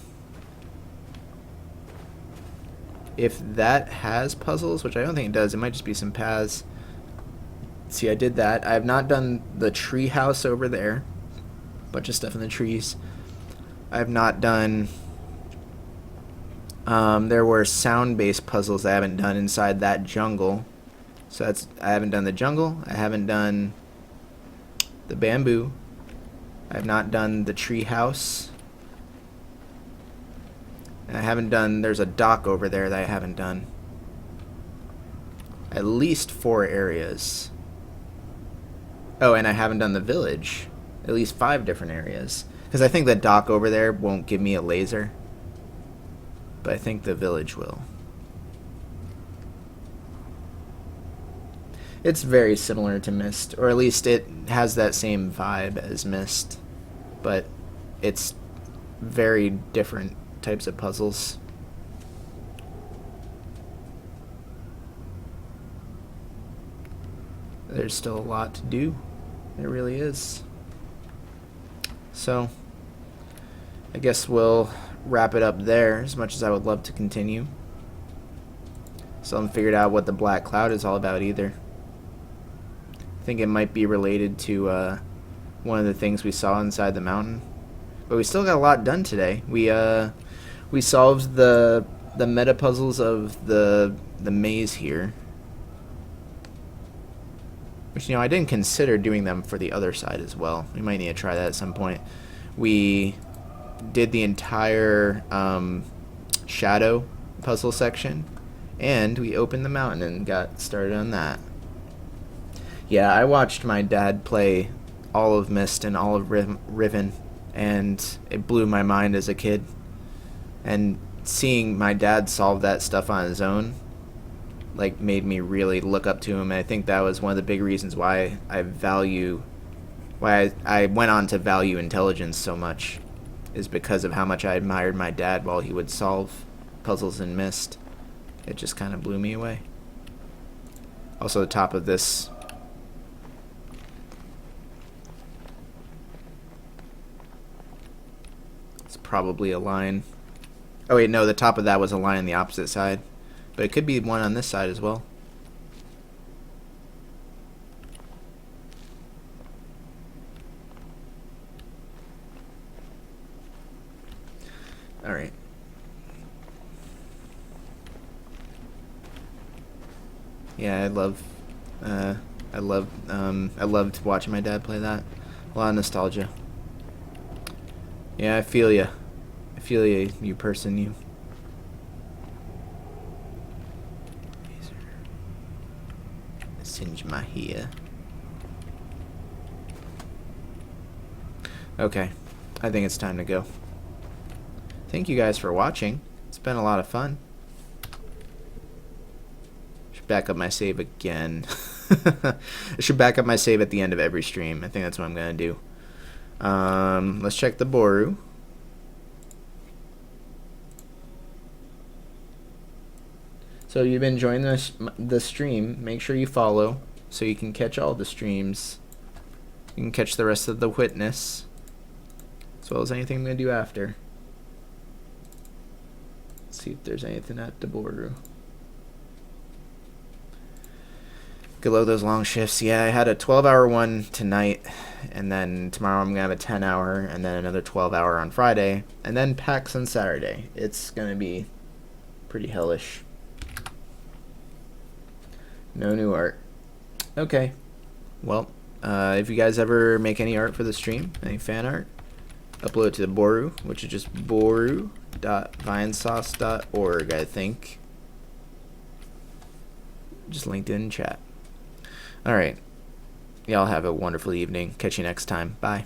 If that has puzzles, which I don't think it does, it might just be some paths. See, I did that. I have not done the tree house over there. Bunch of stuff in the trees. I have not done... there were sound-based puzzles I haven't done inside that jungle. So that's... I haven't done the jungle. I haven't done the bamboo. I have not done the tree house. And I haven't done... There's a dock over there that I haven't done. At least 4 areas. Oh, and I haven't done the village. At least 5 different areas. Because I think the dock over there won't give me a laser. But I think the village will. It's very similar to Myst. Or at least it has that same vibe as Myst. But it's very different types of puzzles. There's still a lot to do. There really is. So, I guess we'll wrap it up there, as much as I would love to continue. Still haven't figured out what the black cloud is all about either. I think it might be related to one of the things we saw inside the mountain. But we still got a lot done today. We solved the meta puzzles of the maze here. Which, you know, I didn't consider doing them for the other side as well. We might need to try that at some point. We did the entire shadow puzzle section, And we opened the mountain and got started on that. Yeah, I watched my dad play all of Myst and all of Riven, and it blew my mind as a kid. And seeing my dad solve that stuff on his own, like, made me really look up to him. And I think that was one of the big reasons why I went on to value intelligence so much, is because of how much I admired my dad while he would solve puzzles in Myst. It just kind of blew me away. Also, the top of this. It's probably a line. Oh wait, no, the top of that was a line on the opposite side. But it could be one on this side as well. Alright. Yeah, I loved watching my dad play that. A lot of nostalgia. Yeah, I feel ya. I feel ya, you person, you. Singe my hair. Okay, I think it's time to go. Thank you guys for watching. It's been a lot of fun. Should back up my save again. I should back up my save at the end of every stream. I think that's what I'm gonna do. Let's check the Boru. So if you've been enjoying the stream, make sure you follow so you can catch all the streams. You can catch the rest of the Witness, as well as anything I'm going to do after. Let's see if there's anything at the Boru. Good luck with those long shifts. Yeah, I had a 12-hour one tonight, and then tomorrow I'm going to have a 10-hour, and then another 12-hour on Friday, and then PAX on Saturday. It's going to be pretty hellish. No new art. Okay. Well, if you guys ever make any art for the stream, any fan art, upload it to the Boru, which is just boru.vinesauce.org, I think. Just linked in chat. Alright. Y'all have a wonderful evening. Catch you next time. Bye.